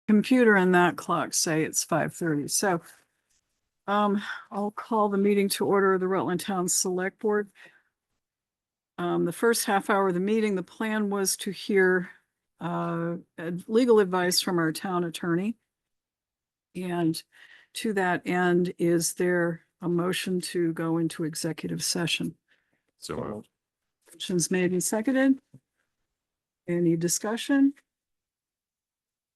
computer and that clock say it's 5:30. So I'll call the meeting to order of the Rutland Town Select Board. The first half hour of the meeting, the plan was to hear legal advice from our town attorney. And to that end, is there a motion to go into executive session? So Motion's made and seconded. Any discussion?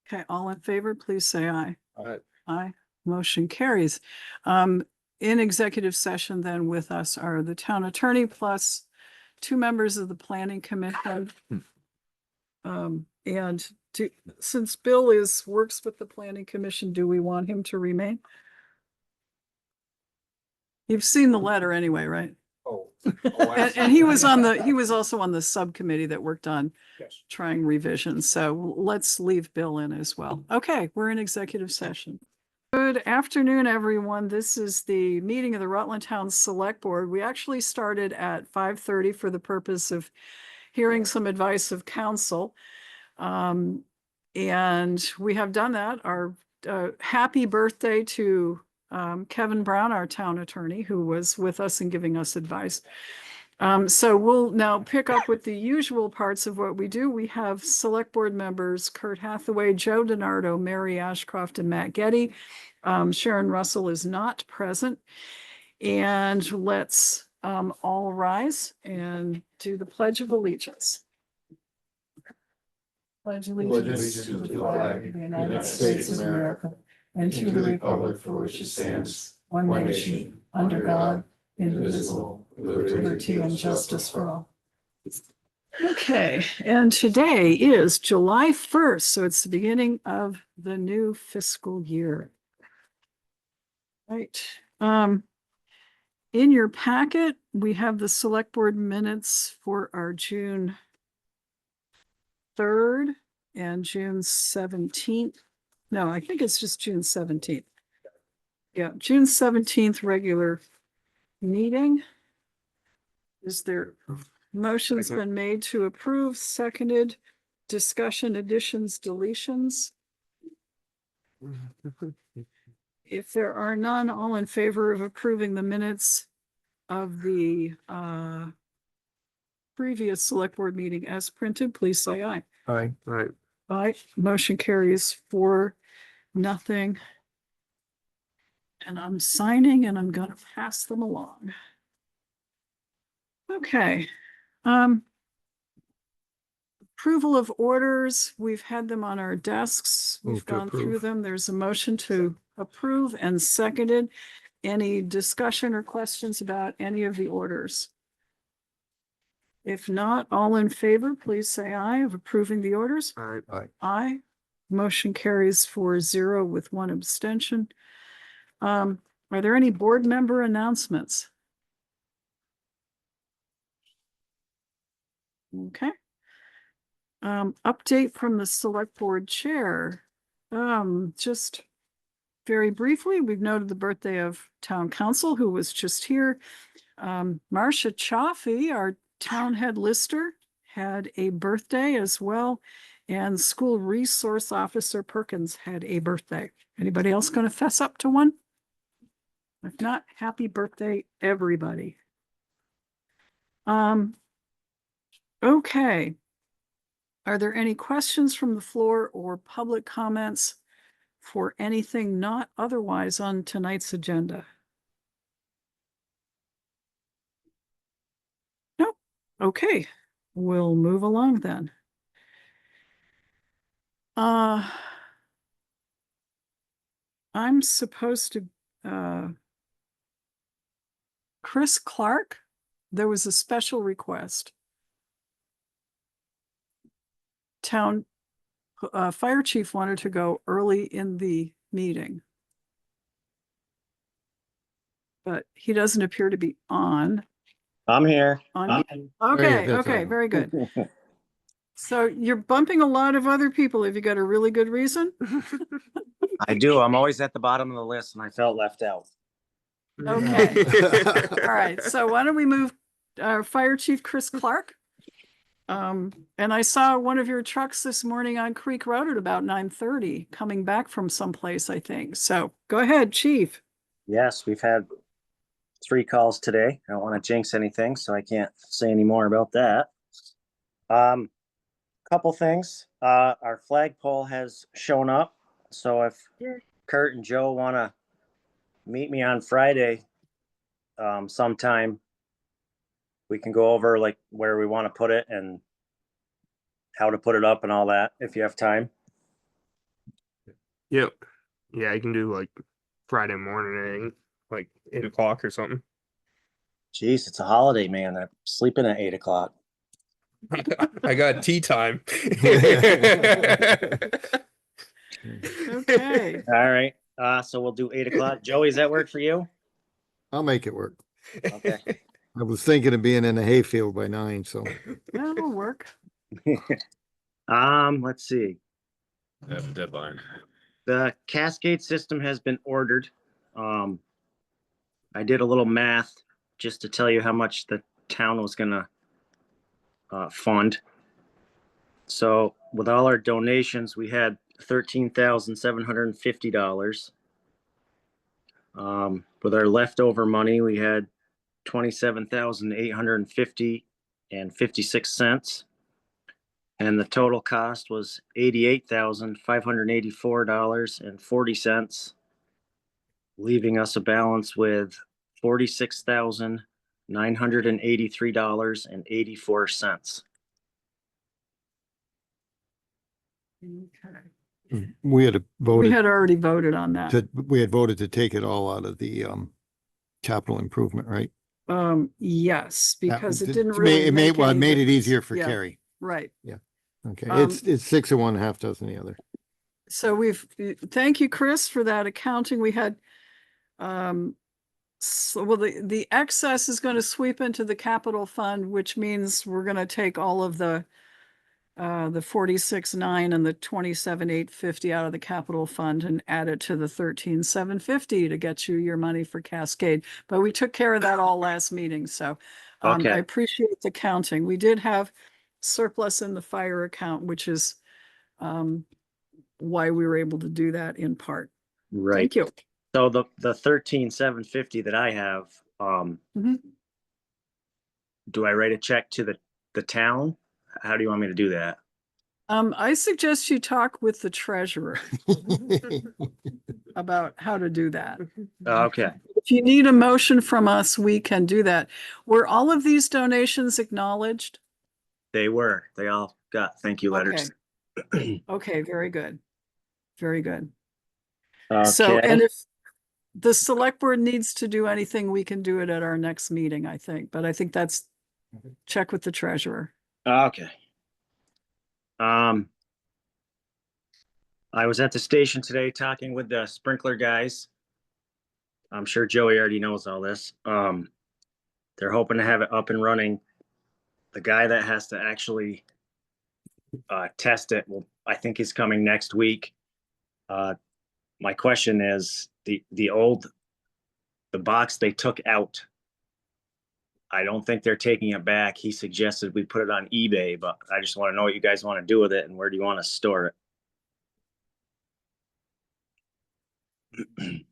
Okay, all in favor, please say aye. Aye. Aye. Motion carries. In executive session then with us are the town attorney plus two members of the planning commission. Since Bill works with the planning commission, do we want him to remain? You've seen the letter anyway, right? And he was also on the subcommittee that worked on trying revisions. So let's leave Bill in as well. Okay, we're in executive session. Good afternoon, everyone. This is the meeting of the Rutland Town Select Board. We actually started at 5:30 for the purpose of hearing some advice of counsel. And we have done that. Our happy birthday to Kevin Brown, our town attorney, who was with us and giving us advice. So we'll now pick up with the usual parts of what we do. We have select board members, Kurt Hathaway, Joe DiNardo, Mary Ashcroft, and Matt Getty. Sharon Russell is not present. And let's all rise and do the Pledge of Allegiance. Pledge allegiance to the flag of the United States of America and to the republic for which it stands, one nation, under God, indivisible, with liberty and justice for all. Okay, and today is July 1st, so it's the beginning of the new fiscal year. Right. In your packet, we have the select board minutes for our June 3rd and June 17th. No, I think it's just June 17th. Yeah, June 17th regular meeting. Is there motion's been made to approve, seconded, discussion, additions, deletions? If there are none, all in favor of approving the minutes of the previous select board meeting as printed, please say aye. Aye. Aye. Aye. Motion carries 4-0. And I'm signing and I'm gonna pass them along. Okay. Approval of orders. We've had them on our desks. We've gone through them. There's a motion to approve and seconded. Any discussion or questions about any of the orders? If not, all in favor, please say aye of approving the orders. Aye. Aye. Aye. Motion carries 4-0 with one abstention. Are there any board member announcements? Okay. Update from the select board chair. Just very briefly, we've noted the birthday of town council who was just here. Marcia Chioffi, our town head lister, had a birthday as well. And school resource officer Perkins had a birthday. Anybody else going to fess up to one? If not, happy birthday, everybody. Okay. Are there any questions from the floor or public comments for anything not otherwise on tonight's agenda? Nope. Okay, we'll move along then. I'm supposed to, Chris Clark, there was a special request. Town fire chief wanted to go early in the meeting, but he doesn't appear to be on. I'm here. Okay, very good. So you're bumping a lot of other people. Have you got a really good reason? I do. I'm always at the bottom of the list and I felt left out. Okay. All right. So why don't we move our fire chief, Chris Clark? And I saw one of your trucks this morning on Creek Road at about 9:30, coming back from someplace, I think. So go ahead, Chief. Yes, we've had 3 calls today. I don't want to jinx anything, so I can't say any more about that. Couple things. Our flagpole has shown up. So if Kurt and Joe want to meet me on Friday, sometime, we can go over like where we want to put it and how to put it up and all that, if you have time. Yep. Yeah, I can do like Friday morning, like 8 o'clock or something. Jeez, it's a holiday, man. I'm sleeping at 8 o'clock. I got tea time. Okay. All right. So we'll do 8 o'clock. Joey, does that work for you? I'll make it work. Okay. I was thinking of being in a hayfield by 9, so. That'll work. Let's see. I have a deadline. The Cascade system has been ordered. I did a little math just to tell you how much the town was gonna fund. So with all our donations, we had $13,750. With our leftover money, we had 27,850 and 56 cents. And the total cost was $88,584.40, leaving us a balance with $46,983.84. Okay. We had We voted had already voted on that. we had voted to take it all out of the capital improvement, right? Yes, because That- it didn't it really It make any made it difference. easier for Yeah, Carrie. right. Okay, Um, it's 6 of one, half dozen the other. So thank you, Chris, for that accounting. We had, well, the excess is going to sweep into the capital fund, which means we're going to take all of the 46,900 and the 27,850 out of the capital fund and add it to the 13,750 to get you your money for Cascade. But we took care of that all last meeting, so I Okay. appreciate the counting. We did have surplus in the fire account, which is why we were able to do that in part. Right. Thank you. So the 13,750 that I have, Mhm. do I write a check to the town? How do you want me to do that? I suggest you talk with the treasurer about how to do that. Okay. If you need a motion from us, we can do that. Were all of these donations acknowledged? They all got thank you letters. Okay, very good. Very good. So, Okay. and if the select board needs to do anything, we can do it at our next meeting, I think, but I think that's check with the treasurer. Okay. I was at the station today talking with the sprinkler guys. I'm sure Joey already knows all this. They're hoping to have it up and running. The guy that has to actually test it, well, I think he's coming next week. My question is the box they took out. I don't think they're taking it back. He suggested we put it on eBay, but I just want to know what you guys want to do with it and where do you want to store it?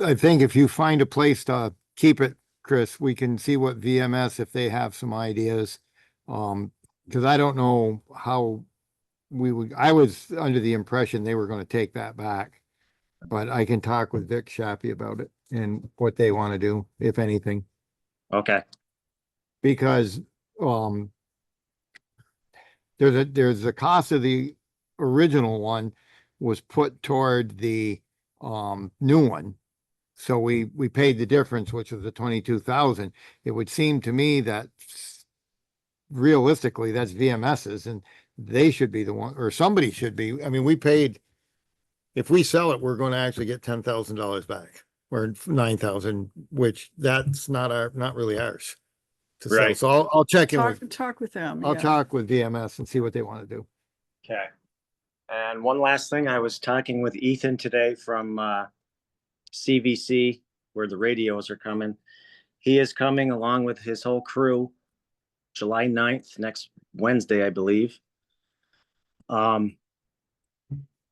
I think if you find a place to keep it, Chris, we can see what VMS, if they have some ideas. Because I don't know how I was under the impression they were going to take that back. But I can talk with Vic Shappy about it and what they want to do, if anything. Okay. Because there's a cost of the original one was put toward the new one. So we paid the difference, which was the 22,000. It would seem to me that realistically that's VMS's and they should be the one, or somebody should be. I mean, we paid, if we sell it, we're going to actually get $10,000 back or 9,000, which that's not really ours to sell. Right. So I'll check in with, Talk with them. I'll yeah. talk with VMS and see what they want to do. Okay. And one last thing, I was talking with Ethan today from CVC, where the radios are coming. He is coming along with his whole crew July 9th, Wednesday, I believe.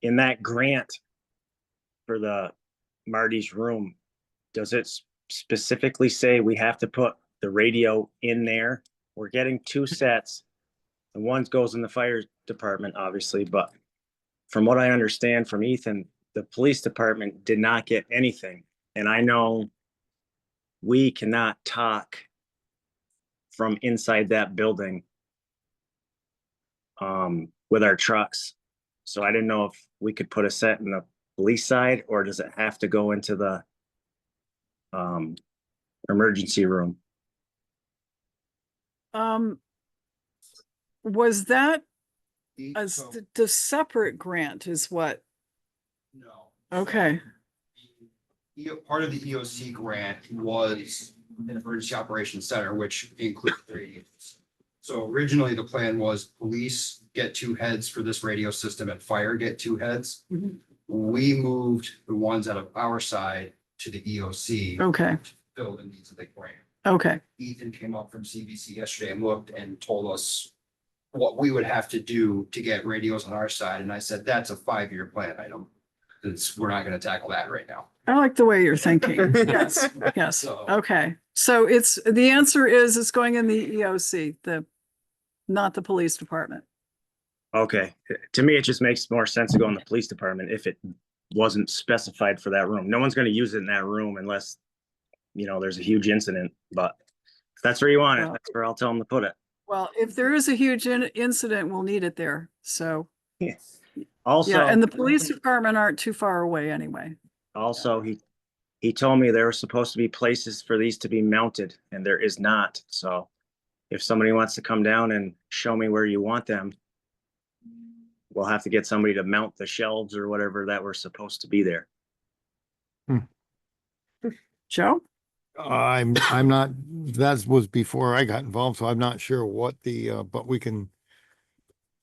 In that grant for the Marty's room, does it specifically say we have to put the radio in there? We're getting 2 sets. And one goes in the fire department, obviously, but from what I understand from Ethan, the police department did not get anything. And I know we cannot talk from inside that building with our trucks. So I didn't know if we could put a set in the police side, or does it have to go into the emergency room? Was that a So, the separate grant is what? no. Okay. Part of the EOC grant was an emergency operations center, which includes radios. So originally the plan was police get 2 heads for this radio system and fire get 2 heads. Mhm. We moved the ones out of our side to the EOC. Okay. to Fill the needs of the grant. Okay. Ethan came up from CBC yesterday and looked and told us what we would have to do to get radios on our side. And I said, that's a 5-year plan item. We're not gonna tackle that right now. I like the way you're thinking. Yes, yes. So- Okay. So the answer is it's going in the EOC, not the police department. Okay, to me, it just makes more sense to go in the police department if it wasn't specified for that room. No one's gonna use it in that room unless, there's a huge incident, but if that's where you want it, Well- that's where I'll tell them to put it. Well, if there is a huge incident, we'll need it there. So, Also, yeah, and the police department aren't too far away anyway. also, he told me there were supposed to be places for these to be mounted, and there is not. So if somebody wants to come down and show me where you want them, we'll have to get somebody to mount the shelves or whatever that were supposed to be there. Joe? I'm not, that was before I got involved, so I'm not sure what but we can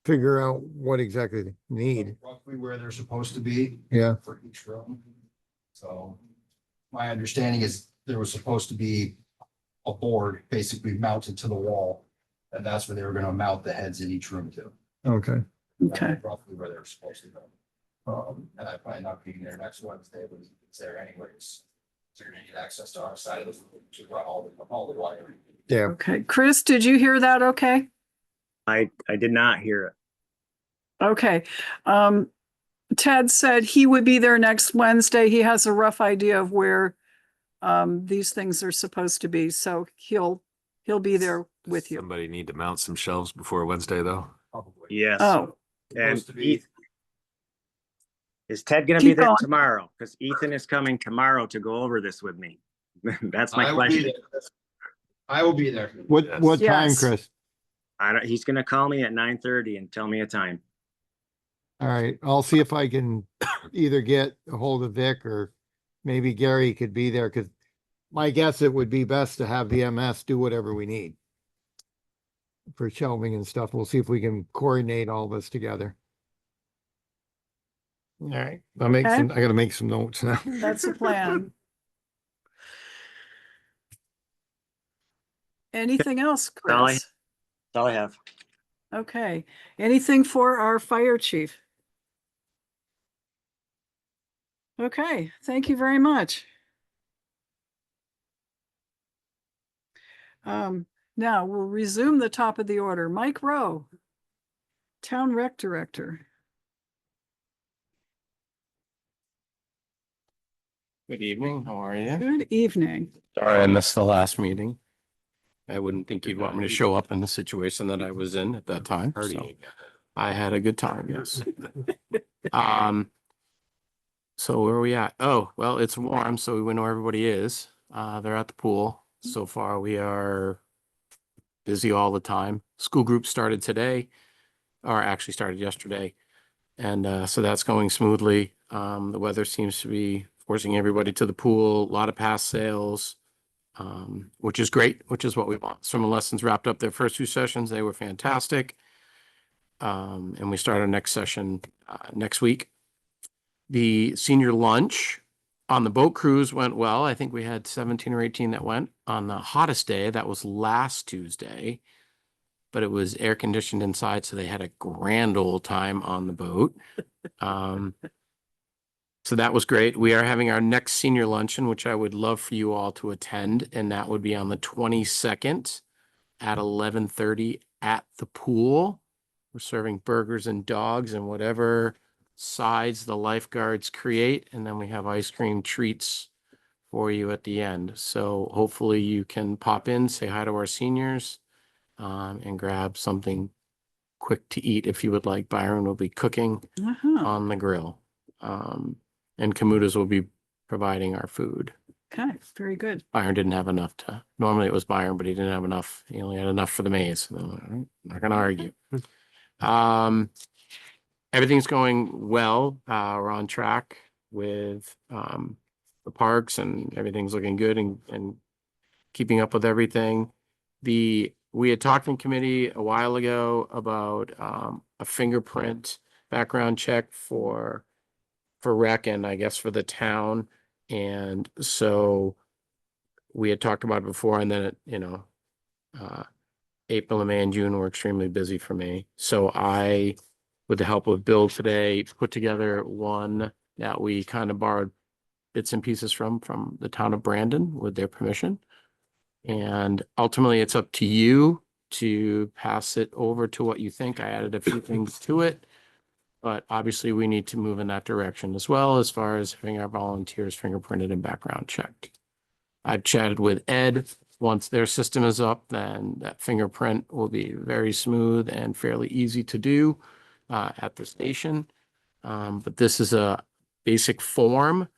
figure out what exactly they need. Roughly where they're supposed to be. Yeah. For each room. So my understanding is there was supposed to be a board basically mounted to the wall. And that's where they were gonna mount the heads in each room to. Okay. Okay. Roughly where they're supposed to go. And I plan on being there next Wednesday, but it's there anyways. So you're gonna get access to our side of the, to run all the wiring. Yeah. Okay. Chris, did you hear that okay? I did not hear it. Okay. Ted said he would be there next Wednesday. He has a rough idea of where these things are supposed to be. So he'll be there with you. Somebody need to mount some shelves before Wednesday, though. Probably. Yes. Oh, And Supposed to be. Is Ted gonna Keep be there going. tomorrow? Because Ethan is coming tomorrow to go over this with me. That's my I will be question. there. I will be there. What time, Yes. Chris? He's gonna call me at 9:30 and tell me a time. All right, I'll see if I can either get a hold of Vic or maybe Gary could be there, because my guess it would be best to have the MS do whatever we need for shelving and stuff. We'll see if we can coordinate all this together. All right, I gotta make some notes now. that's the plan. Anything else, all I- Chris? That's all I have. Okay. Anything for our fire chief? Okay, thank you very much. Now we'll resume the top of the order. Mike Rowe, Town Rec Director. Good evening, how are you? Good evening. Sorry, I missed the last meeting. I wouldn't think you'd want me to show up in the situation that I was in at that time, so I had a good time, yes. So where are we at? Oh, well, it's warm, so we know where everybody is. They're at the pool. So far, we are busy all the time. School group started today, or actually started yesterday. And so that's going smoothly. The weather seems to be forcing everybody to the pool, a lot of pass sales, which is great, which is what we want. Swim lessons wrapped up their first 2 sessions. They were fantastic. And we start our next session next week. The senior lunch on the boat cruise went well. I think we had 17 or 18 that went on the hottest day. That was last Tuesday. but it was air conditioned inside, so they had a grand old time on the boat. So that was great. We are having our next senior luncheon, which I would love for you all to attend, and that would be on the 22nd at 11:30 at the pool. We're serving burgers and dogs and whatever sides the lifeguards create, and then we have ice cream treats for you at the end. So hopefully you can pop in, say hi to our seniors, and grab something quick to eat if you would like. Byron will be cooking on the grill. And Kamuta's will be providing our food. Okay, very good. Byron didn't have enough normally it was Byron, but he didn't have enough. He only had enough for the maize. So I'm not going to argue. Everything's going well. We're on track with the parks, and everything's looking good and keeping up with everything. We had talked in committee a while ago about a fingerprint background check for rec and I guess for the town. And so we had talked about it before, and then April and May and June were extremely busy for me. So I, with the help of Bill today, put together one that we kind of borrowed bits and pieces from the town of Brandon with their permission. And ultimately it's up to you to pass it over to what you think. I added a few things to it, but obviously we need to move in that direction as well, as far as having our volunteers fingerprinted and background checked. I've chatted with Ed. Once their system is up, then that fingerprint will be very smooth and fairly easy to do at the station. But this is a basic form.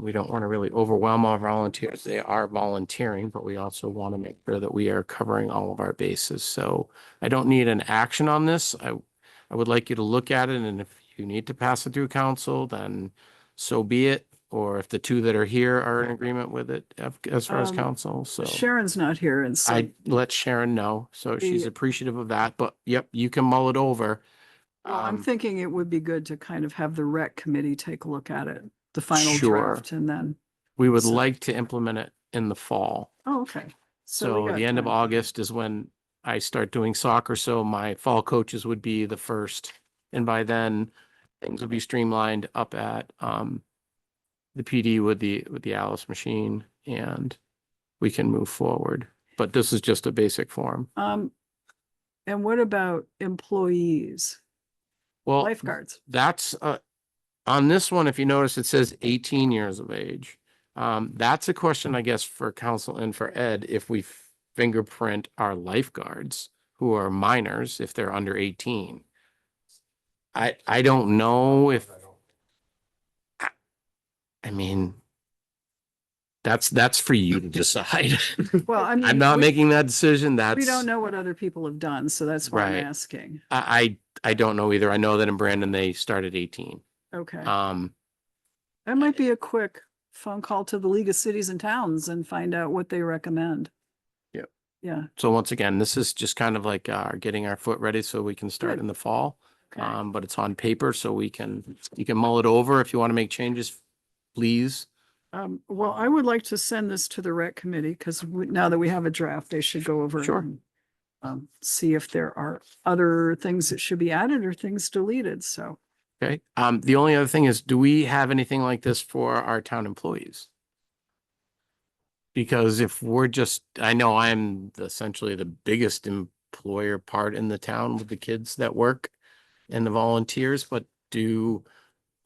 We don't want to really overwhelm our volunteers. They are volunteering, but we also want to make sure that we are covering all of our bases. So I don't need an action on this. I would like you to look at it, and if you need to pass it through council, then so be it. Or if the two that are here are in agreement with it as far as council, so. Sharon's not here, and so I let Sharon know, so she's appreciative of that, but yep, you can mull it over. well, I'm thinking it would be good to kind of have the rec committee take a look at it, the final Sure. draft, and then, We would So- like to implement it in the fall. oh, okay. we So got the end of time. August is when I start doing soccer, so my fall coaches would be the first. And by then, things will be streamlined up at the PD with the Alice machine, and we can move forward. But this is just a basic form. And what about employees, Well, lifeguards? that's on this one, if you notice, it says 18 years of age. That's a question, I guess, for council and for Ed, if we fingerprint our lifeguards who are minors, if they're under 18. I don't know if, I mean, that's for you to decide. Well, I mean, I'm not making that decision. we don't That's, know what other people have done, so that's why I'm Right. asking. I don't know either. I know that in Brandon, they started 18. Okay, Um, that might be a quick phone call to the League of Cities and Towns and find out what they recommend. Yep. Yeah, so once again, this is just kind of like getting our foot ready so we can start Good. in the fall. okay. But it's on paper, so you can mull it over. If you want to make changes, please. Well, I would like to send this to the rec committee, because now that we have a draft, they should go over it Sure. and see if there are other things that should be added or things deleted, so. Okay. The only other thing is, do we have anything like this for our town employees? Because if we're just, I know I'm essentially the biggest employer part in the town with the kids that work and the volunteers, but do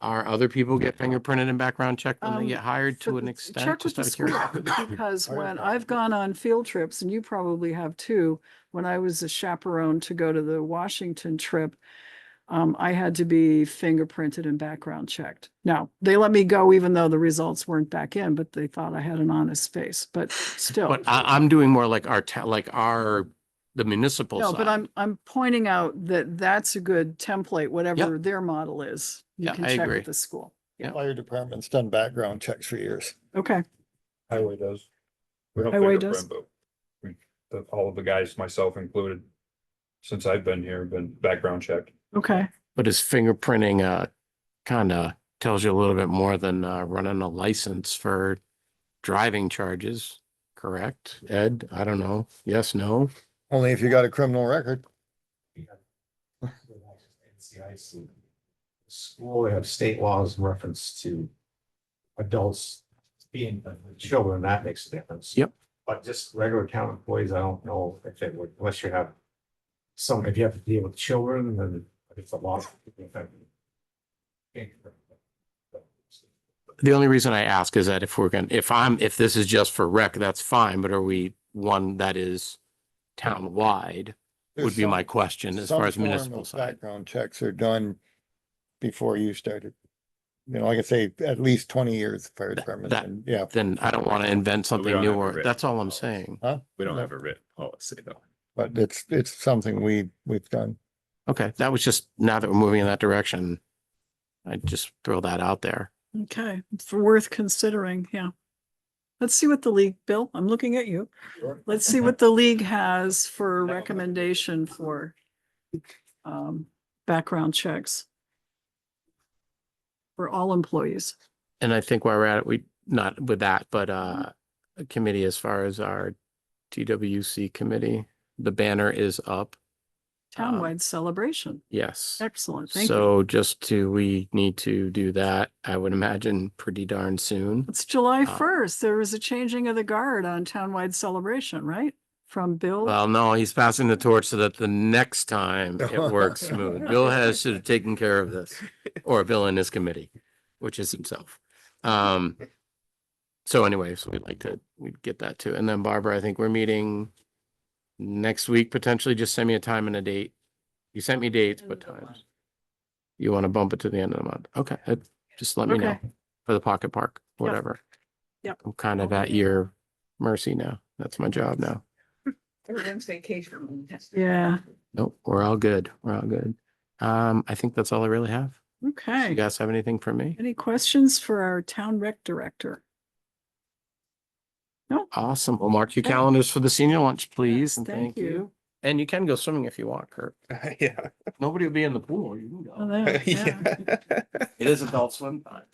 our other people get fingerprinted and background checked when they get hired to an extent? Check with Just the out of school, curiosity. because when I've gone on field trips, and you probably have too, when I was a chaperone to go to the Washington trip, I had to be fingerprinted and background checked. Now, they let me go even though the results weren't back in, but they thought I had an honest face, but still. But I'm doing more like the municipal No, side. but I'm pointing out that that's a good template, whatever their model is. You Yeah, can I check agree. with the school. Fire department's done background checks for years. Okay, Highway does. We don't Highway does? fingerprint, but all of the guys, myself included, since I've been here, been background checked. okay. But is fingerprinting kind of tells you a little bit more than running a license for driving charges, correct? Ed, I don't know. Yes, no? Only if you got a criminal record. NCIC. School, they have state laws in reference to adults being children, that makes a difference. Yep. But just regular town employees, I don't know if it would, unless you have some, if you have to deal with children, then it's a lot. The only reason I ask is that if this is just for rec, that's fine, but are we one that is town-wide? Would be my question as far as municipal side. Background checks are done before you started. You know, like I say, at least 20 years fire department. And yeah. Then I don't want to invent something don't new, have a or written that's all I'm policy. saying. Huh? We don't have a written policy though. But it's something we've done. Okay, that was just, now that we're moving in that direction, I just throw that out there. Okay, for worth considering, yeah. Let's see what the league, Bill, I'm looking at you. Let's see what the league has for a recommendation for background checks for all employees. And I think while we're at it, we, not with that, but a committee as far as our TWC committee, the banner is up. Townwide celebration. Yes. Excellent, thank you. So we need to do that, I would imagine, pretty darn soon. It's July 1st. There was a changing of the guard on townwide celebration, right? From Bill. Well, no, he's passing the torch so that the next time it works smooth. Bill should have taken care of this, or Bill and his committee, which is himself. So anyway, so we'd get that too. And then Barbara, I think we're meeting next week, potentially. Just send me a time and a date. You sent me dates, but times. You want to bump it to the end of the month? Okay, just let me know Okay. for the pocket park, whatever. Yep. I'm kind of at your mercy now. That's my job now. Everyone's vacation. Yeah, Nope, we're all good. We're all good. I think that's all I really have. You okay. guys have anything for me? Any questions for our town rec director? No? Awesome. Well, mark your Okay. calendars for the senior lunch, please, Yes, and thank thank you. you. And you can go swimming if you want, Kurt. Yeah. Nobody will be in the pool. You can Oh, go. there, yeah, It is adult swim time.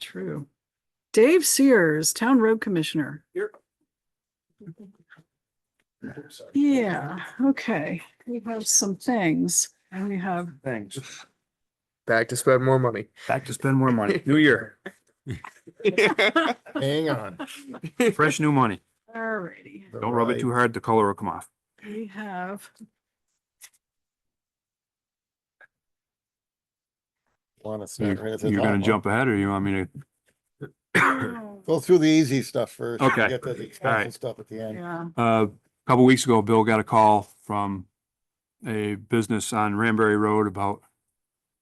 true. Dave Sears, Town Road Commissioner. Yeah, okay. We have some things and we have, Thanks. Back to spend more money. Back to spend more money. New year, Hang on. fresh new money. alrighty, Don't rub it too hard, the color will come off. we have, Want to start right at the You're top, gonna huh? jump ahead or you want me to? Go through the easy stuff first. Okay. Get to the All expensive right. stuff at the end. yeah, A couple weeks ago, Bill got a call from a business on Ranbury Road about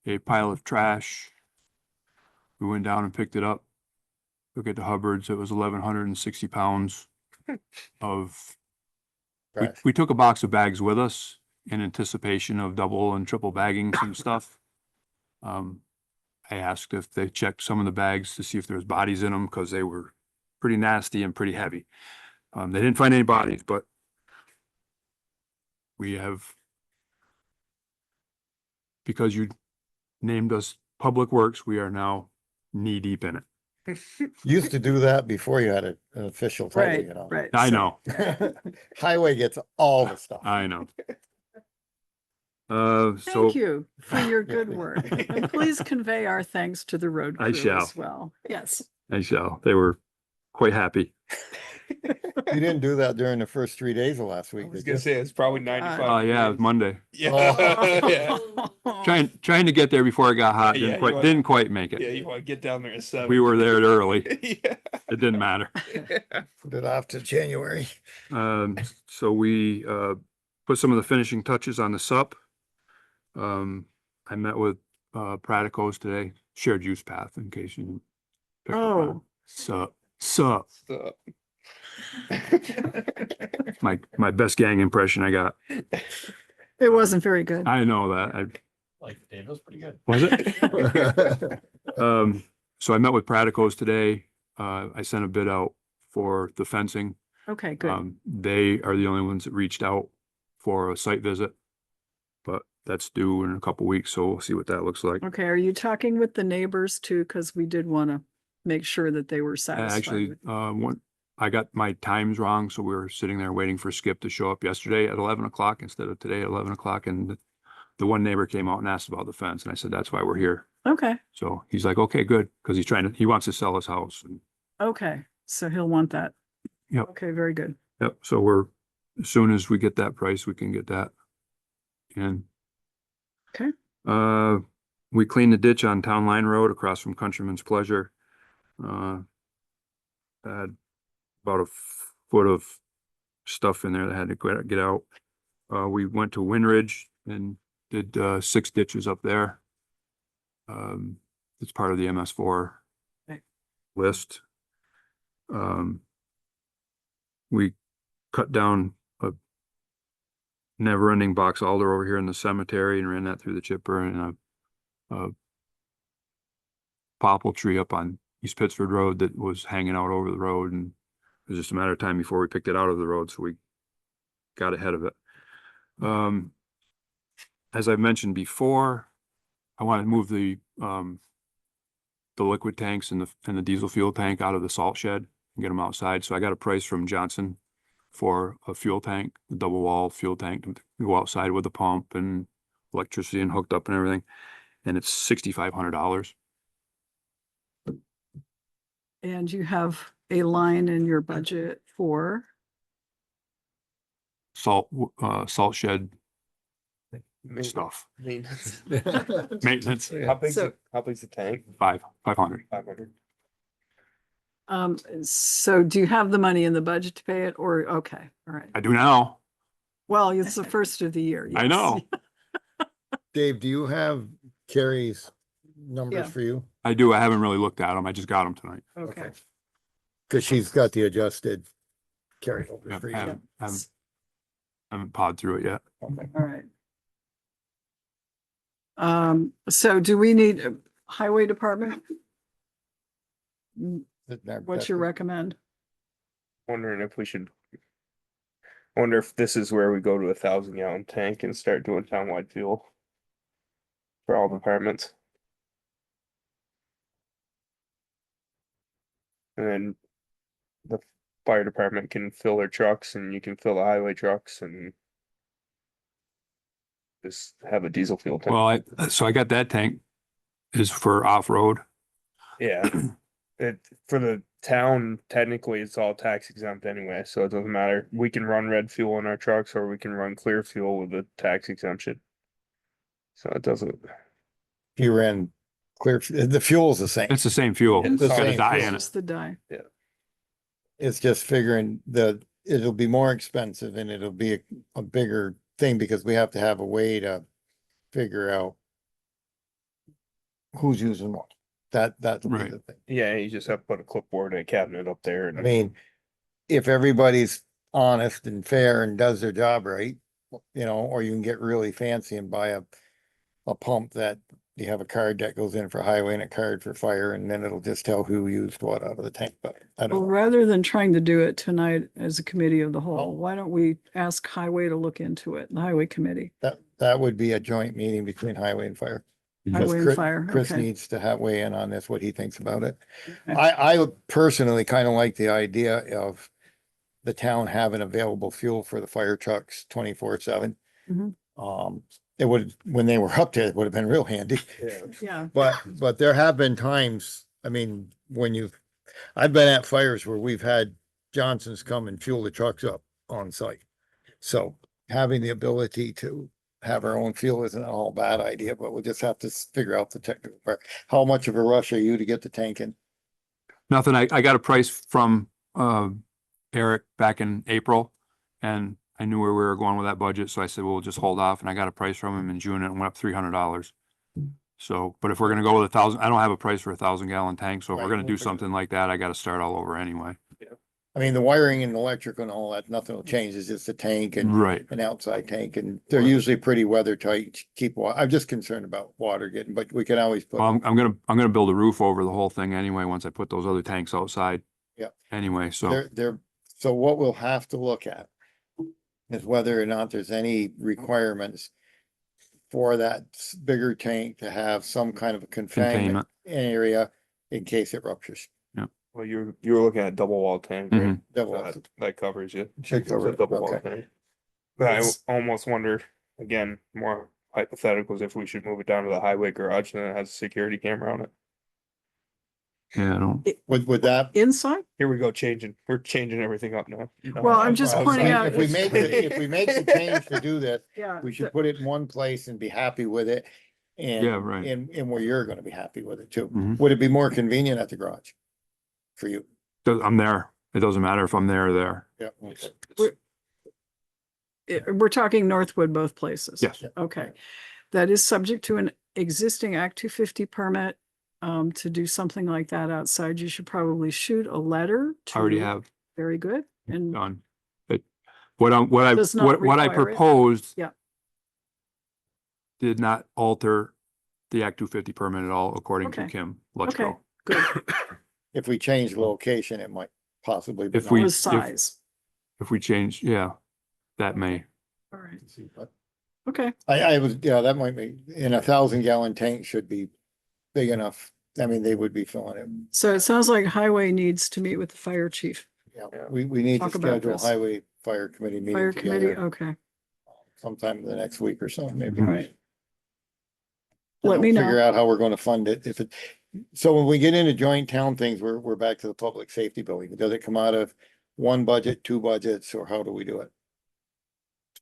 a pile of trash. We went down and picked it up. Took it to Hubbard's. It was 1,160 pounds of, Trash. we took a box of bags with us in anticipation of double and triple bagging some stuff. I asked if they checked some of the bags to see if there was bodies in them because they were pretty nasty and pretty heavy. They didn't find any bodies, but we have, because you named us Public Works, we are now knee deep in it. Used to do that before you had an official title, right, you know. right. I So- know, Highway gets all the stuff. I know. Thank So you for your good work. And please convey our thanks to the road I crew shall. as well. Yes. I shall, they were quite happy. You didn't do that during the first 3 days of last week, did you? it's probably 95. Oh, yeah, it was Monday. Yeah. Trying to get there before it got hot, Yeah, didn't you want- didn't quite make it. you want to get down there at 7. We were there early, Yeah. it didn't matter. Put it off to January. So we, put some of the finishing touches on the sup. I met with, Praticos today, shared use path in case you. picked up on it. Oh. Sup. So- My best gang impression I got. It wasn't very good. I know that. Like Dave, was pretty good. Was it? So I met with Praticos today. I sent a bid out for the fencing. Okay, good. They are the only ones that reached out for a site visit. But that's due in a couple weeks, so we'll see what that looks like. Okay, are you talking with the neighbors too? Because we did want to make sure that they were satisfied. Actually, with- I got my times wrong, so we were sitting there waiting for Skip to show up yesterday at 11 o'clock instead of today at 11 o'clock. And the one neighbor came out and asked about the fence, and I said, that's why we're here. Okay, So he's like, okay, good, because he wants to sell his house. And okay, so he'll want that. Yep. Okay, very good. yep, so as soon as we get that price, we can get that. And Okay. we cleaned the ditch on Town Line Road across from Countryman's Pleasure. Had about a foot of stuff in there that had to get out. We went to Winridge and did 6 ditches up there. It's part of the MS4 Okay. list. We cut down a never-ending box alder over here in the cemetery and ran that through the chipper, and a popple tree up on East Pittsford Road that was hanging out over the road, and it was just a matter of time before we picked it out of the road, so we got ahead of it. As I've mentioned before, I want to move the liquid tanks and the diesel fuel tank out of the salt shed and get them outside. So I got a price from Johnson for a fuel tank, a double wall fuel tank to go outside with a pump and electricity and hooked up and everything. And it's $6,500. And you have a line in your budget for, Salt shed stuff, Maintenance. maintenance, How big's So- the tank? 500. 500. so do you have the money in the budget to pay it, or, okay, all right. I do now. Well, it's the first of the year. I yes. know. Dave, do you have Carrie's numbers Yeah. for you? I do. I haven't really looked at them. I just got them tonight. Okay, Cause she's got the adjusted carryover Yeah, for I you. haven't pawed through it yet. Okay. all right. So do we need a highway department? What's your recommend? Wondering if we should. Wonder if this is where we go to 1,000-gallon tank and start doing townwide fuel for all departments. And then the fire department can fill their trucks and you can fill the highway trucks and just have a diesel fuel tank. Well, so I got that tank is for off-road. Yeah, for the town, technically it's all tax exempt anyway, so it doesn't matter. We can run red fuel in our trucks or we can run clear fuel with a tax exemption. So it doesn't. You ran clear, the fuel's the same. It's the same fuel. It's It's the got a same dye fuel. in it. Just the die. It's just figuring it'll be more expensive and it'll be a bigger thing because we have to have a way to figure out who's using what. That's Right. the thing. Yeah, you just have to put a clipboard and a cabinet up there I and mean, if everybody's honest and fair and does their job right, or you can get really fancy and buy a pump that you have a card that goes in for highway and a card for fire, and then it'll just tell who used what out of the tank, but I Well, don't know. rather than trying to do it tonight as a committee of the whole, why don't we ask highway to look into it, the highway committee? That would be a joint meeting between highway and fire. Because Highway and Chris- fire, Chris okay. needs to weigh in on this, what he thinks about it. Okay. I personally kind of like the idea of the town having available fuel for the fire trucks 24/7. Mhm. It would, when they were up there, it would have been real handy. Yeah, But there have been times, I mean, I've been at fires where we've had Johnsons come and fuel the trucks up on site. So having the ability to have our own fuel isn't all a bad idea, but we'll just have to figure out the technical part. How much of a rush are you to get the tank in? Nothing. I got a price from Eric back in April, and I knew where we were going with that budget, so I said, well, we'll just hold off, and I got a price from him in June, and it went up $300. So, but if we're gonna go with 1,000, I don't have a price for a 1,000-gallon tank, so if we're Right, gonna we'll do figure it something like that, I gotta start all over anyway. I mean, the wiring and electric and all that, nothing will change. It's just a tank and Right. an outside tank, and they're usually pretty weather tight. I'm just concerned about water getting, but we can always put. Well, I'm gonna build a roof over the whole thing anyway, once I put those other tanks outside. Yep. Anyway, so, So what we'll have to look at is whether or not there's any requirements for that bigger tank to have some kind of a confinement Containment. area in case it ruptures. Yep. Well, you were looking at double wall tank, right? Mm-hmm. Double So wall. that covers you. Should It's a cover it, double wall okay. tank. But I It's- almost wonder, again, more hypotheticals, if we should move it down to the highway garage and then it has a security camera on it. Yeah, I don't, Would that? Inside? Here we go, we're changing everything up now. Well, I'm just Well, pointing if out. we make, if we make the change to do this, Yeah. we should put it in one place and be happy with it. And, Yeah, right. and where you're gonna be happy with it too. Mhm. Would it be more convenient at the garage? For you? I'm there. It doesn't matter if I'm there or there. Yeah. We're talking Northwood both places. Yes. Okay. That is subject to an existing Act 250 permit. To do something like that outside, you should probably shoot a letter. I already to- have Very good. And done. But what I Does not what I require it. proposed. Yeah. Did not alter the Act 250 permit at all, according to Okay. Kim Okay. Luttrell. good. If we change location, it might possibly. but If not. we- The if- size. If we change, yeah, that may. All right. Okay. I was, yeah, that might be, in 1,000 gallon tank should be big enough. I mean, they would be filling it. So it sounds like highway needs to meet with the fire chief, Yeah, we need to Talk about schedule a this. highway fire committee meeting fire committee. together Okay. sometime in the next week or so, maybe. All right. And Let me we'll Figure know. out how we're gonna fund it. If it, so when we get into joint town things, we're back to the public safety building. Does it come out of one budget, two budgets, or how do we do it?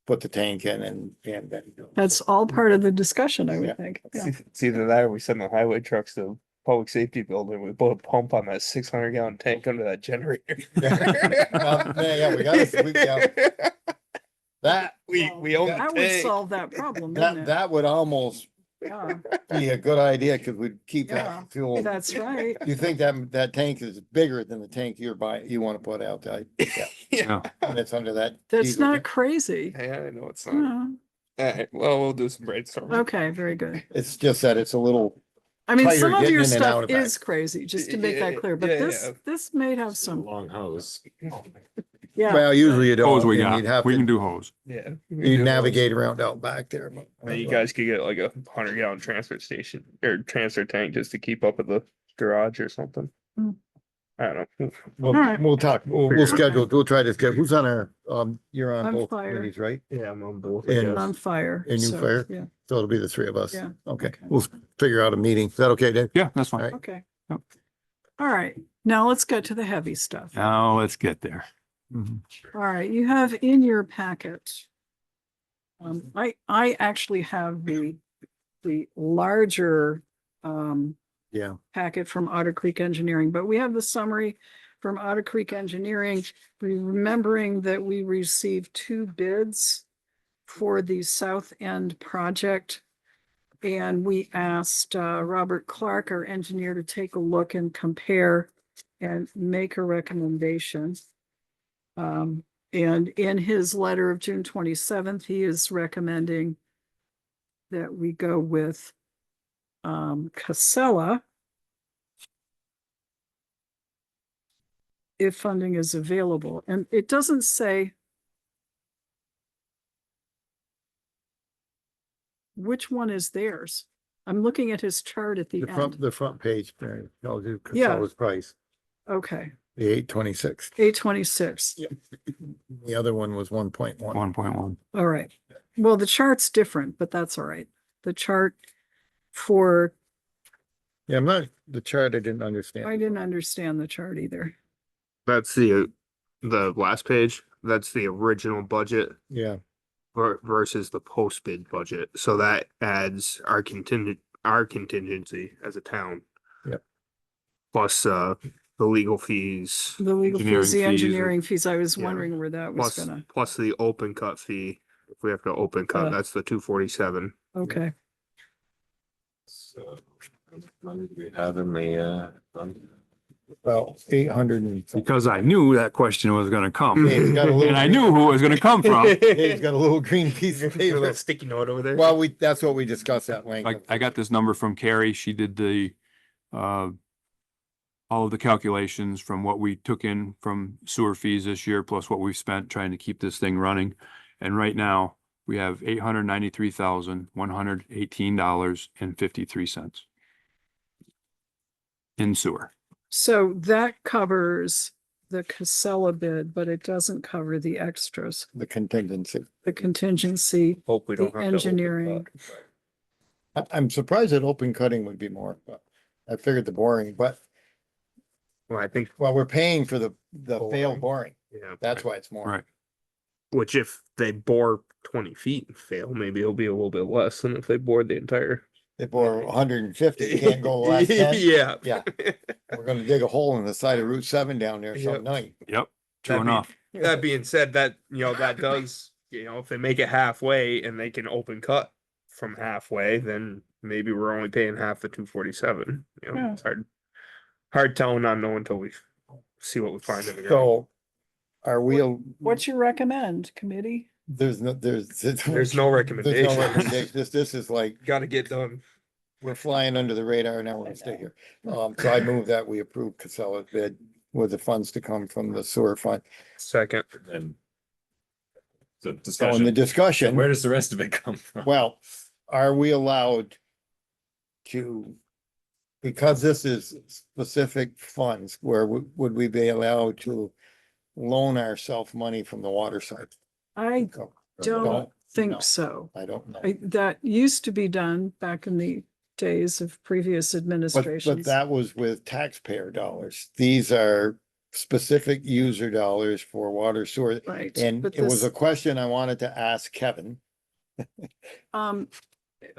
Put the tank in and then. That's all part of the discussion, I Yeah. would think. Yeah. It's either that or we send the highway trucks to public safety building, we put a pump on that 600 gallon tank under that generator. Yeah, we gotta, that, We own That the would tank. solve that problem, that, wouldn't it? that would almost Yeah, be a good idea, cause we'd keep Yeah. that fuel. that's right. You think that tank is bigger than the tank you're buying, you wanna put out there? Yeah, Yeah. and it's under that. That's diesel not tank. crazy. Yeah, I know it's not. Yeah. Alright, well, we'll do some brainstorming. Okay, very good. It's just that it's a little, I mean, Tighter some of getting your in and out stuff of that. is crazy, just to make that Yeah, clear, but yeah, this, yeah. this may have some, Long hose. yeah. well, usually you Hose don't, we and you'd got. have We can to, do hose. Yeah. you navigate around out back there. but- Then you guys could get like a 100 gallon transfer station or transfer tank just to keep up at the garage or something. Mm. I don't know. We'll, Alright. we'll talk, we'll Figure it schedule, we'll try to schedule, who's on our, you're on I'm both fire. committees, right? Yeah, I'm on both. And- On fire. And you so, fire? Yeah, So it'll be the three of us. Yeah. Okay, Okay. we'll figure out a meeting. Is that okay, Dave? Yeah, that's fine. Alright. okay. Yep. All right, now let's get to the heavy stuff. Now let's get there. Mhm. All right, you have in your packet. I actually have the larger, Yeah. packet from Otter Creek Engineering, but we have the summary from Otter Creek Engineering. Remembering that we received 2 bids for the South End project. And we asked Robert Clark, our engineer, to take a look and compare and make a recommendation. And in his letter of June 27th, he is recommending that we go with Casella if funding is available. And it doesn't say which one is theirs. I'm looking at his chart at the end. The front page, there, tells you Yeah. Casella's price, Okay, the 826. 826. The other one was 1.1. 1.1. All right. Well, the chart's different, but that's all right. The chart for, Yeah, I'm not, the chart I didn't understand. I didn't understand the chart either. That's the last page. That's the original budget Yeah, versus the post bid budget. So that adds our contingency as a town. Yep. Plus the legal fees, The legal Engineering fees, the fees and- engineering fees, I was Yeah. wondering where that was plus gonna, plus the open cut fee. If we have to open cut, that's the 247. okay. So, money do we have in the, about 800 and. Because I knew that question was gonna come. Dave's got a little- And I knew who it was gonna come from. Dave's got a little green piece of paper. sticky note over there. Well, that's what we discussed at length. I got this number from Carrie. She did the, all of the calculations from what we took in from sewer fees this year, plus what we've spent trying to keep this thing running. And right now, we have $893,118.53 in sewer. So that covers the Casella bid, but it doesn't cover the extras, The contingency. the contingency, Hope we the don't have to open engineering. cut. I'm surprised that open cutting would be more, but I figured the boring, but, Well, I think, well, we're paying for the failed Boring. boring. yeah. That's why it's more. Right. Which if they bore 20 feet and fail, maybe it'll be a little bit less than if they bored the entire. They bore 150, can't go less than. Yeah. Yeah. We're gonna dig a hole in the side of Route 7 down there some Yep. night. Yep, true That'd be- enough. That being said, that, that does, if they make it halfway and they can open cut from halfway, then maybe we're only paying half the 247. Yeah. It's hard telling, not knowing until we see what we find in the ground. So are we, What you recommend, committee? there's no, There's no recommendation. There's no recommendation. This is like, Gotta get done. we're flying under the radar now, we're gonna stay here. So I move that we approve Casella's bid with the funds to come from the sewer fund. Second. And so So in the discussion, discussion, where does the rest of it come from? well, are we allowed to, because this is specific funds, where would we be allowed to loan ourselves money from the water side? I No, don't no. think so. I don't know. That used to be done back in the days of previous But administrations. that was with taxpayer dollars. These are specific user dollars for water sewer. Right. And but it was a this, question I wanted to ask Kevin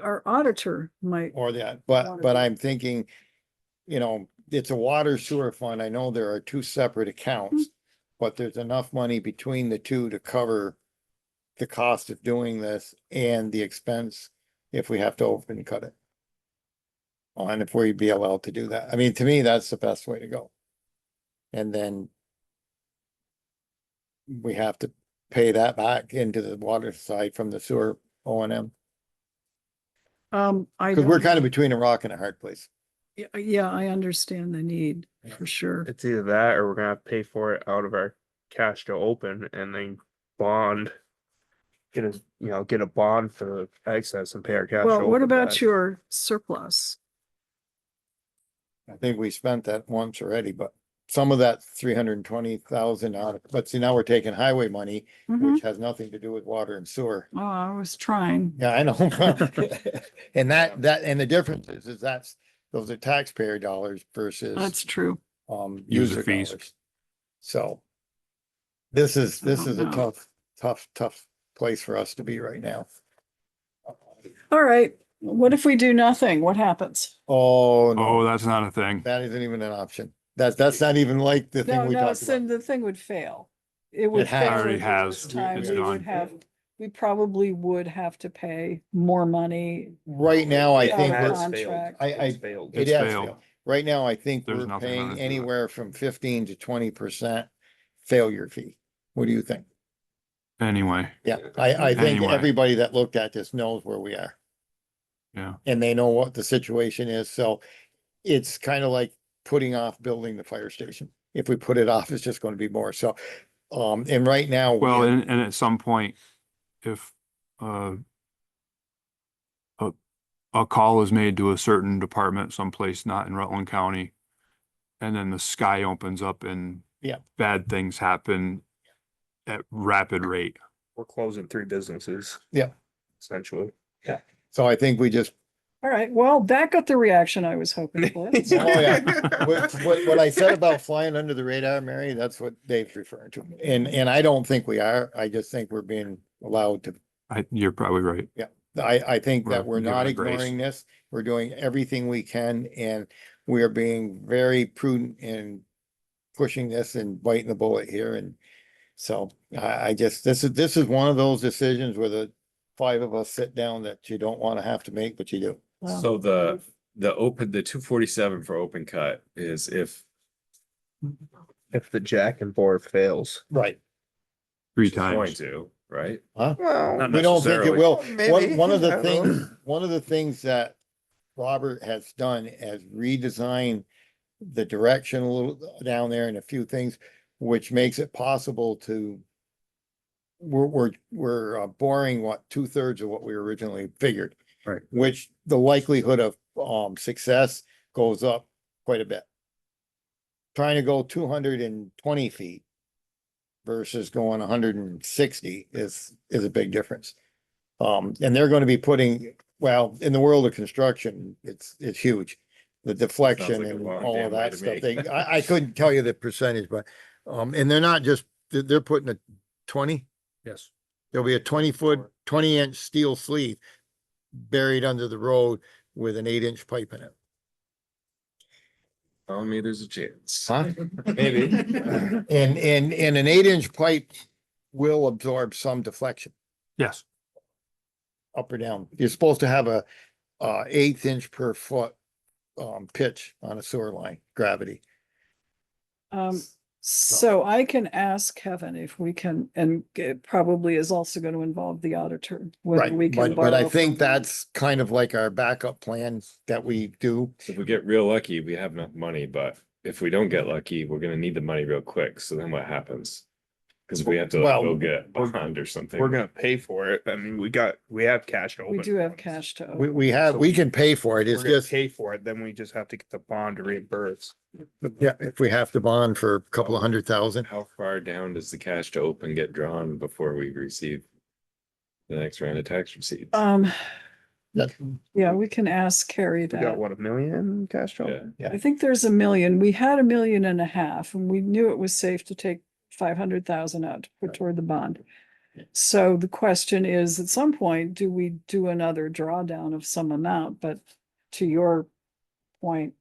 our auditor might, or that, Wanna but be- I'm thinking, it's a water sewer fund. I know there are two separate accounts, but there's enough money between the two to cover the cost of doing this and the expense if we have to open cut it. And if we'd be allowed to do that. I mean, to me, that's the best way to go. And then we have to pay that back into the water side from the sewer O and M. I Because we're don't, kind of between a rock and a hard place. yeah, I understand the need for sure. It's either that or we're gonna have to pay for it out of our cash to open and then bond. Get a bond for excess and pay our cash. to Well, what open about back. your surplus? I think we spent that once already, but some of that 320,000 out of, but see, now we're taking highway money, Mhm. which has nothing to do with water and sewer. Oh, I was trying. Yeah, I know. And and the difference is those are taxpayer dollars versus That's true. User user fees. dollars. So this is I don't a know. tough place for us to be right now. All right. What if we do nothing? What happens? Oh, Oh, no, that's not a thing. that isn't even an option. That's not even like the No, thing we no, talked then about. the thing would fail. It would has. fail. Already at has. this time. It's We would done. have, we probably would have to pay more money. Right now, I It think has we're, failed. contract. It's failed. it It's has failed. failed. Right now, I think There's we're nothing paying running through it. anywhere from 15 to 20% failure fee. What do you think? Anyway, Yeah, I think Anyway. everybody that looked at this knows where we are. yeah. And they know what the situation is, so it's kind of like putting off building the fire station. If we put it off, it's just gonna be more, so, and right now. Well, and at some point, if a call is made to a certain department someplace not in Rutland County, and then the sky opens up and Yeah. bad things happen at rapid rate. We're closing 3 businesses. Yeah. Essentially. So I think we just, All right, well, that got the reaction I was hoping for. oh yeah, what I said about flying under the radar, Mary, that's what Dave's referring to. And I don't think we are, I just think we're being allowed to. You're probably right. I think that We're we're not given grace. ignoring this. We're doing everything we can and we are being very prudent in pushing this and biting the bullet here. And so I just, this is one of those decisions where the 5 of us sit down that you don't want to have to make, but you do. Well, So the 247 for open cut is if If the jack and bore fails. Right. 3 it's going times. to, right? Huh? Well, Not We don't think it necessarily. will. Maybe. One of I the don't know. things, one of the things that Robert has done is redesign the direction a little down there and a few things, which makes it possible to. We're boring what 2/3 of what we originally figured. Right. Which the likelihood of success goes up quite a bit. trying to go 220 feet versus going 160 is a big difference. And they're going to be putting, well, in the world of construction, it's huge. The deflection like a and long all damn of way that to stuff. me. I couldn't tell you the percentage, but, and they're not just, they're putting a 20. Yes. There'll be a 20-foot, 20-inch steel sleeve buried under the road with an 8-inch pipe in it. Tell me there's a chance. Huh? Maybe. And an 8-inch pipe will absorb some deflection Yes. up or down. You're supposed to have a 1/8 inch per foot pitch on a sewer line, gravity. So I can ask Kevin if we can, and it probably is also going to involve the auditor, whether Right, we can but I borrow think from- that's kind of like our backup plans that we do. If we get real lucky, we have enough money, but if we don't get lucky, we're gonna need the money real quick. So then what happens? Cause we have to Well, go get a bond or something. We're gonna pay for it. I mean, we have cash to open. We do have cash to open. We can pay for it. We're It's gonna just, pay for it, then we just have to get the bond to reimburse. yeah, if we have to bond for a couple of 100,000. How far down does the cash to open get drawn before we receive the next round of tax receipts? Yeah, we can ask Carrie We that. got what, $1 million cash to Yeah. open? Yeah. I think there's 1 million. We had 1.5 million and we knew it was safe to take 500,000 out to put toward the bond. So the question is, at some point, do we do another drawdown of some amount? But to your point,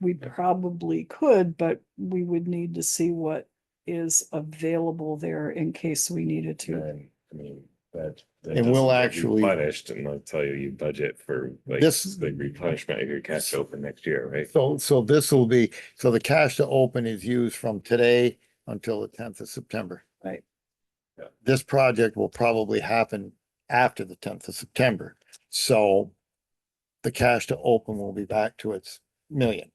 we probably could, but we would need to see what is available there in case we needed to. And, I mean, that. And we'll doesn't get actually- replenished, and I'll tell you, you budget for like This- the replenishment of your cash to open next year, right? So this will be, so the cash to open is used from today until the 10th of September. Right. Yeah. This project will probably happen after the 10th of September. So the cash to open will be back to its million.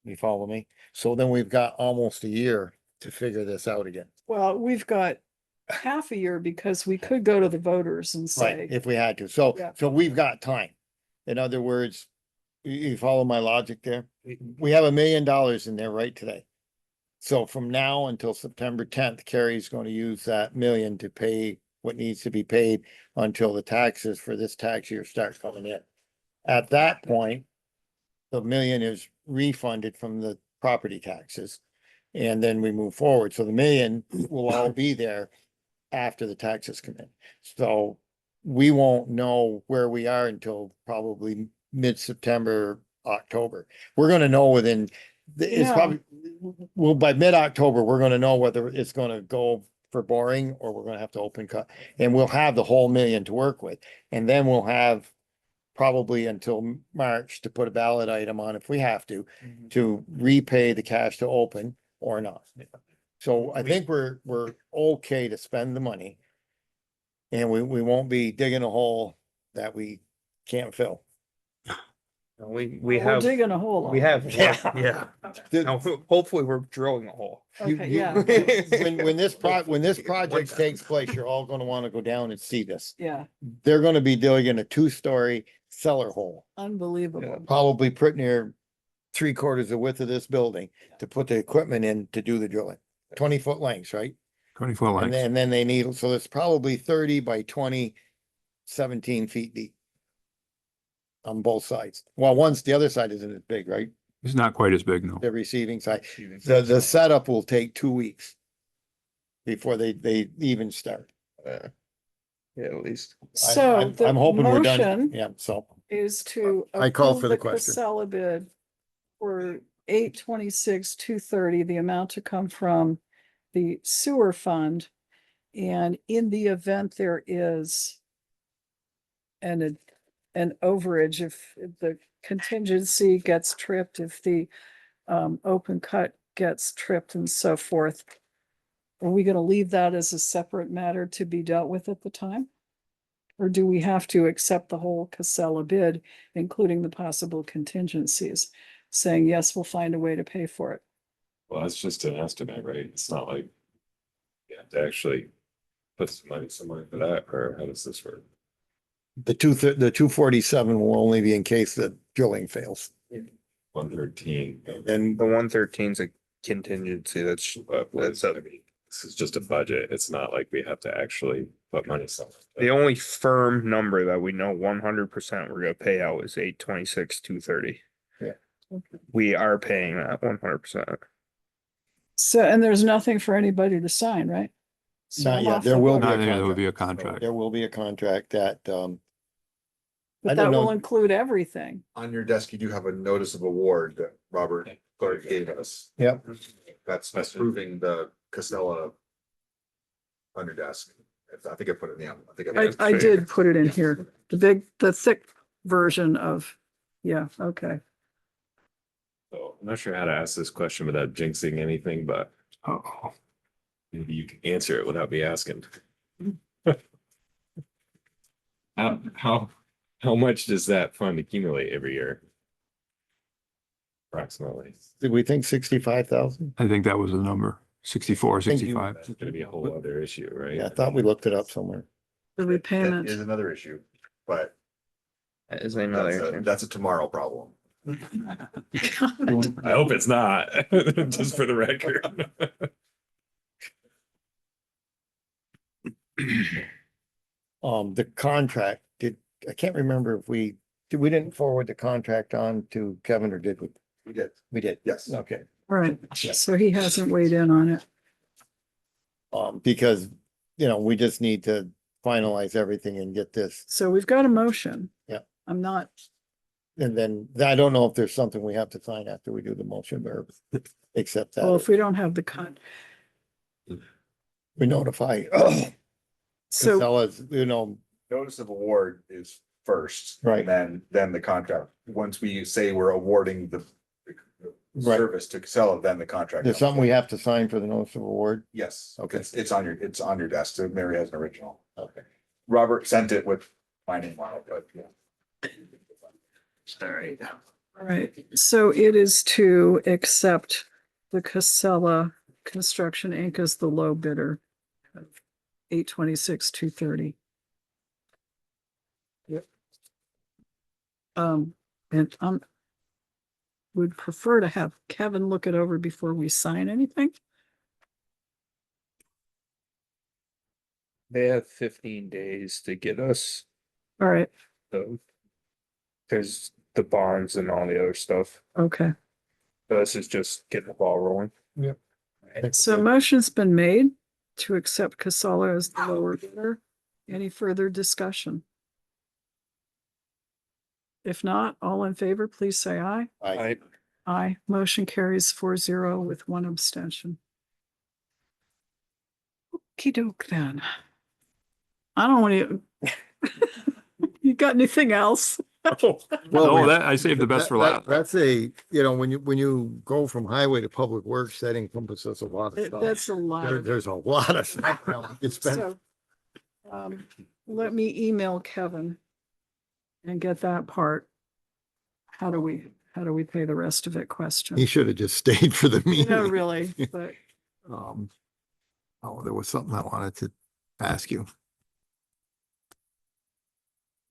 You follow me? So then we've got almost a year to figure this out again. Well, we've got half a year because we could go to the voters and Right, say, if we had to. So, Yeah. so we've got time. In other words, you follow my logic there? We have $1 million in there right today. So from now until September 10th, Carrie's going to use that million to pay what needs to be paid until the taxes for this tax year start coming in. At that point, the million is refunded from the property taxes. And then we move forward. So the million will all be there after the taxes come in. So we won't know where we are until probably mid-September, October. We're gonna know within, it's Yeah. probably, well, by mid-October, we're gonna know whether it's gonna go for boring or we're gonna have to open cut. And we'll have the whole million to work with. And then we'll have probably until March to put a ballot item on if we have to repay the cash to open or not. So I think we're okay to spend the money. And we won't be digging a hole that we can't fill. We we're have, digging a hole. we have, Yeah. yeah. The- Now, hopefully we're drilling a hole. you- Okay, you- yeah, When this project takes place, you're all gonna wanna go down and see this. yeah, They're gonna be digging a 2-story cellar hole, unbelievable. probably pretty near 3/4 the width of this building to put the equipment in to do the drilling. 20-foot lengths, right? 24 And lengths. then they need, so it's probably 30 by 20, 17 feet deep. On both sides. Well, the other side isn't as big, right? It's not quite as big, no. The receiving side. The setup will take 2 weeks. Before they even start. Yeah, at least. So the I'm hoping we're done. motion Yeah, so is to. I call approve for the question. Casella bid for 826,230, the amount to come from the sewer fund. And in the event there is an overage, if the contingency gets tripped, if the open cut gets tripped and so forth, are we gonna leave that as a separate matter to be dealt with at the time? Or do we have to accept the whole Casella bid, including the possible contingencies, saying, yes, we'll find a way to pay for it? Well, it's just an estimate, right? It's not like you have to actually put some money somewhere for that, or how does this work? the 247 will only be in case the drilling fails. 113. And The 113 is a contingency. That's I a, mean, this is just a budget. It's not like we have to actually put money somewhere. the only firm number that we know 100% we're gonna pay out is 826,230. Yeah. We are paying that 100%. So, and there's nothing for anybody to sign, right? So not I'm yet, off there the will hook. be a Not there will be a contract. contract. There will be a contract that, I But don't that will know. include everything. On your desk, you do have a notice of award that Robert Clark gave us. Yep. That's approving the Casella under desk. I think I put it in the, I think I did put it in here, the thick version of, yeah, okay. So I'm not sure how to ask this question without jinxing anything, but Uh-oh. maybe you can answer it without me asking. How much does that fund accumulate every year? Approximately. Did we think 65,000? I think that was the number, 64, Thank you. 65. That's gonna be a whole other issue, right? Yeah, I thought we looked it up somewhere. The that repayment. is another issue, but That is another issue. that's a tomorrow problem. I hope it's not, just for the record. The contract, I can't remember if we didn't forward the contract on to Kevin, or did we? We did, We did. yes. Okay. Right, so he hasn't weighed in on it. Because, we just need to finalize everything and get this. So we've got a motion. Yeah. I'm not, And then I don't know if there's something we have to sign after we do the motion, or accept well, that. if we don't have the We notify. so, Casella's, Notice of award is first. Right. And then the contract. Once we say we're awarding the Right. service to Casella, then the contract. there's something we have to sign for the notice of award. Yes. Okay. It's on your desk. So Mary has an original. Okay. Robert sent it with my name on it, but yeah. all right, so it is to accept the Casella Construction Inc. as the low bidder. 826,230. Yep. And would prefer to have Kevin look it over before we sign anything. They have 15 days to get us All right, there's the bonds and all the other stuff. okay. This is just getting the ball rolling. So motion's been made to accept Casella as the lower bidder. Any further discussion? If not, all in favor, please say aye. I Aye. Motion carries 4-0 with one abstention. Okey doke then. I don't want to. You got anything else? No, that, I saved the best for last. That's when you go from highway to public works, that encompasses a lot of stuff. That's a lot. There's a lot of stuff. It's been, So, let me email Kevin and get that part. How do we pay the rest of it question? he should have just stayed for the meeting. No, really, but There was something I wanted to ask you.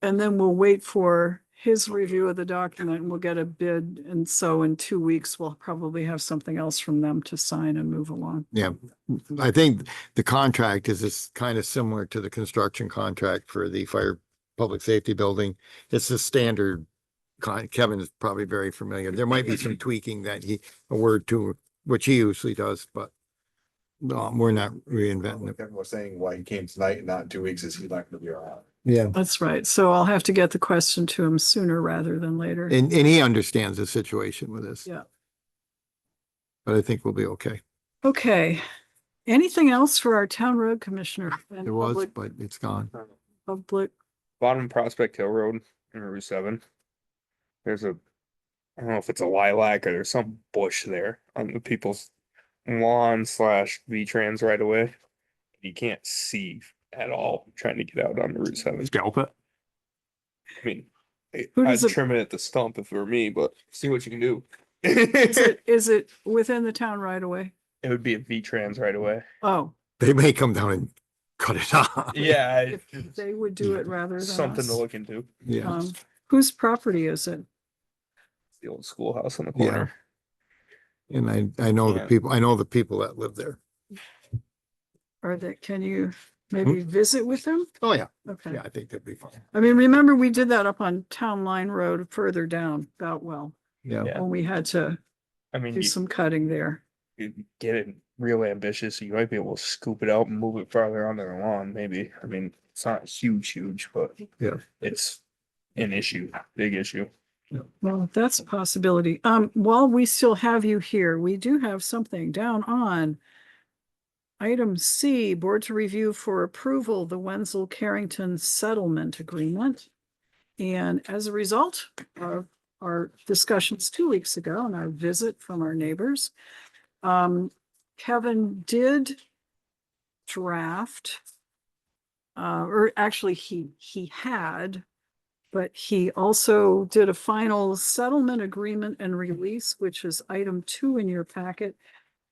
and then we'll wait for his review of the document and we'll get a bid. And so in 2 weeks, we'll probably have something else from them to sign and move along. Yeah, I think the contract is just kind of similar to the construction contract for the fire public safety building. It's the standard. Kevin is probably very familiar. There might be some tweaking that a word to, which he usually does, but we're not reinventing it. Kevin was saying why he came tonight and not in 2 weeks is he's not gonna be around. Yeah. That's right. So I'll have to get the question to him sooner rather than later. And he understands the situation with this. Yeah. But I think we'll be okay. Okay. Anything else for our town road commissioner? and There was, public- but it's gone. Public, bottom Prospect Hill Road in Route 7. There's I don't know if it's a lilac or there's some bush there on the people's lawn / V-Trans right away. You can't see at all trying to get out on Route 7. Scalp it. I mean, Who I'd does it- trim it at the stump if it were me, but see what you can do. is it within the town right away? It would be a V-Trans right away. Oh, They may come down and cut it off. Yeah, if they would do it rather than something to us. look into. Yeah. Whose property is it? The old schoolhouse on the Yeah. corner. And I know the Yeah. people, I know the people that live there. Or that, can you maybe visit with them? Oh, yeah. Okay. Yeah, I think that'd be fine. I mean, remember we did that up on Town Line Road further down Boutwell, Yeah. Yeah. when we had to I mean, do some cutting there. you get it real ambitious, you might be able to scoop it out and move it farther onto the lawn, maybe. I mean, it's not huge, but Yeah. it's an issue, big issue. Well, that's a possibility. While we still have you here, we do have something down on item C, board to review for approval, the Wenzel Carrington settlement agreement. And as a result of our discussions 2 weeks ago and our visit from our neighbors, Kevin did draft, or actually he had, but he also did a final settlement agreement and release, which is item 2 in your packet,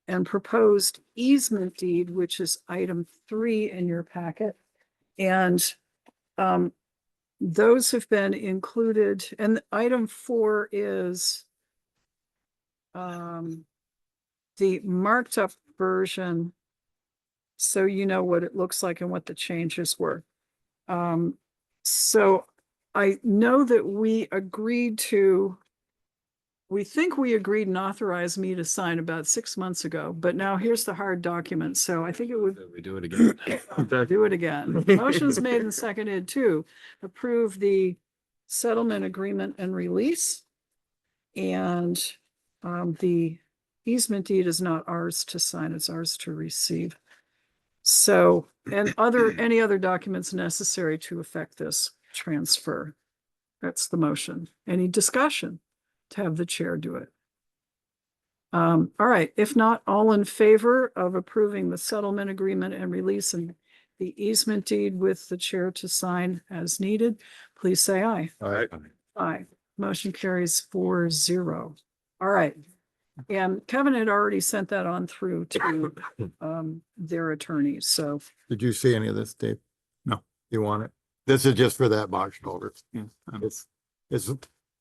and proposed easement deed, which is item 3 in your packet. And those have been included, and item 4 is the marked up version, so you know what it looks like and what the changes were. So I know that we think we agreed and authorized me to sign about 6 months ago, but now here's the hard document. So I think it would We do it again. do it again. Motion's made and seconded to approve the settlement agreement and release. And the easement deed is not ours to sign, it's ours to receive. So, and any other documents necessary to effect this transfer. That's the motion. Any discussion to have the chair do it? All right, if not, all in favor of approving the settlement agreement and release and the easement deed with the chair to sign as needed, please say aye. All right. Aye. Motion carries 4-0. All right. And Kevin had already sent that on through to their attorneys, so. Did you see any of this, Dave? No. You want it? This is just for that box culvert. Yeah. It's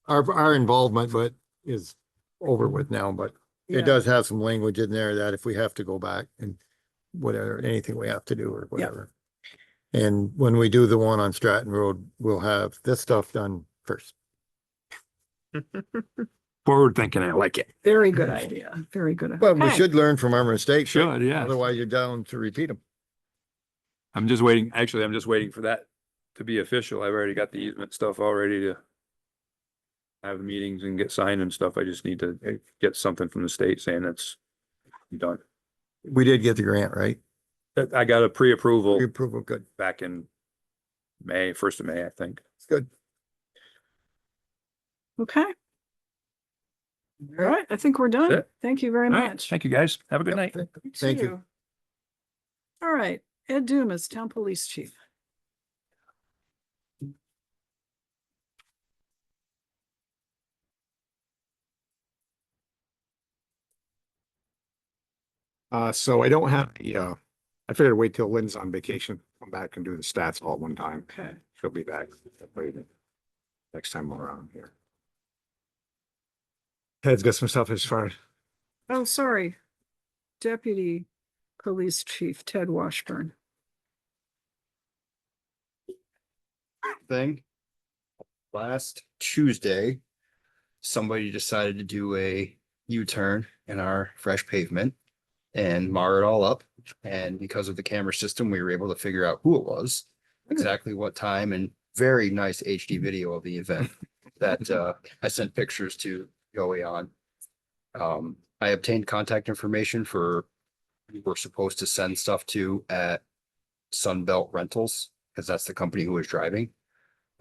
our involvement, but is over with now, but Yeah. it does have some language in there that if we have to go back and whatever, anything we have to do or whatever. And when we do the one on Stratton Road, we'll have this stuff done first. Forward thinking, I like it. Very good idea. Very good. But we Okay. should learn from our mistakes. right? Should, yeah. Otherwise you're down to repeat them. I'm just waiting for that to be official. I've already got the easement stuff all ready to have meetings and get signed and stuff. I just need to get something from the state saying it's done. We did get the grant, right? I got a pre-approval Approval, good. back in May, 1st of May, I think. It's good. Okay. All right, I think we're done. That's it. Thank you very All right, much. thank you, guys. Have a good night. Thank you. All right, Ed Dumas, Town Police Chief. So I don't have I figured I'd wait till Lynn's on vacation, come back and do the stats all at one time. Okay. She'll be back next time around here. Ted's got some stuff as far. Oh, sorry. Deputy Police Chief Ted Washburn. Thing. Last Tuesday, somebody decided to do a U-turn in our fresh pavement and mar it all up. And because of the camera system, we were able to figure out who it was, exactly what time, and very nice HD video of the event that I sent pictures to Joey on. I obtained contact information for who we're supposed to send stuff to at Sunbelt Rentals, because that's the company who was driving.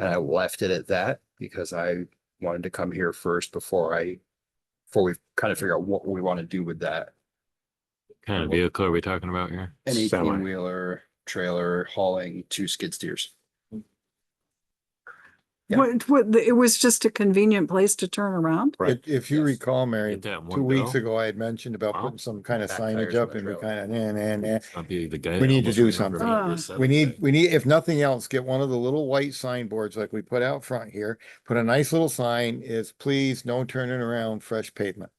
And I left it at that because I wanted to come here first before we kind of figure out what we want to do with that. Kind of vehicle are we talking about here? An Semi. 18-wheeler trailer hauling 2 skid steers. Yeah. It was just a convenient place to turn around? Right. If you Yes. recall, Mary, Get that 2 one weeks go. ago, I had mentioned about Wow. putting some kind of Back signage tires up on and the we trailer. kind of, I'll be the guy. We that need to almost do remembered something. all this we other day. need, if nothing else, get one of the little white signboards like we put out front here. Put a nice little sign is please no turning around, fresh pavement.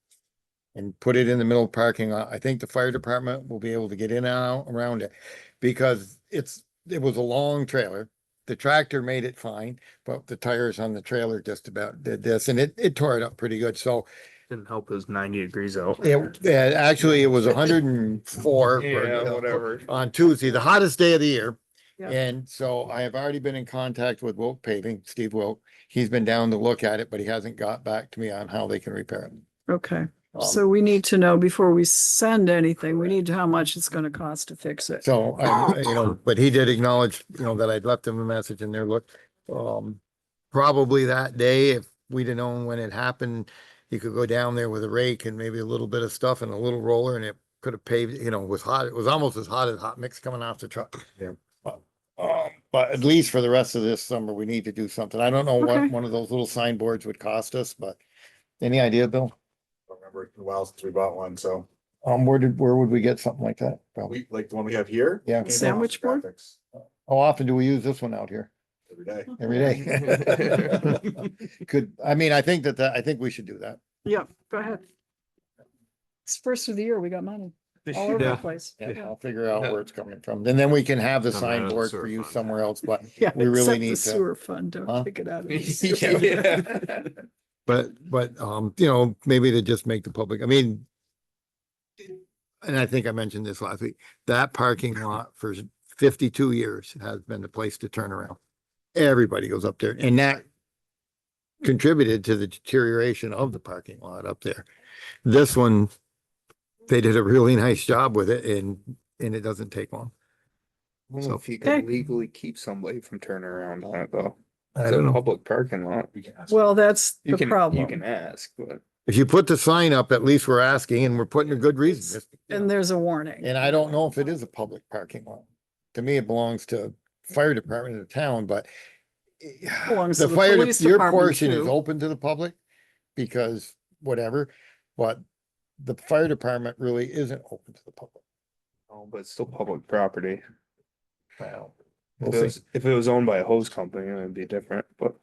And put it in the middle of the parking lot. I think the fire department will be able to get in and out around it. Because it was a long trailer. The tractor made it fine, but the tires on the trailer just about did this and it tore it up pretty good. So Didn't help it was 90 degrees out. actually it was 104 Yeah, whatever. on Tuesday, the hottest day of the year. Yeah. And so I have already been in contact with Wilk Paving, Steve Wilk. He's been down to look at it, but he hasn't got back to me on how they can repair it. Okay, Um, so we need to know before we send anything, we need to how much it's gonna cost to fix it. So, but he did acknowledge, that I'd left him a message in there, look, probably that day, if we'd have known when it happened, he could go down there with a rake and maybe a little bit of stuff and a little roller and it could have paved, it was hot. It was almost as hot as hot mix coming off the truck. Yeah. But at least for the rest of this summer, we need to do something. I don't know Okay. what one of those little signboards would cost us, but any idea, Bill? I don't remember, it's been a while since we bought one, so Where would we get something like that? Probably. like the one we have here. Yeah. came Sandwich off board? graphics How often do we use this one out here? Every day. Every day. I think I think we should do that. Yeah, go ahead. It's first of the year, we got money all over the Yeah. place. Yeah, I'll figure out where it's coming from. And then we can have the Coming out of the signboard sewer for use fund. somewhere else, but Yeah, we really except need the to. sewer fund, Huh? don't take it out of the sewer. Yeah. But maybe to just make the public, and I think I mentioned this last week, that parking lot for 52 years has been the place to turn around. Everybody goes up there and that contributed to the deterioration of the parking lot up there. This one, they did a really nice job with it and it doesn't take long. I don't So- know if you Okay. could legally keep somebody from turning around on it though. I It's don't a know. public parking lot. We can ask. Well, that's You the can problem. ask, but If you put the sign up, at least we're asking and we're putting a good reason. And there's a warning. And I don't know if it is a public parking lot. To me, it belongs to fire department of the town, but Belongs the to the fire, police your department, portion is too. open to the public because whatever, but the fire department really isn't open to the public. oh, but it's still public property. Well, If it was owned by a hose company, it would be different, but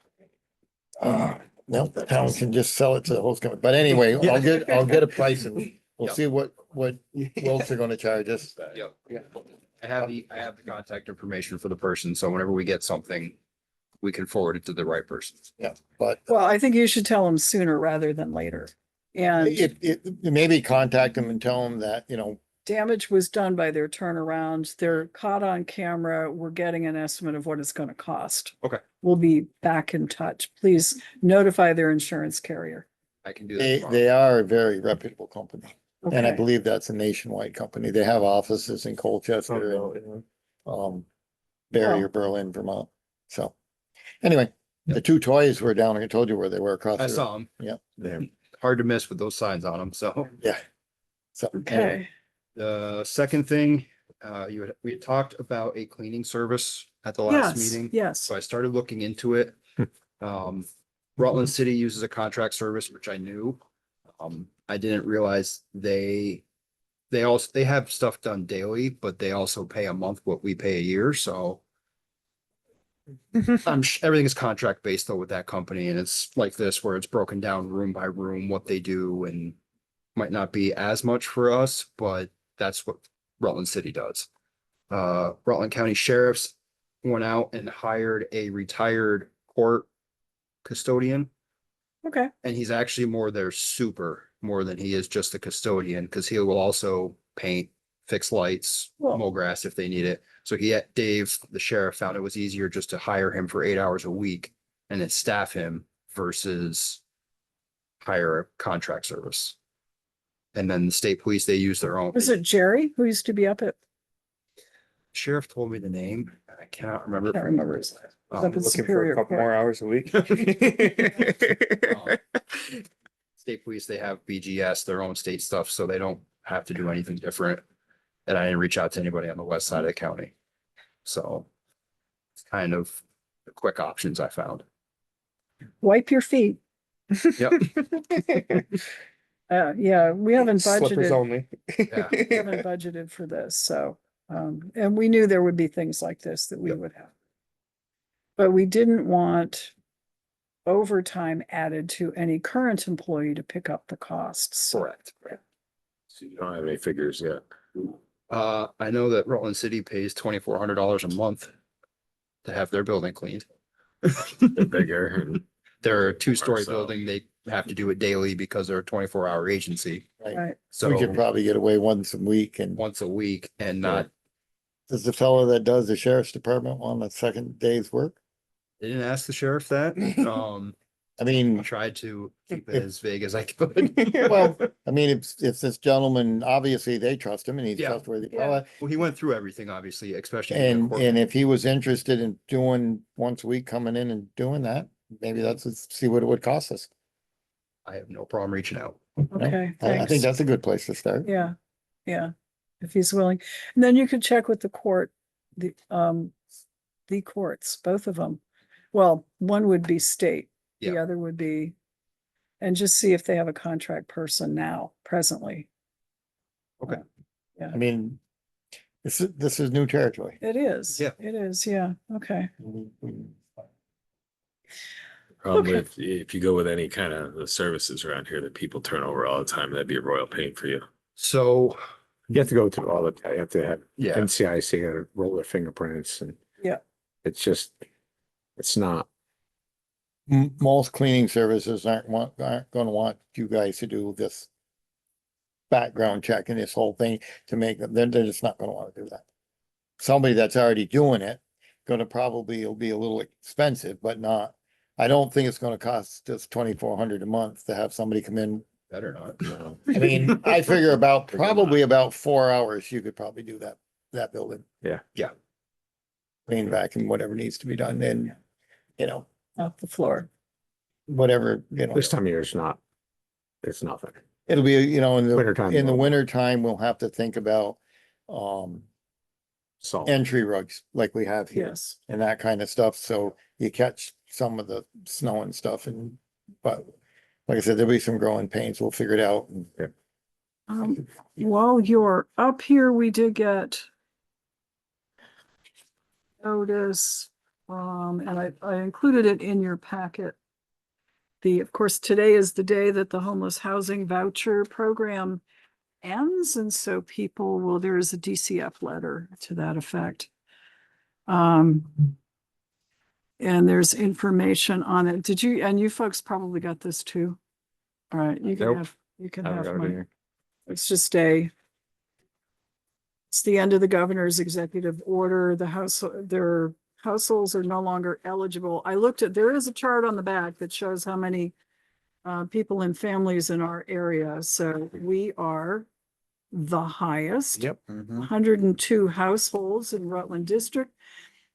No, the town can just sell it to the host company. But anyway, I'll get a price and we'll see what Wilks are gonna charge us. Yep. I have the contact information for the person, so whenever we get something, we can forward it to the right person. Yeah, but Well, I think you should tell them sooner rather than later. And maybe contact them and tell them that, damage was done by their turnaround. They're caught on camera. We're getting an estimate of what it's gonna cost. Okay. We'll be back in touch. Please notify their insurance carrier. I can do that. they are a very reputable company. And I Okay. believe that's a nationwide company. They have offices in Colchester and Barry or Berlin, Vermont. So anyway, the two toys were down. I told you where they were across. I the- saw them. Yeah. They're hard to miss with those signs on them, so. Yeah. So. Okay, The second thing, we had talked about a cleaning service at the last yes, meeting. yes. So I started looking into it. Rutland City uses a contract service, which I knew. I didn't realize they have stuff done daily, but they also pay a month what we pay a year, so. Everything is contract based though with that company, and it's like this where it's broken down room by room, what they do, and might not be as much for us, but that's what Rutland City does. Rutland County Sheriffs went out and hired a retired court custodian, Okay, and he's actually more their super, more than he is just a custodian, because he will also paint, fix lights, Well- mow grass if they need it. So Dave, the sheriff, found it was easier just to hire him for 8 hours a week and then staff him versus hire a contract service. And then the state police, they use their own. was it Jerry who used to be up at, Sheriff told me the name. I cannot remember. can't remember his name. Um, Up in looking for Superior a couple Court. more hours a week. State police, they have BGS, their own state stuff, so they don't have to do anything different. And I didn't reach out to anybody on the west side of the county. So it's kind of the quick options I found. wipe your feet. Yep. Yeah, we haven't Slippers budgeted, only. we haven't budgeted for this, so, and we knew there would be things like this that we Yep. would have. But we didn't want overtime added to any current employee to pick up the costs. Correct. So you don't have any figures yet. I know that Rutland City pays $2,400 a month to have their building cleaned. They're bigger and They're a two-story So- building. They have to do it daily because they're a 24-hour agency. Right, So We could probably get away once a week. And once a week and not, does the fellow that does the sheriff's department want a second day's work? they didn't ask the sheriff that. I I mean, tried to keep it as vague as I could. well, I mean, if this gentleman, obviously they trust him and he's Yeah. trustworthy. Yeah. Well, he went through everything, obviously, especially. in the court. And if he was interested in doing once a week, coming in and doing that, maybe see what it would cost us. I have no problem reaching out. okay, I think thanks. that's a good place to start. Yeah, if he's willing. And then you could check with the court, the courts, both of them. Well, one would be state, the Yeah. other would be, and just see if they have a contract person now, presently. Okay. I mean, this is new territory. It is. Yeah. It is, yeah, okay. problem Okay. if you go with any kind of the services around here that people turn over all the time, that'd be a royal pain for you. So, You have to go through all the, you have to have yeah, NCIC and roll their fingerprints and. Yeah. It's just, it's not. Most cleaning services aren't gonna want you guys to do this background check and this whole thing to make them, they're just not gonna wanna do that. Somebody that's already doing it, it'll be a little expensive, but not, I don't think it's gonna cost just $2,400 a month to have somebody come in. better not. I mean, I figure probably about 4 hours, you could probably do that building. Yeah. Yeah. Clean back and whatever needs to be done, then, Off the floor. whatever, This time of year is not, it's nothing. it'll be, in the, Winter time. in the winter time, we'll have to think about, So. entry rugs like we have here Yes. and that kind of stuff. So you catch some of the snow and stuff but like I said, there'll be some growing pains. We'll figure it out. While you're up here, we did get notice, and I included it in your packet. Of course, today is the day that the homeless housing voucher program ends, and so there is a DCF letter to that effect. And there's information on it. And you folks probably got this too? All right, you can Nope. have, you can I haven't have got it mine. here. It's just it's the end of the governor's executive order. Their households are no longer eligible. There is a chart on the back that shows how many people and families in our area. So we are the highest. Yep. 102 households in Rutland District.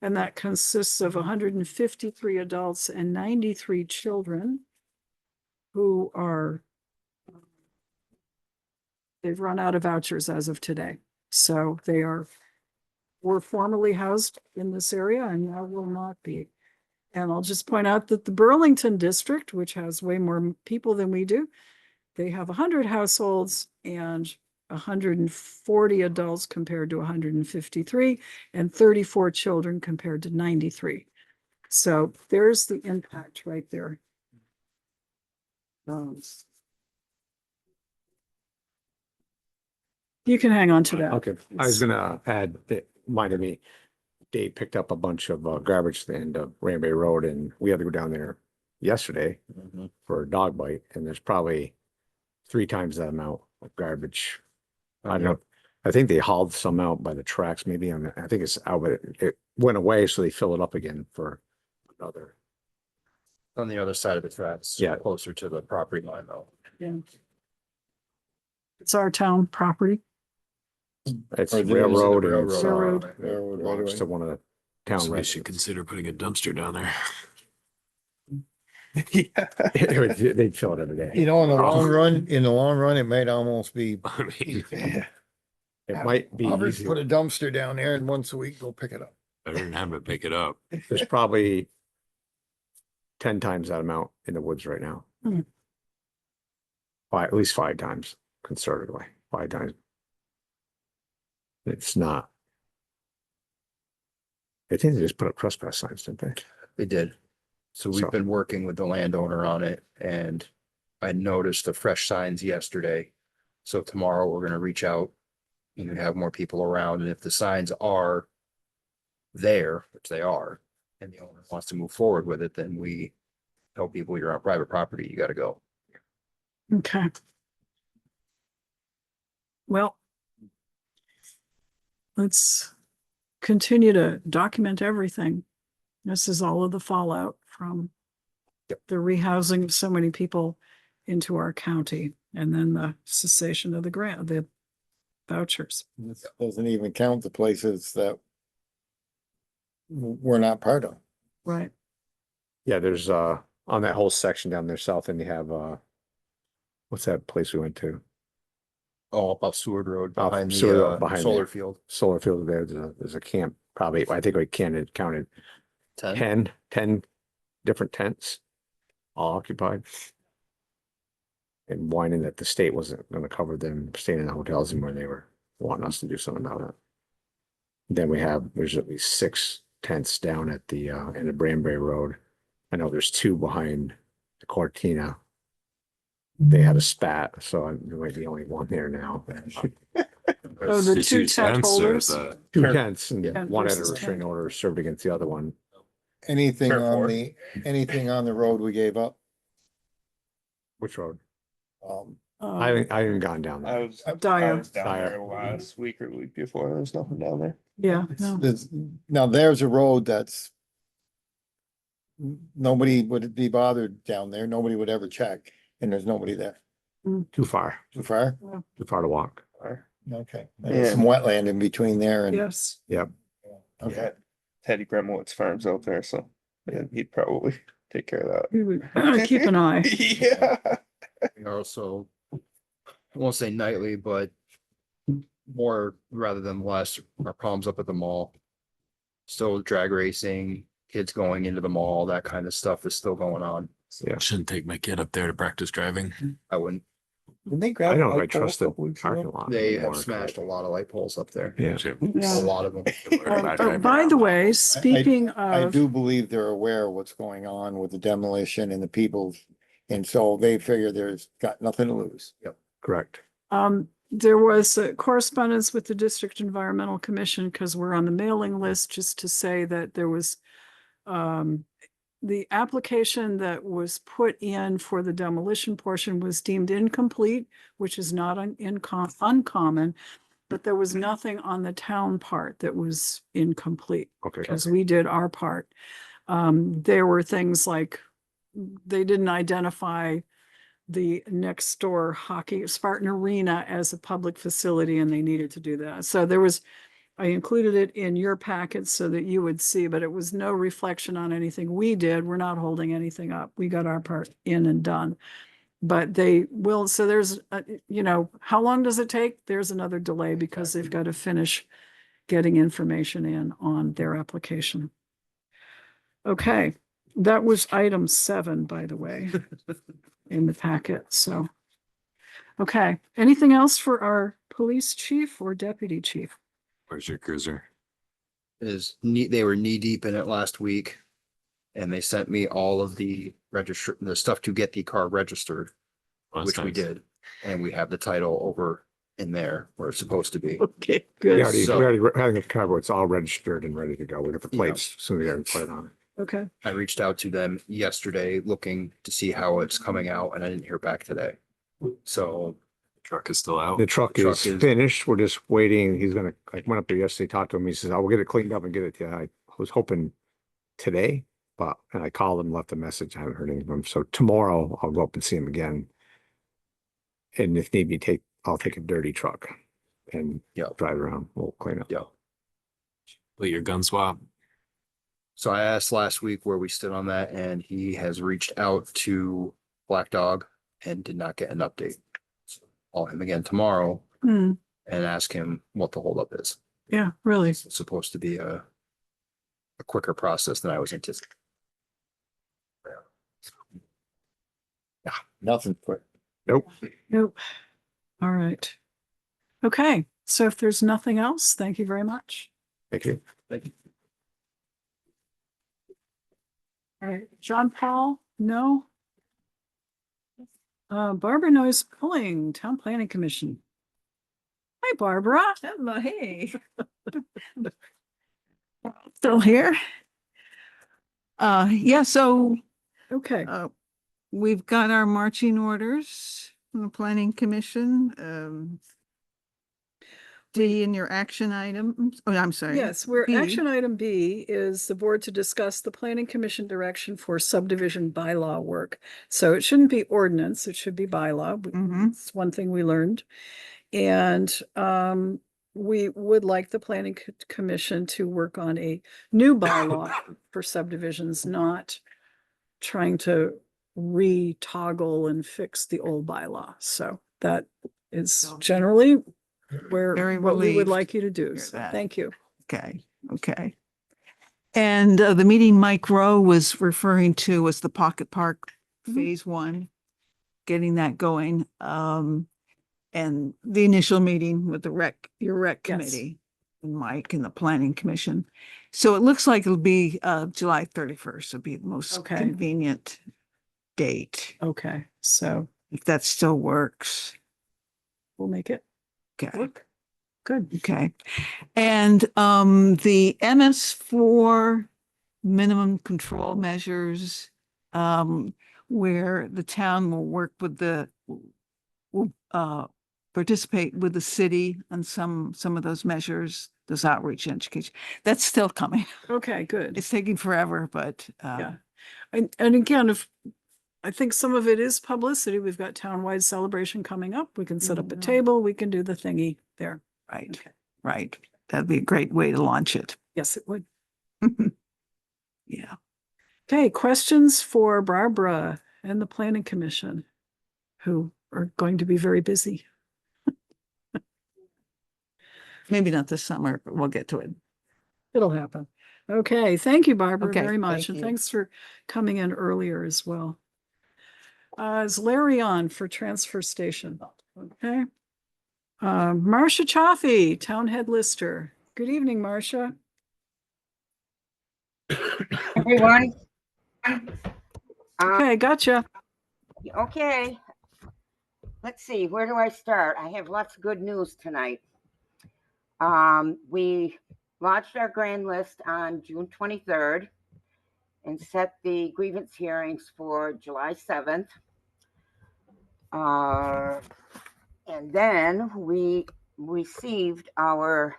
And that consists of 153 adults and 93 children who they've run out of vouchers as of today. So were formerly housed in this area and now will not be. And I'll just point out that the Burlington district, which has way more people than we do, they have 100 households and 140 adults compared to 153 and 34 children compared to 93. So there's the impact right there. You can hang on to that. Okay, I was gonna add that reminded me, Dave picked up a bunch of garbage at the end of Ranbury Road and we had to go down there yesterday for a dog bite and there's probably 3 times that amount of garbage. I don't know. I think they hauled some out by the tracks, maybe I think it's out, but it went away, so they fill it up again for another. On the other side of the tracks. Yeah. Closer to the property line though. Yeah. It's our town property. It's Or the railroad and railroad. it's, Railroad. Railroad, right belongs away. to one of the town So we residents. should consider putting a dumpster down there. They'd fill it every day. In the long run, it might almost be, I mean, It might be I'll just put easier. a dumpster down there and once a week go pick it up. better than having to pick it up. There's probably 10 times that amount in the woods right now. Hmm. At least 5 times conservatively, 5 times. It's not. I think they just put up trespass signs, didn't they? They did. So we've So- been working with the landowner on it and I noticed the fresh signs yesterday. So tomorrow we're gonna reach out and have more people around, and if the signs are there, which they are, and the owner wants to move forward with it, then we tell people you're on private property, you gotta go. Okay. Well, let's continue to document everything. This is all of the fallout from Yep. the rehousing of so many people into our county, and then the cessation of the grant, the vouchers. This doesn't even count the places that we're not part of. Right. Yeah, there's on that whole section down there south, and you have what's that place we went to? All up off Seward Road Off behind Seward the Road, behind solar there. field. Solar field there. There's a camp, probably, I think we counted 10 different tents, all occupied. And whining that the state wasn't gonna cover them staying in the hotels anymore, they were wanting us to do something about it. Then there's at least 6 tents down at the in the Branbury Road. I know there's 2 behind the Cortina. They had a spat, so I might be the only one there now. Oh, the 2 tent holders. 2 tents and Tent one had a versus restraining tent. order served against the other one. Anything Fair on forward. anything on the road we gave up? Which road? Um, I haven't gone down I there. was, Dyer. I was down there last week or the week before. There was nothing down there. Yeah, no. Now there's a road that's nobody would be bothered down there. Nobody would ever check, and there's nobody there. Too far Too far? to walk. Okay. There's some wetland in between there and. Yes. Yep. Okay. Yeah, Teddy Gremowitz farms out there, so yeah, he'd probably take care of We would keep an eye. that. Yeah. We also, I won't say nightly, but more rather than less, our problems up at the mall. Still drag racing, kids going into the mall, that kind of stuff is still going on. Shouldn't take my kid up there to practice driving. I wouldn't, Didn't they I grab? don't know if I light pole a trust the couple weeks ago? parking lot. they anymore. have smashed a lot of light poles up there, Yeah. a lot of them. Oh, by the way, speaking I of, do believe they're aware of what's going on with the demolition and the people. And so they figure there's got nothing to lose. Correct. there was a correspondence with the District Environmental Commission because we're on the mailing list, just to say that there was the application that was put in for the demolition portion was deemed incomplete, which is not uncommon, but there was nothing on the town part that was incomplete Okay. because we did our part. There were things like they didn't identify the next door hockey Spartan Arena as a public facility, and they needed to do that. So there was, I included it in your packet so that you would see, but it was no reflection on anything we did. We're not holding anything up. We got our part in and done. But they will, so there's, you know, how long does it take? There's another delay because they've got to finish getting information in on their application. Okay, that was item 7, by the way, in the packet, so. Okay, anything else for our police chief or deputy chief? Where's your cruiser? They were knee deep in it last week. And they sent me all of the the stuff to get the car registered, Oh, that's which we nice. did. And we have the title over in there where it's supposed to be. Okay, We good, already, So- we already having a cover, it's all registered and ready to go. We got the Yeah. plates, so we got a plate on it. okay, I reached out to them yesterday looking to see how it's coming out and I didn't hear back today. So Truck is still out. The truck The truck is is- finished. We're just waiting. He's gonna, I went up there yesterday, talked to him. He says, I will get it cleaned up and get it to you. I was hoping today, and I called him, left a message. I haven't heard anything from him. So tomorrow I'll go up and see him again. And if need be, I'll take a dirty truck and Yeah. drive around. We'll clean up. yeah. But your gun swap. So I asked last week where we stood on that and he has reached out to Black Dog and did not get an update. So I'll call him again tomorrow Hmm, and ask him what the holdup is. yeah, really, It's supposed to be a quicker process than I was anticipating. Nothing quick. Nope. Nope. All right. Okay, so if there's nothing else, thank you very much. Thank you. All right, John Paul, no? Barbara Noyes Pulling, Town Planning Commission. Hi, Barbara. Hello, hey. Still here? Yeah, so Okay. we've got our marching orders from the planning commission. D in your action items. Oh, I'm sorry. Yes, where B. action item B is the board to discuss the planning commission direction for subdivision bylaw work. So it shouldn't be ordinance, it should be bylaw. Mhm. It's one thing we learned. And we would like the planning commission to work on a new bylaw for subdivisions, not trying to re-toggle and fix the old bylaw. So that is generally Very what we would relieved like you to do. hear So that. thank you. Okay, okay. And the meeting Mike Rowe was referring to was the Pocket Park Mhm. Phase 1, getting that going. And the initial meeting with your rec Yes. committee, and Mike and the planning commission. So it looks like it'll be July 31st will be the most Okay. convenient date, Okay, so if that still works. we'll make it Okay. work. Good. Okay. And the MS4 minimum control measures, where the town will work with will participate with the city on some of those measures, those outreach and education. That's still coming. Okay, good. It's taking forever, but Yeah. And again, if I think some of it is publicity, we've got townwide celebration coming up. We can set up a Mhm. table, we can do the thingy there. right, Okay. right. That'd be a great way to launch it. Yes, it would. Yeah. Okay, questions for Barbara and the planning commission, who are going to be very busy. Maybe not this summer, but we'll get to it. It'll happen. Okay, thank you, Barbara, Okay, very much. thank And you. thanks for coming in earlier as well. Is Larry on for transfer station? Okay. Marcia Chioffi, Town Head Lister. Good evening, Marcia. Everyone. Okay, gotcha. Okay. Let's see, where do I start? I have lots of good news tonight. We launched our grand list on June 23rd and set the grievance hearings for July 7th. And then we received our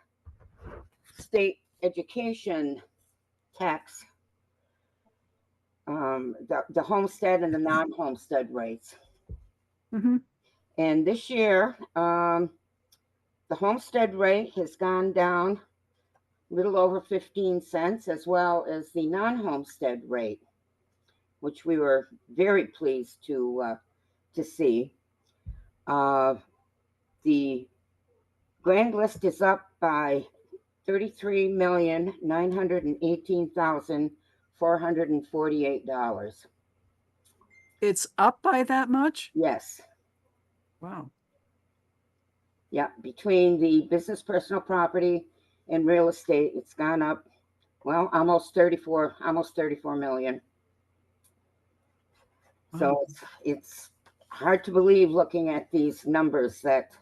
state education tax, the homestead and the non-homestead rates. Mm-hmm. And this year, the homestead rate has gone down a little over 15 cents, as well as the non-homestead rate, which we were very pleased to see. The grand list is up by $33,918,448. It's up by that much? Yes. Wow. Yeah, between the business personal property and real estate, it's gone up, well, almost 34 million. So it's hard to believe, looking at these numbers, that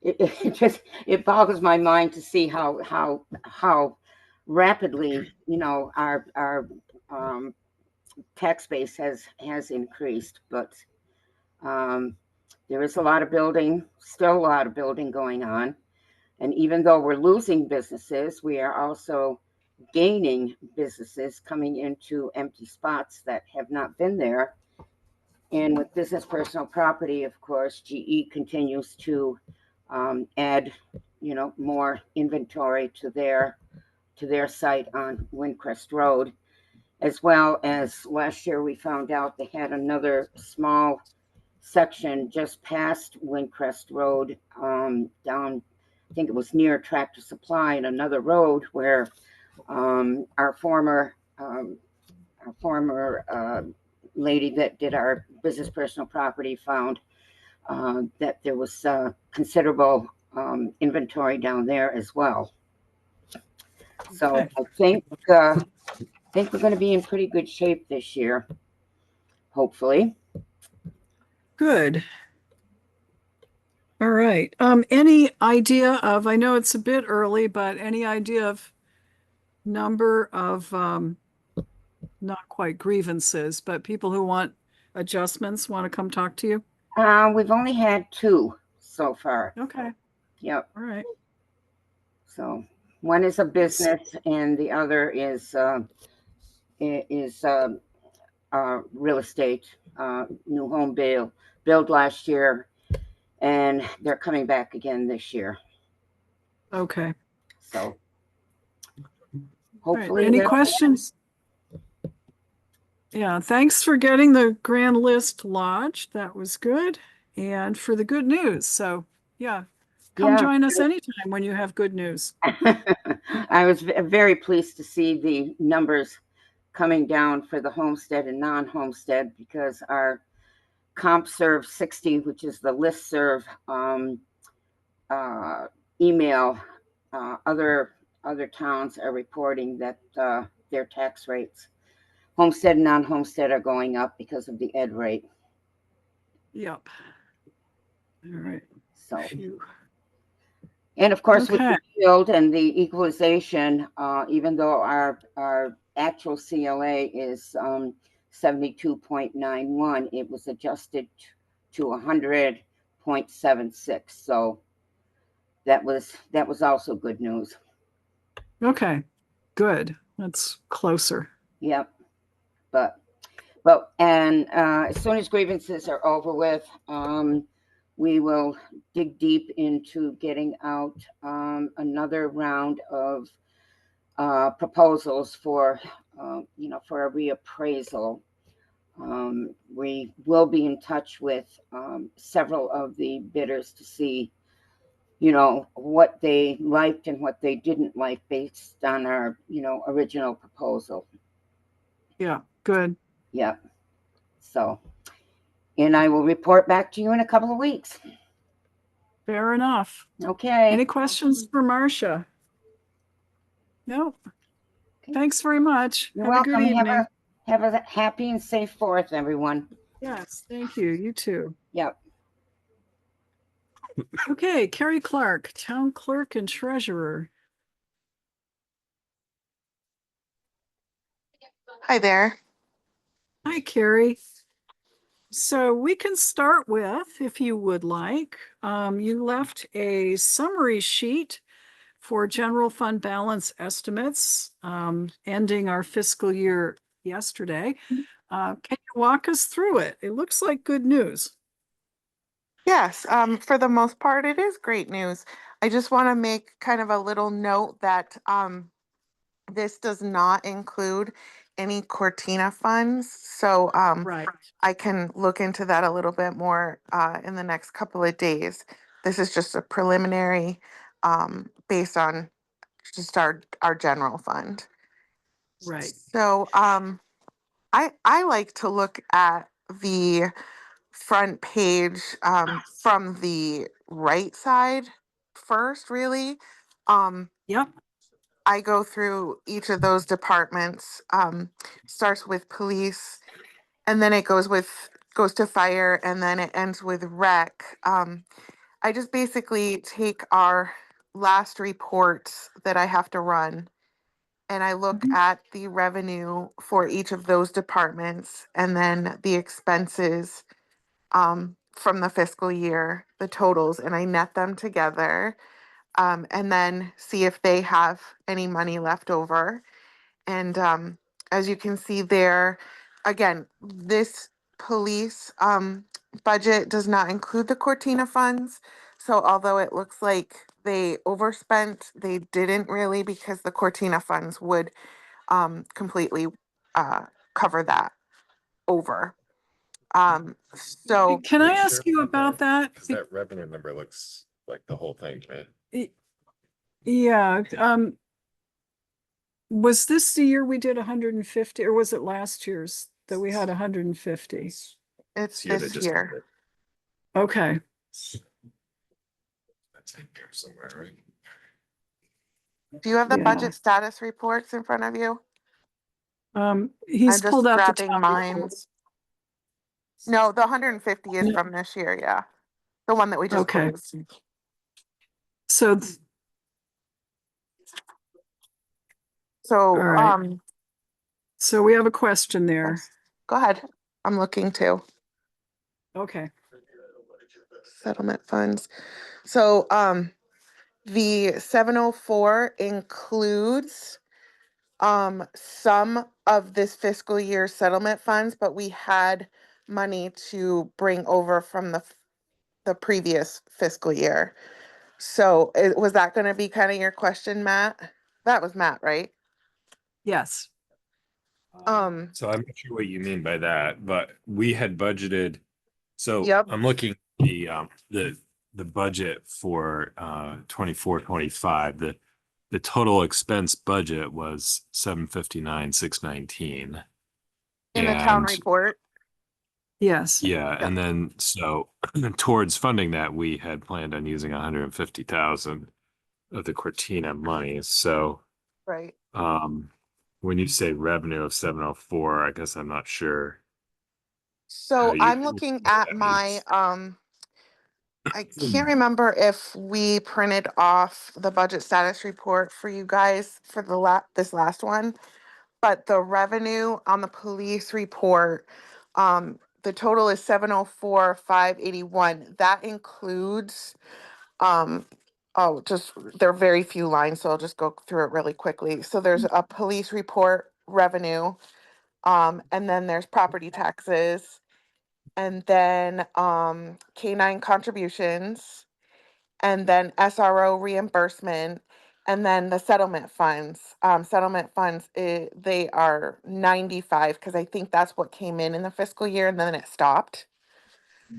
it boggles my mind to see how rapidly, our tax base has increased. But there is still a lot of building going on. And even though we're losing businesses, we are also gaining businesses coming into empty spots that have not been there. And with business personal property, of course, GE continues to add, more inventory to their site on Windcrest Road, as well as last year we found out they had another small section just past Windcrest Road, down, I think it was near Tractor Supply, and another road where our former lady that did our business personal property found that there was considerable inventory down there as well. So Okay. I think we're going to be in pretty good shape this year, hopefully. Good. All right. Any idea of, I know it's a bit early, but any idea of number of, not quite grievances, but people who want adjustments want to come talk to you? We've only had 2 so far. Okay. Yep. All right. So one is a business and the other is real estate, new home build last year, and they're coming back again this year. Okay. So All right. hopefully. Any questions? Yeah, thanks for getting the grand list lodged. That was good. And for the good news. So yeah, come Yeah. join us anytime when you have good news. I was very pleased to see the numbers coming down for the homestead and non-homestead, because our CompServe 60, which is the listserv email, other towns are reporting that their tax rates, homestead and non-homestead, are going up because of the ed rate. Yep. All right. So, Phew. and of course, with Okay. the yield and the equalization, even though our actual CLA is 72.91, it was adjusted to 100.76. So that was also good news. Okay. Good. That's closer. Yep. But and as soon as grievances are over with, we will dig deep into getting out another round of proposals for for a reappraisal. We will be in touch with several of the bidders to see what they liked and what they didn't like based on our original proposal. Yeah. Good. Yep. So, and I will report back to you in a couple of weeks. Fair enough. Okay. Any questions for Marcia? No. Okay. Thanks very much. You're Have a good welcome. evening. Have a happy and safe 4th, everyone. Yes. Thank you. You too. Yep. Okay. Carrie Clark, Town Clerk and Treasurer. Hi there. Hi, Carrie. So we can start with, if you would like, you left a summary sheet for general fund balance estimates, ending our fiscal year yesterday. Can you walk us through it? It looks like good news. Yes, for the most part, it is great news. I just want to make kind of a little note that this does not include any Cortina funds. So Right. I can look into that a little bit more in the next couple of days. This is just a preliminary based on just our general fund. Right. So I like to look at the front page from the right side first, really. Yep. I go through each of those departments, starts with police, and then it goes to fire, and then it ends with rec. I just basically take our last reports that I have to run, and I look at the revenue for each of those departments, and then the expenses from the fiscal year, the totals, and I net them together, and then see if they have any money left over. And as you can see there, again, this police budget does not include the Cortina funds. So although it looks like they overspent, they didn't really, because the Cortina funds would completely cover that over. So Can I ask you about that? Because that revenue number looks like the whole thing, man. Yeah. Was this the year we did 150, or was it last year's that we had 150. It's Yeah, they this just- year. Okay, That's in here somewhere, right? Do you have the Yeah. budget status reports in front of you? he's just pulled out the grabbing top mine. reports. No, the 150 is Yeah. from this year, yeah. The one that we just Okay. closed. So, So, all right. So we have a question there. go ahead. I'm looking too. Okay, Settlement funds. So, the 704 includes some of this fiscal year settlement funds, but we had money to bring over from the previous fiscal year. So was that going to be kind of your question, Matt? That was Matt, right? yes, So I'm not sure what you mean by that, but we had budgeted. So Yep. I'm looking at the budget for 24-25. The total expense budget was 759,619. In the town And- report. yes. Yeah, and then so towards funding that, we had planned on using 150,000 of the Cortina money. So Right. when you say revenue of 704, I guess I'm not sure. So you- I'm looking what at that my, means. I can't remember if we printed off the budget status report for you guys for this last one. But the revenue on the police report, the total is 704,581. That includes, there are very few lines, so I'll just go through it really quickly. So there's a police report revenue, and then there's property taxes, and then K-9 contributions, and then SRO reimbursement, and then the settlement funds. They are 95 because I think that's what came in the fiscal year and then it stopped.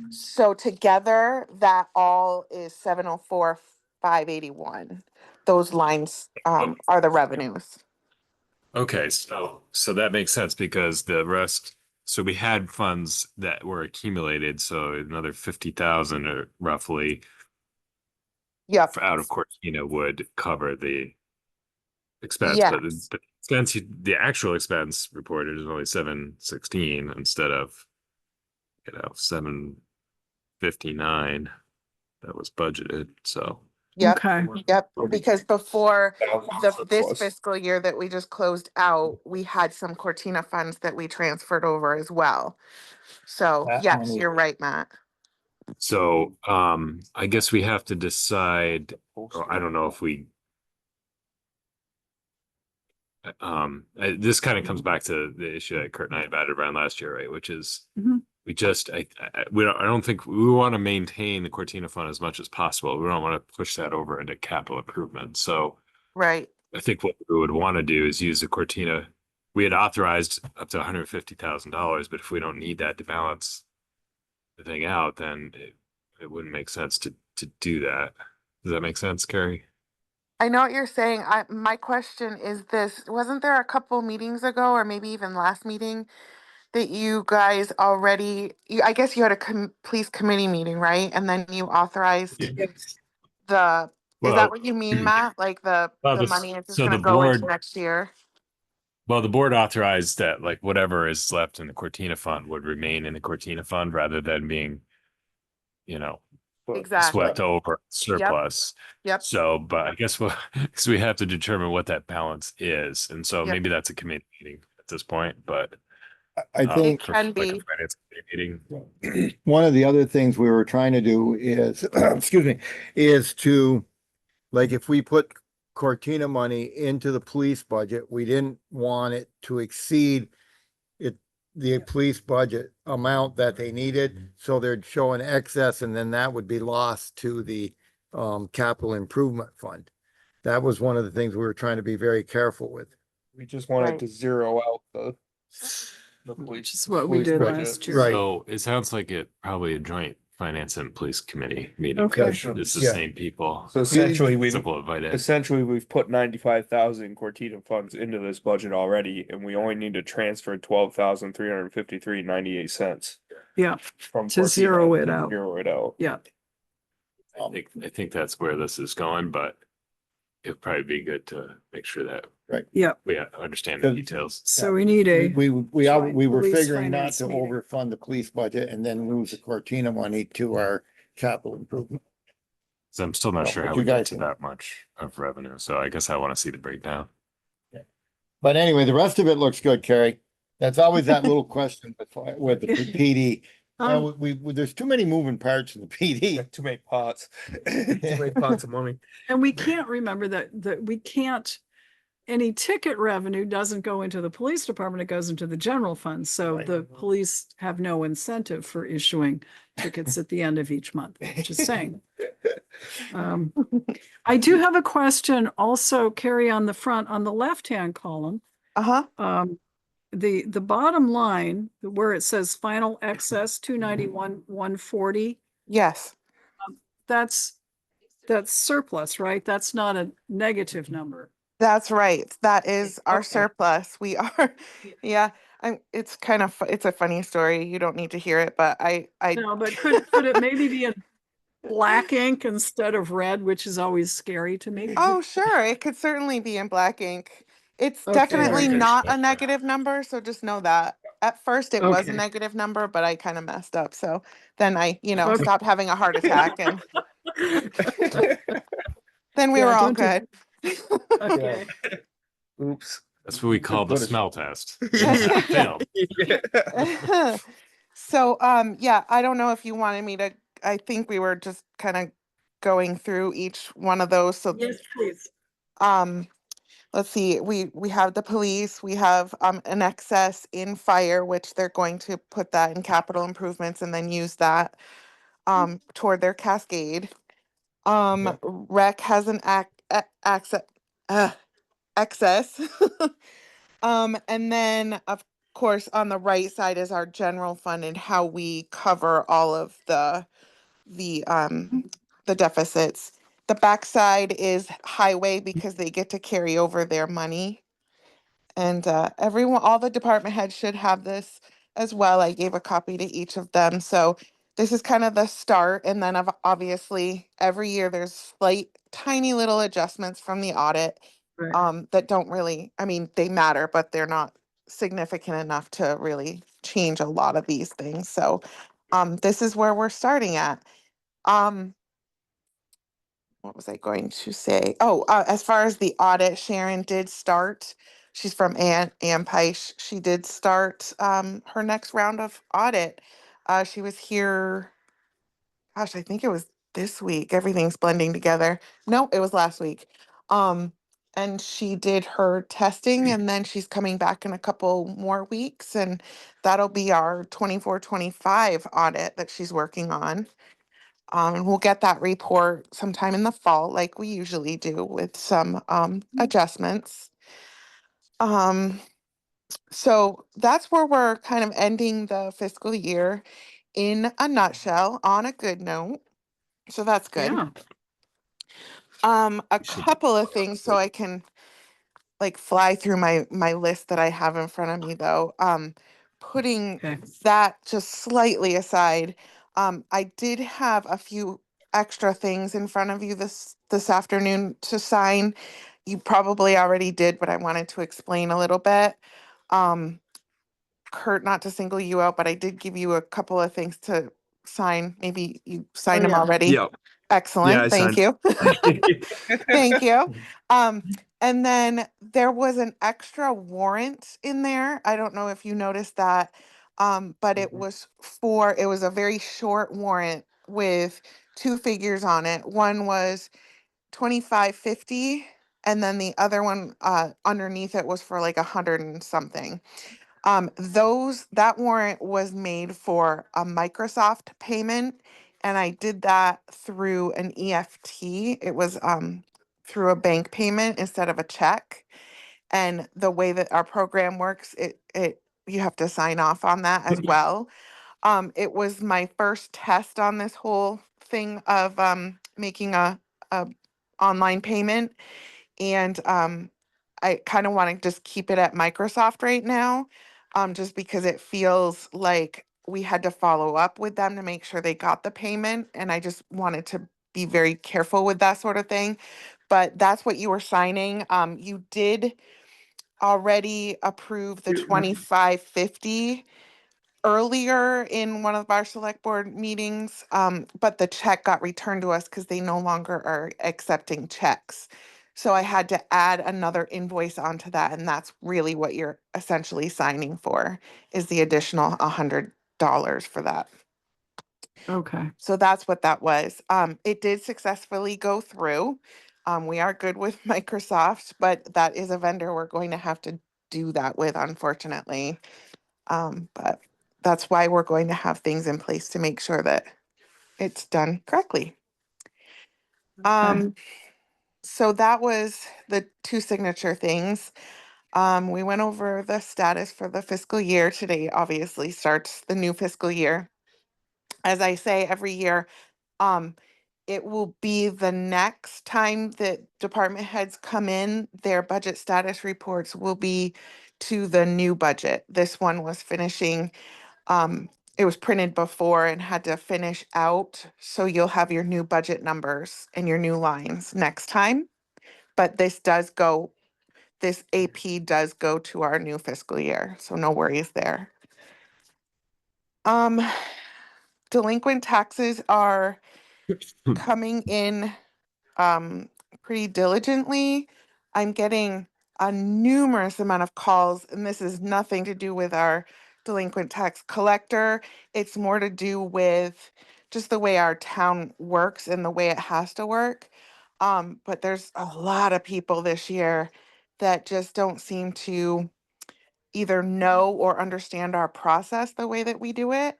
So together, that all is 704,581. Those lines are the revenues. Okay, so that makes sense because the rest, so we had funds that were accumulated, so another 50,000 or roughly Yep. out of Cortina would cover the expense, but Yes. the expense, the actual expense reported is only 716 instead of 759 that was budgeted. So Yep. Okay, Yep. Because before this Surplus. fiscal year that we just closed out, we had some Cortina funds that we transferred over as well. So That yes, money- you're right, Matt. So I guess we have to decide, or I don't know if we this kind of comes back to the issue that Kurt and I batted around last year, right? Which is Mhm. we just I don't think we want to maintain the Cortina fund as much as possible. We don't want to push that over into capital improvement. So Right. I think what we would want to do is use the Cortina. We had authorized up to $150,000, but if we don't need that to balance the thing out, then it wouldn't make sense to do that. Does that make sense, Carrie? I know what you're saying. My question is this, wasn't there a couple meetings ago or maybe even last meeting that you guys already, I guess you had a police committee meeting, right? And then you authorized is that Well, what you mean, Matt? Like the money is just so gonna the go into board- next year? Well, the board authorized that like whatever is left in the Cortina fund would remain in the Cortina fund rather than being, Exactly. swept over surplus. Yep. So, but I guess because we have to determine what that balance is. And so Yep. maybe that's a committee meeting at this point, but I think for, can like be. a finance committee meeting. one of the other things we were trying to do is, excuse me, is to, like, if we put Cortina money into the police budget, we didn't want it to exceed the police budget amount that they needed. So they'd show an excess and then that would be lost to the capital improvement fund. That was one of the things we were trying to be very careful with. We just wanted Right. to zero out the which is what we police did budget. last year. Right. So it sounds like it probably a joint finance and police committee meeting. Okay. It's the Yeah. same people. So essentially, Simple invite in. we've put 95,000 Cortina funds into this budget already, and we only need to transfer 12,353.98 Yeah, from to Cortina zero it to out. Zero it out. Yeah. I think that's where this is going, but it'd probably be good to make sure that Yeah. we understand the details. So we need a, We were joint police figuring not finance to meeting. overfund the police budget and then lose the Cortina money to our capital improvement. So I'm still not Well, sure what how you we get guys to think? that much of revenue. So I guess I want to see the breakdown. But anyway, the rest of it looks good, Carrie. That's always that little question with the PD. There's too many moving parts in the PD. Too many pots. Too many pots of money. And we can't remember that we can't, any ticket revenue doesn't go into the police department, it goes into the general fund. So the police have no incentive for issuing tickets at the end of each month, just saying. I do have a question also, Carrie, on the front, on the left-hand column. The bottom line where it says final excess 291,140. Yes, That's surplus, right? That's not a negative number. that's right. That is our Okay. surplus. We are, yeah. It's kind of, it's a funny story. You don't need to hear it, but I No, but could it maybe be in black ink instead of red, which is always scary to me? Oh, sure. It could certainly be in black ink. It's Okay. definitely Okay. not a negative number, so just know that. At first it was a Okay. negative number, but I kind of messed up. So then I, Okay. stopped having a heart attack and then we Yeah, were all don't do- good. Okay. Oops. That's what we call the Put it- smell test. Yeah. Failed. So, yeah, I don't know if you wanted me to, I think we were just kind of going through each one of those. So, Yes, please. let's see, we have the police, we have an excess in fire, which they're going to put that in capital improvements and then use that toward their cascade. Rec has an excess. And then of course, on the right side is our general fund and how we cover all of the deficits. The backside is highway because they get to carry over their money. And all the department heads should have this as well. I gave a copy to each of them. So this is kind of the start. And then obviously every year there's slight, tiny little adjustments from the audit Right. that don't really, I mean, they matter, but they're not significant enough to really change a lot of these things. So this is where we're starting at. What was I going to say? Oh, as far as the audit, Sharon did start. She's from Ampiche. She did start her next round of audit. She was here, gosh, I think it was this week. Everything's blending together. No, it was last week. And she did her testing and then she's coming back in a couple more weeks and that'll be our 24-25 audit that she's working on. And we'll get that report sometime in the fall, like we usually do with some adjustments. So that's where we're kind of ending the fiscal year in a nutshell on a good note. So that's good. Yeah. A couple of things so I can like fly through my list that I have in front of me though. Putting Okay. that just slightly aside, I did have a few extra things in front of you this afternoon to sign. You probably already did, but I wanted to explain a little bit. Kurt, not to single you out, but I did give you a couple of things to sign. Maybe you signed them yeah. already. Yep. Excellent. Yeah, I Thank signed. you. Thank you. And then there was an extra warrant in there. I don't know if you noticed that. But it was a very short warrant with two figures on it. One was 2550 and then the other one underneath it was for like 100 and something. That warrant was made for a Microsoft payment and I did that through an EFT. It was through a bank payment instead of a check. And the way that our program works, it you have to sign off on that as well. It was my first test on this whole thing of making a online payment. And I kind of want to just keep it at Microsoft right now, just because it feels like we had to follow up with them to make sure they got the payment. And I just wanted to be very careful with that sort of thing. But that's what you were signing. You did already approve the 2550 earlier in one of our select board meetings, but the check got returned to us because they no longer are accepting checks. So I had to add another invoice onto that, and that's really what you're essentially signing for, is the additional $100 for that. Okay. So that's what that was. It did successfully go through. We are good with Microsoft, but that is a vendor we're going to have to do that with, unfortunately. But that's why we're going to have things in place to make sure that it's done correctly. So that was the two signature things. We went over the status for the fiscal year. Today obviously starts the new fiscal year. As I say every year, it will be the next time that department heads come in, their budget status reports will be to the new budget. This one was finishing, it was printed before and had to finish out. So you'll have your new budget numbers and your new lines next time. But this AP does go to our new fiscal year. So no worries there. Delinquent taxes are coming in pretty diligently. I'm getting a numerous amount of calls, and this is nothing to do with our delinquent tax collector. It's more to do with just the way our town works and the way it has to work. But there's a lot of people this year that just don't seem to either know or understand our process the way that we do it.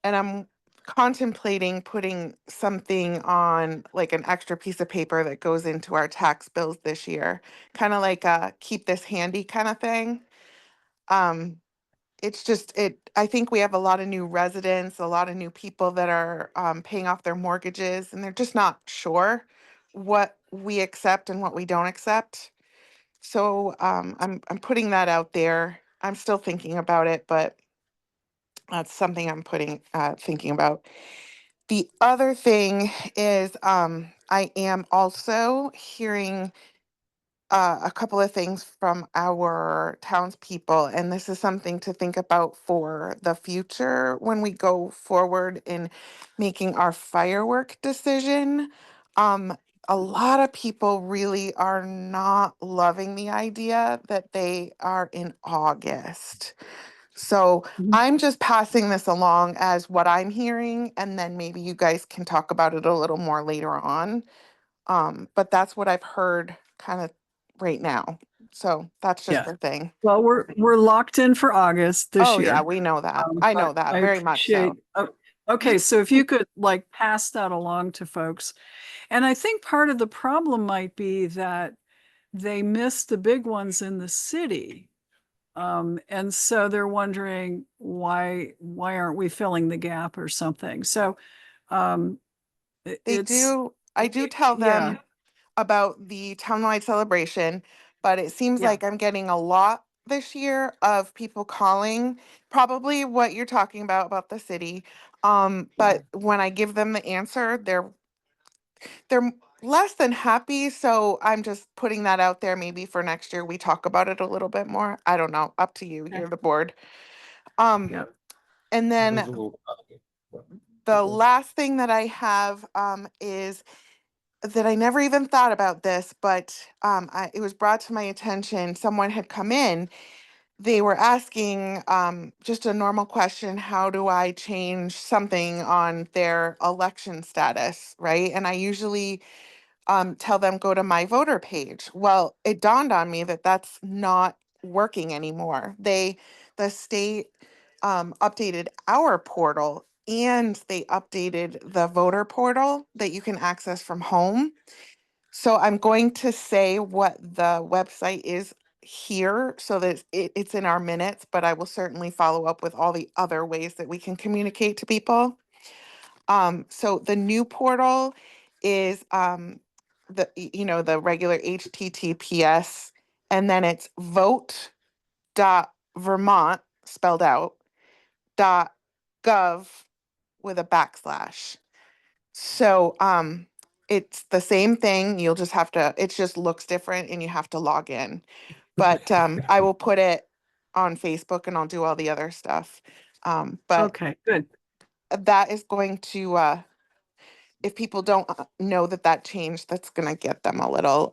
And I'm contemplating putting something on, like an extra piece of paper that goes into our tax bills this year, kind of like a keep this handy kind of thing. It's just, I think we have a lot of new residents, a lot of new people that are paying off their mortgages, and they're just not sure what we accept and what we don't accept. So I'm putting that out there. I'm still thinking about it, but that's something I'm thinking about. The other thing is I am also hearing a couple of things from our townspeople, and this is something to think about for the future when we go forward in making our firework decision. A lot of people really are not loving the idea that they are in August. So I'm just passing this along as what I'm hearing, and then maybe you guys can talk about it a little more later on. But that's what I've heard kind of right now. So that's just Yeah. the thing. Well, we're locked in for August this Oh, year. yeah, we know that. I know But that I very much so. appreciate- Okay, so if you could like pass that along to folks. And I think part of the problem might be that they missed the big ones in the city. And so they're wondering why aren't we filling the gap or something? So I do tell them about the townwide celebration, but it seems Yeah. like I'm getting a lot this year of people calling, probably what you're talking about the city. But when I give them the answer, they're less than happy. So I'm just putting that out there. Maybe for next year we talk about it a little bit more. I don't know. Up to you. You're the board. Yeah. And then the last thing that I have is that I never even thought about this, but it was brought to my attention. Someone had come in. They were asking just a normal question: how do I change something on their election status, right? And I usually tell them go to my voter page. Well, it dawned on me that that's not working anymore. The state updated our portal, and they updated the voter portal that you can access from home. So I'm going to say what the website is here so that it's in our minutes, but I will certainly follow up with all the other ways that we can communicate to people. So the new portal is the regular HTTPS, and then it's vote.vermont spelled out .gov with a backslash. So it's the same thing. You'll just have to, it just looks different and you have to log in. But I will put it on Facebook and I'll do all the other stuff. But Okay, good. that is going to if people don't know that changed, that's gonna get them a little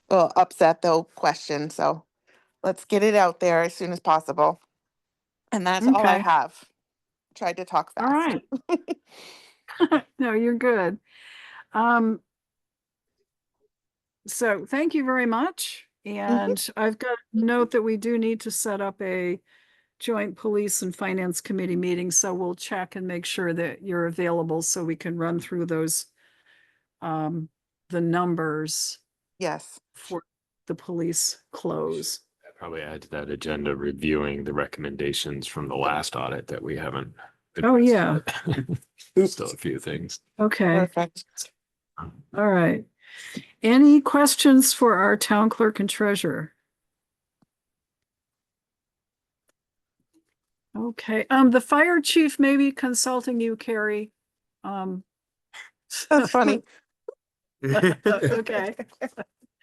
upset. They'll question. So let's get it out there as soon as possible. And that's all I Okay. have. Tried to talk fast. All right. No, you're good. So thank you very much. And I've got a note that we do need to set up a joint police and finance committee meeting. So we'll check and make sure that you're available so we can run through those, the numbers Yes. for the police close. I'd probably add to that agenda reviewing the recommendations from the last audit that we haven't. Oh, yeah. Still a few things. Okay. Perfect. All right. Any questions for our town clerk and treasurer? Okay, the fire chief may be consulting you, Carrie. That's funny. Okay.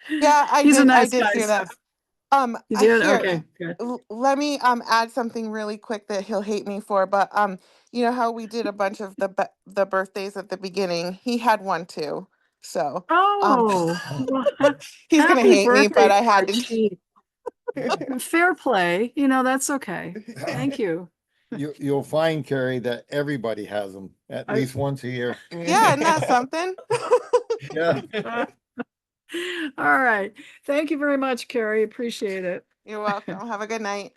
Yeah, He's a nice I did guy, hear that. so- You did? Here, Okay, good. let me add something really quick that he'll hate me for, but you know how we did a bunch of the birthdays at the beginning? He had one too. So Oh, well, he's gonna happy hate me, but birthday, I had fire to. chief. Fair play, that's okay. Thank you. You'll find, Carrie, that everybody has them at least once a year. Yeah, isn't that something? Yeah. All right. Thank you very much, Carrie. Appreciate it. You're welcome. Have a good night.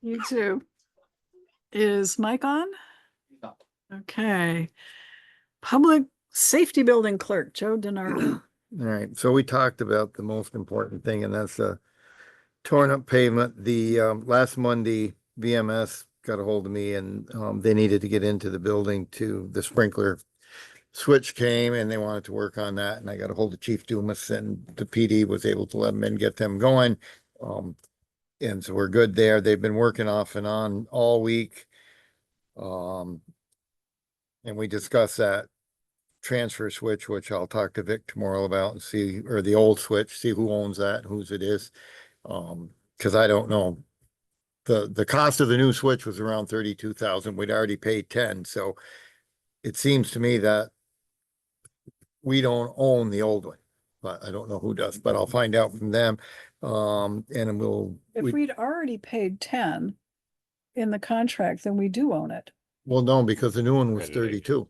You too. Is Mike on? No. Okay. Public Safety Building Clerk, Joe DiNardo. All right, so we talked about the most important thing, and that's the torn up pavement. The last Monday, VMS got a hold of me and they needed to get into the building to the sprinkler switch came and they wanted to work on that. And I got a hold of Chief Dumas and the PD was able to let them in, get them going. And so we're good there. They've been working off and on all week. And we discussed that transfer switch, which I'll talk to Vic tomorrow about and see, or the old switch, see who owns that and whose it is. Cause I don't know. The cost of the new switch was around 32,000. We'd already paid 10. So it seems to me that we don't own the old one, but I don't know who does, but I'll find out from them. And If we'd already paid 10 in the contract, then we do own it. well, no, because the new one was Credited. 32.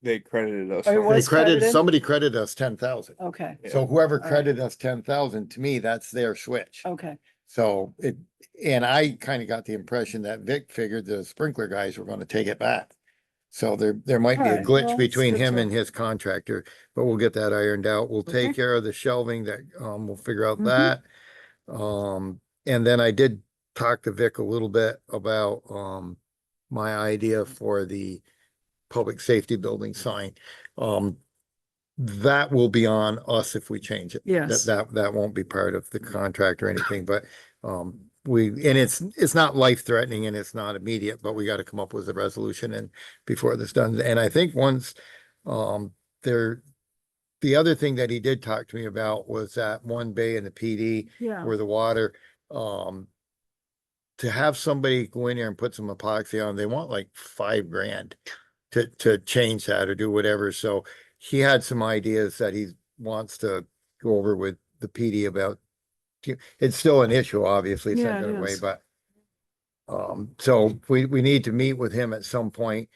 They credited us. Oh, it on was credited? Somebody credited us 10,000. Okay, So whoever right. credited us 10,000, to me, that's their switch. okay. So and I kind of got the impression that Vic figured the sprinkler guys were going to take it back. So there might be a Alright, well, glitch it's between good him to- and his contractor, but we'll get that ironed out. We'll Okay. take care of the shelving that, we'll figure out Mhm. that. And then I did talk to Vic a little bit about, my idea for the public safety building sign. That will be on us if we change it. Yes. That won't be part of the contract or anything, but, and it's not life threatening and it's not immediate, but we got to come up with a resolution and before this done. And I think once, the other thing that he did talk to me about was that one bay in the PD Yeah, where the water, to have somebody go in there and put some epoxy on, they want like $5,000 to change that or do whatever. So he had some ideas that he wants to go over with the PD about. It's still an issue, obviously, it's Yeah, not it going away, is. but so we need to meet with him at some point.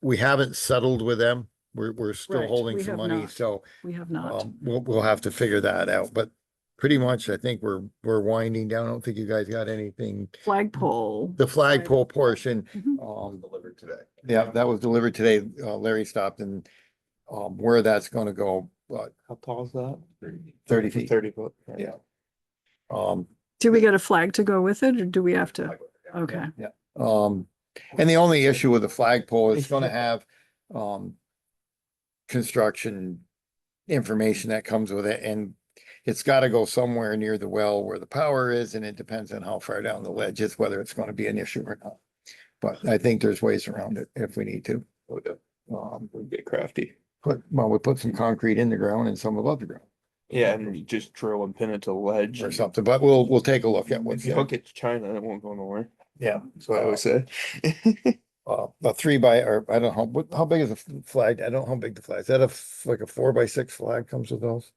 We haven't settled with them. We're still Right, holding we some have money, not. so we have not. we'll have to figure that out, but pretty much I think we're winding down. I don't think you guys got anything. Flagpole. The flagpole portion, Mhm. Delivered today. yeah, that was delivered today. Larry stopped and where that's gonna go, what, How tall is that? 30 feet. 30 foot. Yeah. Do we get a flag to go with it or do we have to? Okay. And the only issue with the flagpole is gonna have, construction information that comes with it, and it's gotta go somewhere near the well where the power is, and it depends on how far down the ledge is, whether it's gonna be an issue or not. But I think there's ways around it if we need to. We get crafty. We put some concrete in the ground and some above the ground Yeah, and you just drill and pin it to the ledge. or something, but we'll take a look at what's If you there. hook it to China, it won't go nowhere. Yeah. That's what I always say. A 3 by, or I don't know, how big is a flag? I don't know how big the flag is. That like a 4x6 flag comes with those?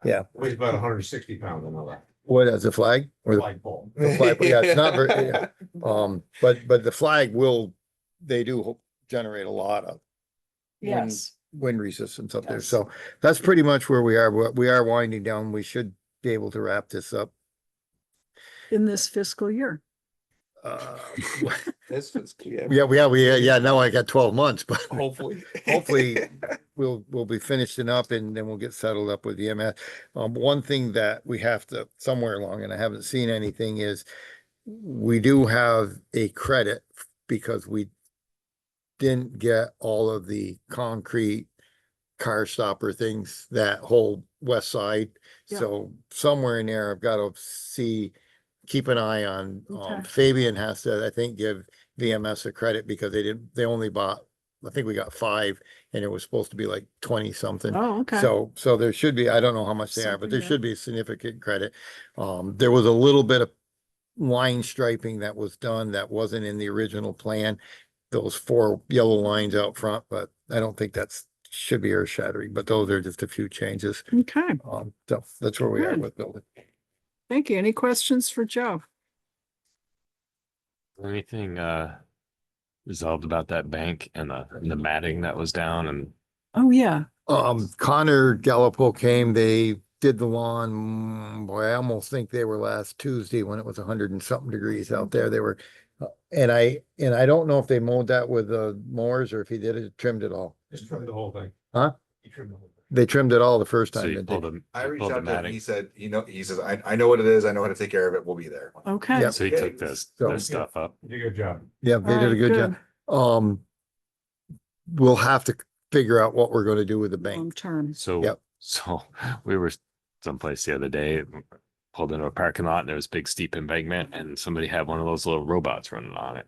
Yeah. Weighs about 160 pounds, I know that. What, as a flag? Or the Flagpole. flag? Yeah, it's not very, yeah. But the flag they do generate a lot of Yes. wind resistance up there. Yes. So that's pretty much where we are. We are winding down. We should be able to wrap this up. In this fiscal year. This was, yeah, Yeah, now I got 12 months, but hopefully. hopefully we'll be finishing up and then we'll get settled up with the EMS. One thing that we have to somewhere along, and I haven't seen anything, is we do have a credit because we didn't get all of the concrete car stopper things, that whole west side. Yeah. So somewhere in there, I've got to keep an eye on, Okay. Fabian has to, I think, give VMS a credit because they only bought, I think we got 5 and it was supposed to be like 20 something. Oh, okay. So there should be, I don't know how much they are, but Something there there. should be a significant credit. There was a little bit of line striping that was done that wasn't in the original plan. Those 4 yellow lines out front, but I don't think should be earth shattering, but those are just a few changes. Okay. So that's where we are Good. with building. Thank you. Any questions for Joe? Anything resolved about that bank and the matting that was down and Oh, yeah. Connor Gallipo came, they did the lawn, boy, I almost think they were last Tuesday when it was 100 and something degrees out there. They were, and I don't know if they mowed that with the mowers or if he did it, trimmed it all. Just trimmed the whole thing. Huh? He trimmed the whole thing. They trimmed it all the first so time. you didn't pulled they? them, I you reached pulled the out to him, matting. he said, he says, I know what it is, I know how to take care of it, we'll be there. Okay. Yeah. So he took this So- their stuff up. You did a good job. Yeah, they did a Alright, good job. We'll have to figure out what we're gonna do with the Long bank. term. So, Yep. so we were someplace the other day, pulled into a parking lot and there was a big steep embankment and somebody had one of those little robots running on it.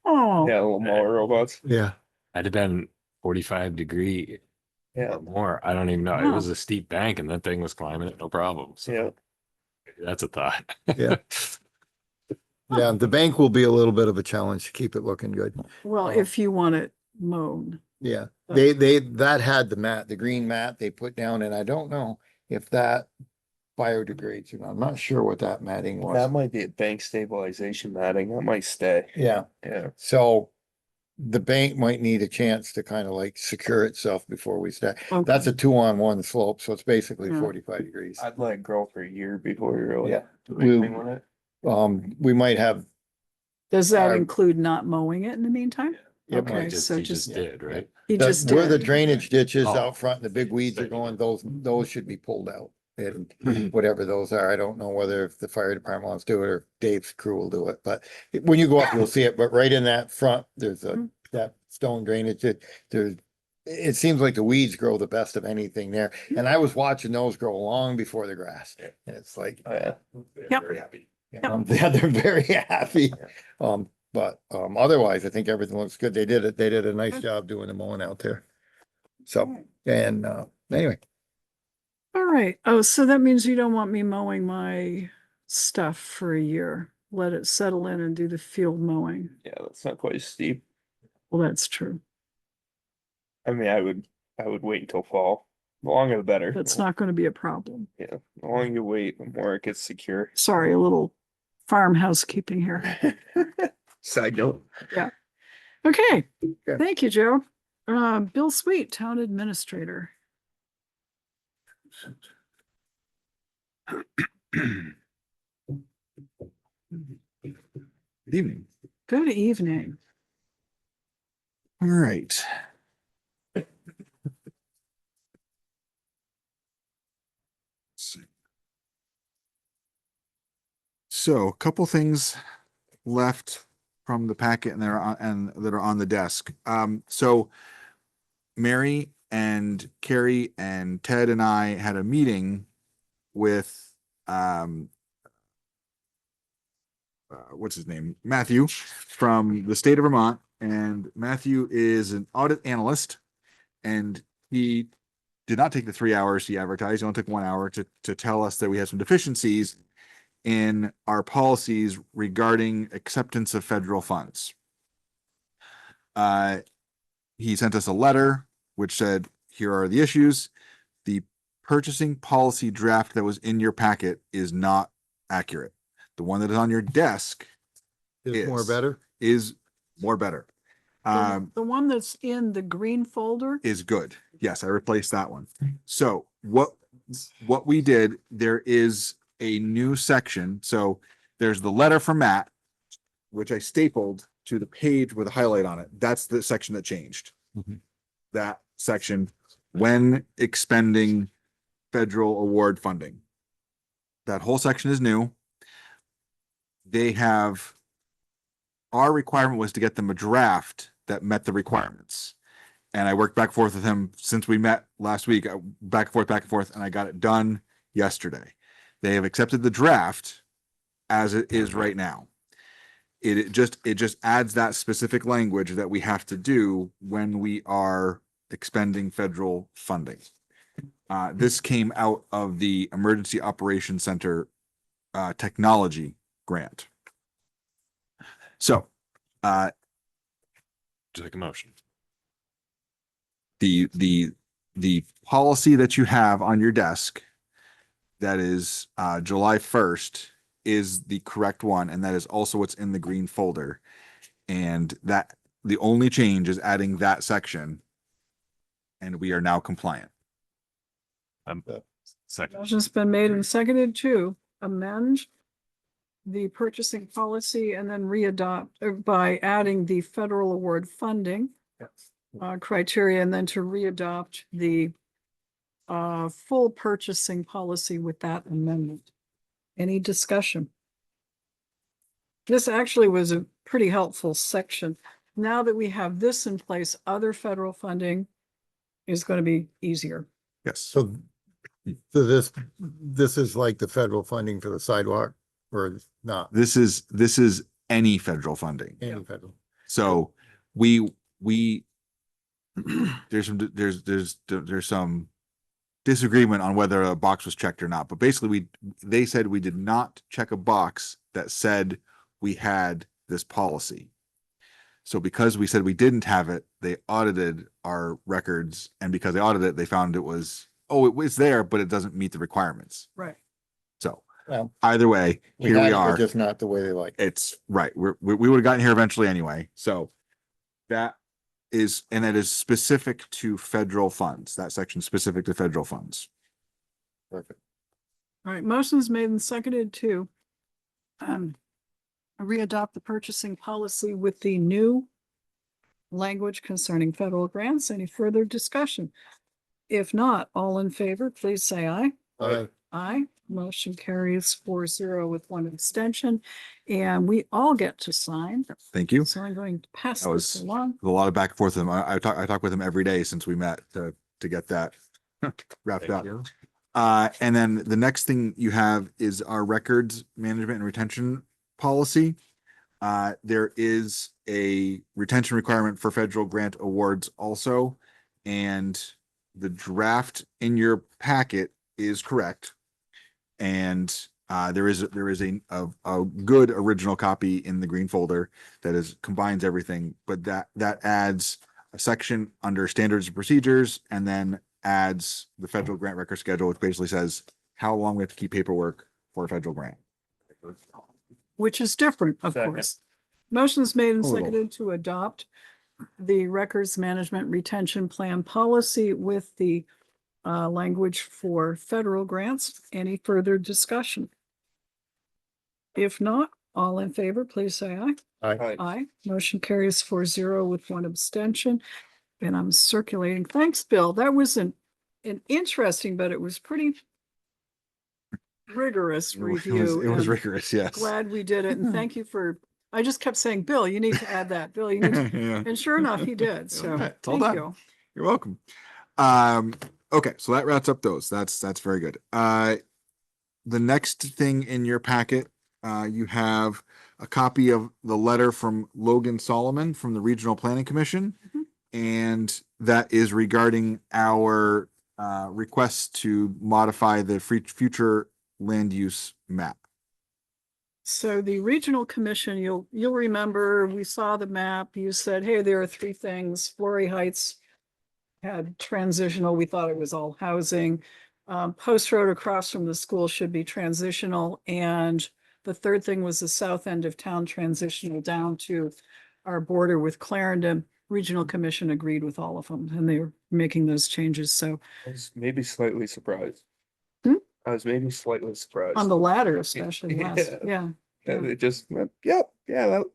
Oh, Yeah, little mower robots. Yeah. I'd have been 45-degree Yeah, or more. I don't even know. It Wow. was a steep bank and that thing was climbing it, no problem. So yeah. that's a thought. Yeah. Yeah, the bank will be a little bit of a challenge to keep it looking good. well, if you want it mown. Yeah, that had the green mat they put down, and I don't know if that biodegrades, I'm not sure what that matting was. That might be a bank stabilization matting. That might stay. Yeah, Yeah. so the bank might need a chance to kind of like secure itself before we start. Okay. That's a 2-on-1 slope, so it's basically Yeah. 45 degrees. I'd let it grow for a year before we really Yeah. do anything with it. We might have, Does that Our- include not mowing it in the meantime? Yep. Okay, He just, so he just just, did, right? he just where the did. drainage ditches Oh. out front and the big weeds are going, those should be pulled out. And whatever those are, I don't know whether if the fire department wants to do it or Dave's crew will do it, but when you go up, you'll see it, but right in that front, there's that stone drainage, it seems like the weeds grow the best of anything there, and I was watching those grow long before the grass, and it's like, Oh, yeah. Yep. Very happy. yeah, they're very happy. But otherwise, I think everything looks good. They did a nice job doing the mowing out there. So, and anyway, All right. Oh, so that means you don't want me mowing my stuff for a year. Let it settle in and do the field mowing. Yeah, that's not quite as steep. Well, that's true. I mean, I would wait until fall. The longer the better. That's not going to be a problem. Yeah, the longer you wait, the more it gets secure. Sorry, a little farm housekeeping here. Side note. Okay. Thank you, Joe. Bill Sweet, Town Administrator. Good evening. Good evening. All right. So a couple things left from the packet and that are on the desk. So Mary and Carrie and Ted and I had a meeting with what's his name? Matthew from the state of Vermont. And Matthew is an audit analyst, and he did not take the 3 hours he advertised. He only took 1 hour to tell us that we had some deficiencies in our policies regarding acceptance of federal funds. He sent us a letter which said, here are the issues. The purchasing policy draft that was in your packet is not accurate. The one that is on your desk Is more better? is more better. The one that's in the green folder? Is good. Yes, I replaced that one. So what we did, there is a new section. So there's the letter from Matt, which I stapled to the page with a highlight on it. That's the section that changed. That section, when expending federal award funding. That whole section is new. They have, our requirement was to get them a draft that met the requirements. And I worked back and forth with him since we met last week, back and forth, and I got it done yesterday. They have accepted the draft as it is right now. It just adds that specific language that we have to do when we are expending federal funding. This came out of the Emergency Operations Center technology grant. So, Take a motion. the policy that you have on your desk that is July 1st is the correct one, and that is also what's in the green folder. And that the only change is adding that section, and we are now compliant. Second. Motion's been made and seconded to amend the purchasing policy and then readopt by adding the federal award funding criteria, and then to readopt the full purchasing policy with that amendment. Any discussion? This actually was a pretty helpful section. Now that we have this in place, other federal funding is going to be easier. Yes. So this is like the federal funding for the sidewalk or not? This is any federal funding. Any federal. So we there's some disagreement on whether a box was checked or not, but basically they said we did not check a box that said we had this policy. So because we said we didn't have it, they audited our records, and because they audited it, they found it was, it was there, but it doesn't meet the requirements. Right. So Well, either way, here had we it, but are. just not the way they like. It's right. We would have gotten here eventually anyway. So that is specific to federal funds. That section specific to federal funds. Perfect. All right, motion's made and seconded to readopt the purchasing policy with the new language concerning federal grants. Any further discussion? If not, all in favor, please say aye. Aye. Motion carries 4-0 with one abstention, and we all get to sign. Thank you. So I'm going to pass That this was along. a lot of back and forth with him. I talk with him every day since we met to get that wrapped up. And then the next thing you have is our records management and retention policy. There is a retention requirement for federal grant awards also, and the draft in your packet is correct. And there is a good original copy in the green folder that combines everything, but that adds a section under standards and procedures, and then adds the federal grant record schedule, which basically says how long we have to keep paperwork for a federal grant. Which is different, of course. Motion's made and A little. seconded to adopt the records management retention plan policy with the language for federal grants. Any further discussion? If not, all in favor, please say aye. Aye. Aye. Motion carries 4-0 with one abstention. And I'm circulating. Thanks, Bill. That was an interesting, but it was pretty rigorous It was, review. it was and rigorous, yes. Glad we did it. And thank you for, I just kept saying, Bill, you need to add that. Bill, you need to. Yeah. And sure enough, he did. So Yeah, it's all thank done. you. You're welcome. Okay, so that wraps up those. That's very good. The next thing in your packet, you have a copy of the letter from Logan Solomon from the Regional Planning Commission. Mhm. And that is regarding our request to modify the future land use map. So the regional commission, you'll remember, we saw the map. You said, hey, there are three things. Flory Heights had transitional. We thought it was all housing. Post Road across from the school should be transitional. And the third thing was the south end of town transitional down to our border with Clarendon. Regional Commission agreed with all of them and they were making those changes. So I was maybe slightly surprised. Hmm? I was maybe slightly surprised. on the latter, especially, yes, yeah. And it just went, yep, yeah, that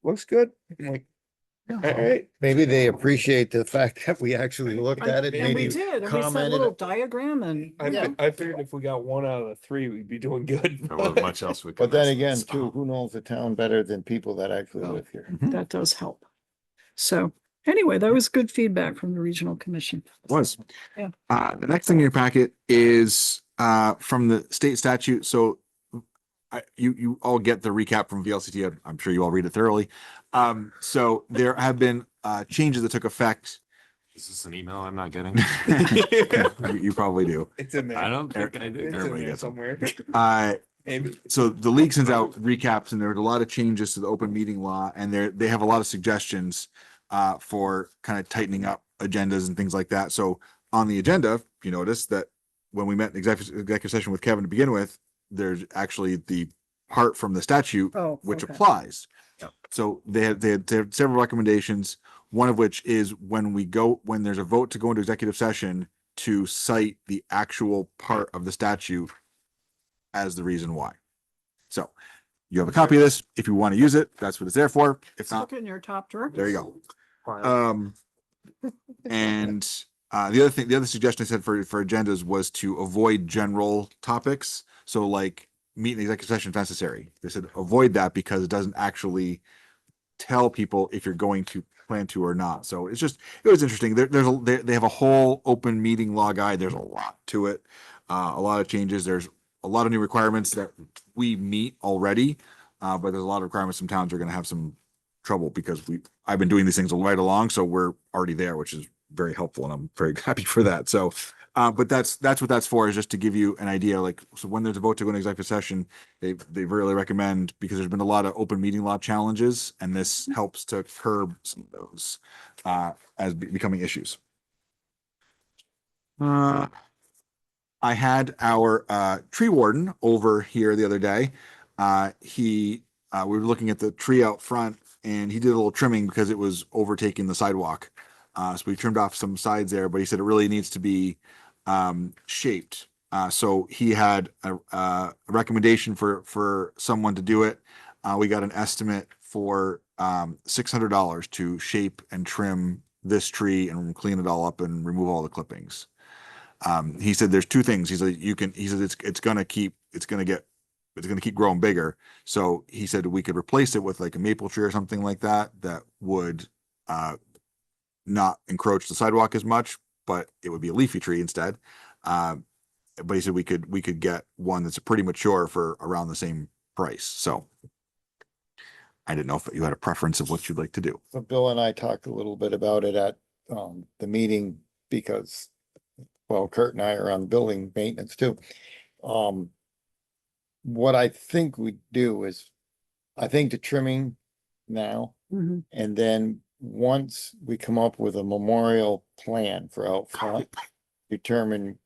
looks good. I'm like, all right. Maybe they appreciate the fact that we actually looked at it, And we maybe did, and we sent a commented. little diagram and. I figured if we got 1 out of the 3, we'd be doing good. There wasn't much else we could. But then mess with, again, so. too, who knows the town better than people that actually live here? That does help. So anyway, that was good feedback from the regional commission. Was. Yeah. The next thing in your packet is from the state statute. So you all get the recap from VLCT. I'm sure you all read it thoroughly. So there have been changes that took effect. Is this an email I'm not getting? You probably do. It's in there. I don't think I It's do. in Everybody there gets them. somewhere. Maybe. So the league sends out recaps and there was a lot of changes to the open meeting law and they have a lot of suggestions for kind of tightening up agendas and things like that. So on the agenda, you notice that when we met in executive session with Kevin to begin with, there's actually the part from the statute which okay. applies. Yep. So they had several recommendations, one of which is when there's a vote to go into executive session to cite the actual part of the statute as the reason why. So you have a copy of this. If you want to use it, that's what it's there for. If not, Look in your top drawer. there you go. And the other suggestion I said for agendas was to avoid general topics. So like meet in executive session if necessary. They said avoid that because it doesn't actually tell people if you're going to plan to or not. So it was interesting. They have a whole open meeting law guide. There's a lot to it. A lot of changes. There's a lot of new requirements that we meet already. But there's a lot of requirements some towns are going to have some trouble because I've been doing these things right along. So we're already there, which is very helpful. And I'm very happy for that. So, but that's what that's for, is just to give you an idea. Like, so when there's a vote to go into executive session, they really recommend, because there's been a lot of open meeting law challenges and this helps to curb some of those, as becoming issues. I had our tree warden over here the other day. We were looking at the tree out front and he did a little trimming because it was overtaking the sidewalk. So we trimmed off some sides there, but he said it really needs to be shaped. So he had a recommendation for someone to do it. We got an estimate for $600 to shape and trim this tree and clean it all up and remove all the clippings. He said there's two things. He said it's gonna keep growing bigger. So he said we could replace it with like a maple tree or something like that would not encroach the sidewalk as much, but it would be a leafy tree instead. But he said we could get one that's pretty mature for around the same price. So I didn't know if you had a preference of what you'd like to do. So Bill and I talked a little bit about it at the meeting because, well, Kurt and I are on building maintenance too. What I think we do is, I think the trimming now, Mhm. and then once we come up with a memorial plan for out front, determine,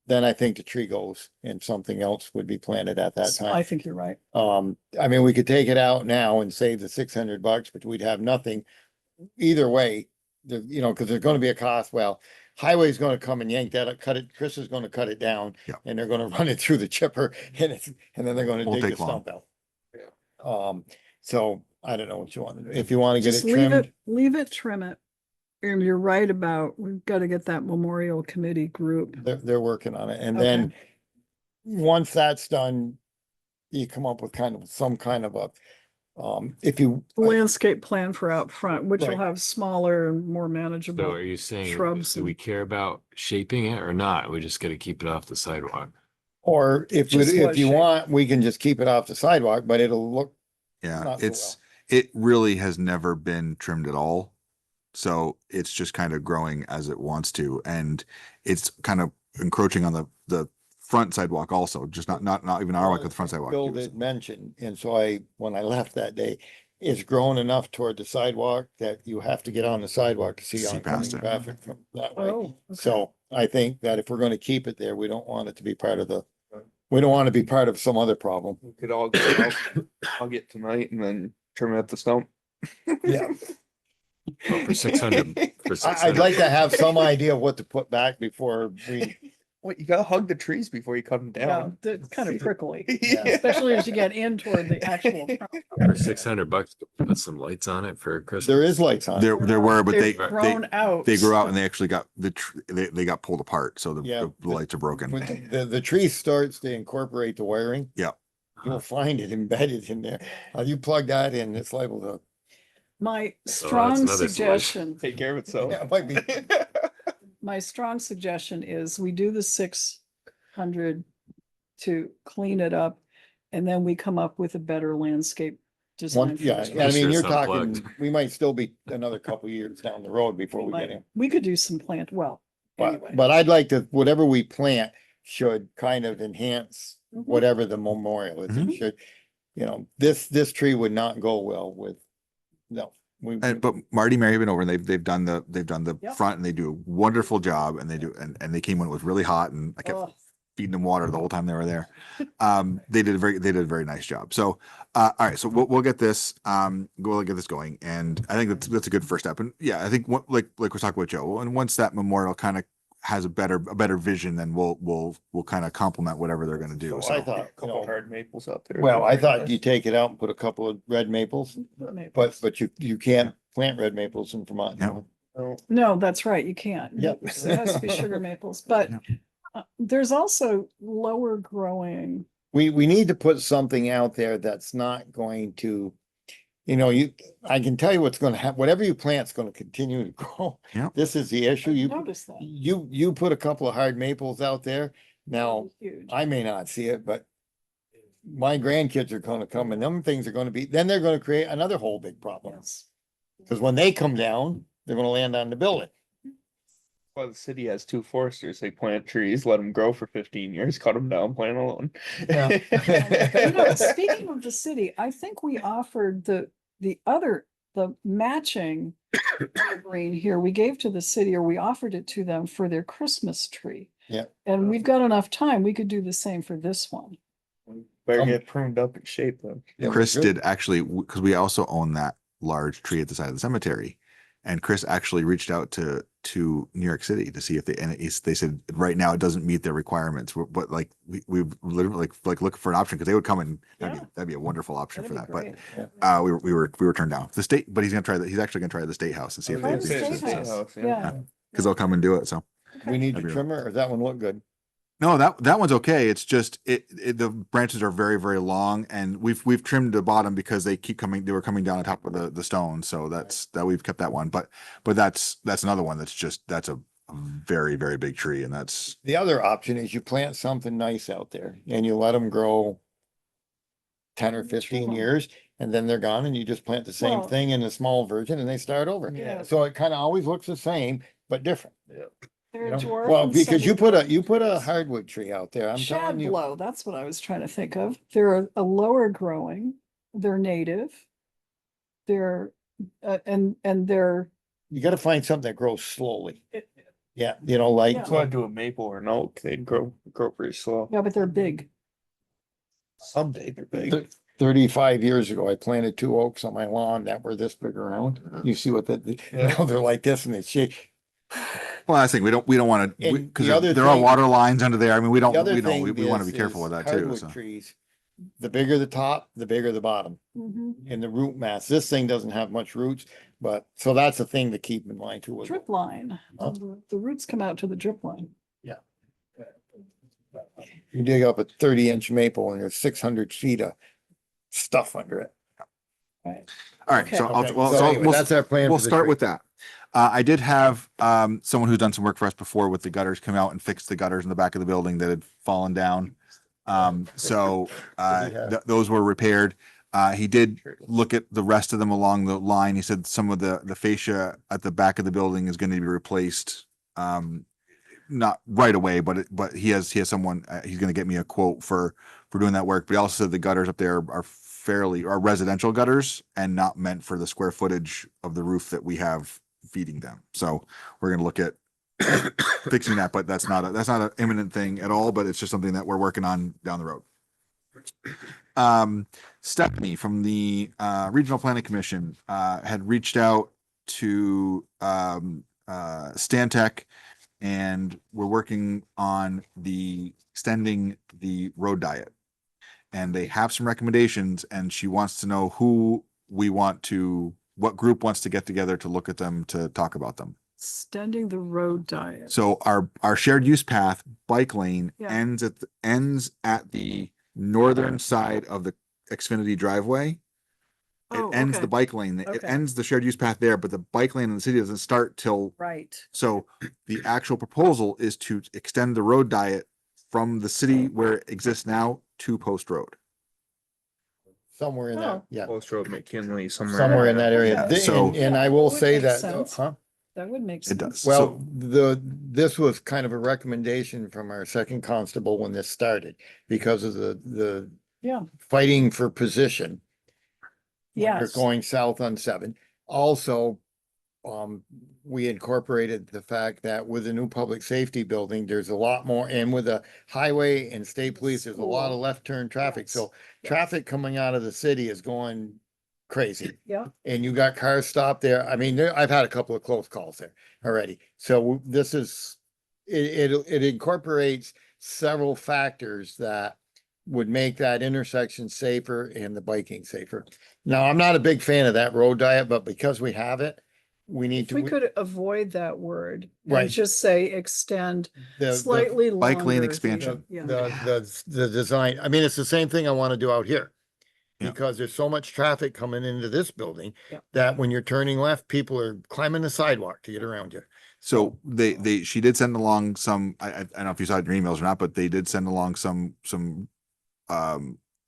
then I think the tree goes and something else would be planted at that time. I think you're right. I mean, we could take it out now and save the $600, but we'd have nothing. Either way, cause there's gonna be a cost. Well, highway's gonna come and yank that, cut it, Chris is gonna cut it down. Yeah. And they're gonna run it through the chipper and then they're gonna Won't dig the take long. stump out. So I don't know what you wanna do. If you wanna get Just it trimmed, leave it, trim it. And you're right about, we've got to get that memorial committee group. they're working on it. And Okay. then once that's done, you come up with some kind of a, if you. Landscape plan for out front, which will Right. have smaller and more So manageable. are you saying, Shrubs do we and- care about shaping it or not? We just gotta keep it off the sidewalk. Or if Just what you shape? want, we can just keep it off the sidewalk, but it'll look Yeah, not so it's, it really has never been trimmed at all. So it's just kind of growing as it wants to, and it's kind of encroaching on the front sidewalk also, just not even our, like the front sidewalk. Bill did mention, and so when I left that day, it's grown enough toward the sidewalk that you have to get on the sidewalk to see See oncoming past it. traffic from that way. Oh, okay. So I think that if we're gonna keep it there, we don't want it to be part of we don't want to be part of some other problem. We could all go out, hug it tonight and then trim it at the stump. Yeah. Well, for 600, for I'd 600. like to have some idea of what to put back before we, What, you gotta hug the trees before you cut them Yeah, down. it's kind of prickly, Yeah. especially as you get in toward the actual. For $600, put some lights on it for Christmas. there is lights on. There were, but They've grown out. they grew out and they actually got they got pulled apart, so Yeah, the lights are broken. When the tree starts to incorporate the wiring. Yeah. You'll find it embedded in there. You plug that in, it's liable to. My that's strong another solution. suggestion, Take care of itself. Yeah, it might be. my strong suggestion is we do the 600 to clean it up. And then we come up with a better landscape design. for Yeah, this I place. mean, sure you're it's talking, unplugged. we might still be another couple years down the road before we get in. We could do some anyway. But I'd like to, whatever we plant should kind of enhance Mhm. whatever the memorial is. It Mhm. should, this tree would not go well with, no. But Marty, Mary have been over and they've done the Yep. front, and they do a wonderful job, and they do, and they came when it was really hot, and I kept Oh, feeding them water the whole time they were there. They did a very nice job. So, all right, so we'll get this, we'll get this going. And I think that's a good first step. And yeah, I think like we're talking with Joe, and once that memorial kind of has a better vision, then we'll kind of complement whatever they're going to do. So I So thought, Couple hard maples out there. well, I thought you take it out and put a couple of red maples, but you can't plant red maples in Vermont. Yeah. No, that's right, you can't. Yep. It has to be sugar maples, but there's also lower growing. We need to put something out there that's not going to, I can tell you what's gonna happen, whatever you plant's gonna continue to grow. Yeah. This is the issue. Notice that. You put a couple of hard maples out there. Now, Huge. I may not see it, but my grandkids are gonna come and them things are gonna be, then they're gonna create another whole big problem. Yes. Because when they come down, they're gonna land on the building. Well, the city has 2 foresters. They plant trees, let them grow for 15 years, cut them down, plant alone. Speaking of the city, I think we offered the matching green here, we gave to the city, or we offered it to them for their Christmas tree. Yeah. And we've got enough time, we could do the same for this one. Better get pruned up and shaped them. Yeah, Chris good. did actually, because we also own that large tree at the side of the cemetery. And Chris actually reached out to New York City to see if they said right now it doesn't meet their requirements, but like we literally like looking for an option, because they would come and that'd be a wonderful option for That'd that. be But great. we were turned down. The state, but he's gonna try that. He's actually gonna try the state house and see if Oh, they, the State House. Yeah. because they'll come and do it. So We need to That'd be trim it, or does that one look good? no, that one's okay. It's just the branches are very, very long, and we've trimmed the bottom because they were coming down on top of the stone. So we've kept that one. But that's another one that's a very, very big tree, and that's The other option is you plant something nice out there and you let them grow 10 or 15 years, and then they're gone, and you just plant the same Well- thing in a small version and they start over. Yeah. So it kind of always looks the same, but different. They're you know? dwarf Well, and because you some put a trees. hardwood tree out there, I'm telling you. Shadblow, that's what I was trying to think of. They're a lower growing, they're native. They're, and they're, You gotta find something that grows slowly. It- Yeah, like, Yeah. If you want to do a maple or an oak, they'd grow pretty slow. yeah, but they're big. Someday they're big. 35 years ago, I planted 2 oaks on my lawn that were this big around. You see what now they're like this and they shake. well, I think we don't want to, And because the other there are thing- water lines under there. I mean, we don't The other we thing want to be is careful with that too. hardwood So trees, the bigger the top, the bigger the bottom Mhm. in the root mass. This thing doesn't have much roots, but so that's a thing to keep in mind too. Drip line, Huh? the roots come out to the drip line. You dig up a 30-inch maple and there's 600 feet of stuff under it. All right, so Okay. I'll, Okay, well, so so anyway, we'll, that's our plan we'll for the start tree. with that. I did have, someone who's done some work for us before with the gutters come out and fix the gutters in the back of the building that had fallen down. Those were repaired. He did look at the rest of them along the line. He said some of the fascia at the back of the building is going to be replaced. Not right away, but he has someone, he's going to get me a quote for doing that work. But he also said the gutters up there are residential gutters and not meant for the square footage of the roof that we have feeding them. So we're going to look at fixing that, but that's not an imminent thing at all, but it's just something that we're working on down the road. Stephanie from the Regional Planning Commission had reached out to Stantec, and we're working on extending the road diet. And they have some recommendations, and she wants to know what group wants to get together to look at them, to talk about them. Extending the road diet. So our shared use path bike lane Yeah. ends at the northern side of the Xfinity driveway. It ends the bike lane. It Okay. ends the shared use path there, but the bike lane in the city doesn't start till. Right. So the actual proposal is to extend the road diet from the city where it exists now to Post Road. Somewhere in that, yeah, Post Road, McKinley, somewhere in that area. Okay. So- And I will Would say make that, sense. huh? That would make It sense. does. Well, So- this was kind of a recommendation from our second constable when this started, because of the Yeah. fighting for position. when you're Yes. going south on 7. Also, we incorporated the fact that with the new public safety building, there's a lot more, and with the highway and state police, there's a lot of left turn traffic. Yes. So traffic coming out of the city is going crazy. Yeah. And you got cars stopped there. I mean, I've had a couple of close calls there already. So this is, it incorporates several factors that would make that intersection safer and the biking safer. Now, I'm not a big fan of that road diet, but because we have it, we need If to. we could avoid that word and Right. just say extend the- slightly bike lane longer expansion. Yeah. the design, I mean, it's the same thing I want to do out here. Yeah. Because there's so much traffic coming into this building Yeah. that when you're turning left, people are climbing the sidewalk to get around you. So she did send along some, I don't know if you saw it in your emails or not, but they did send along some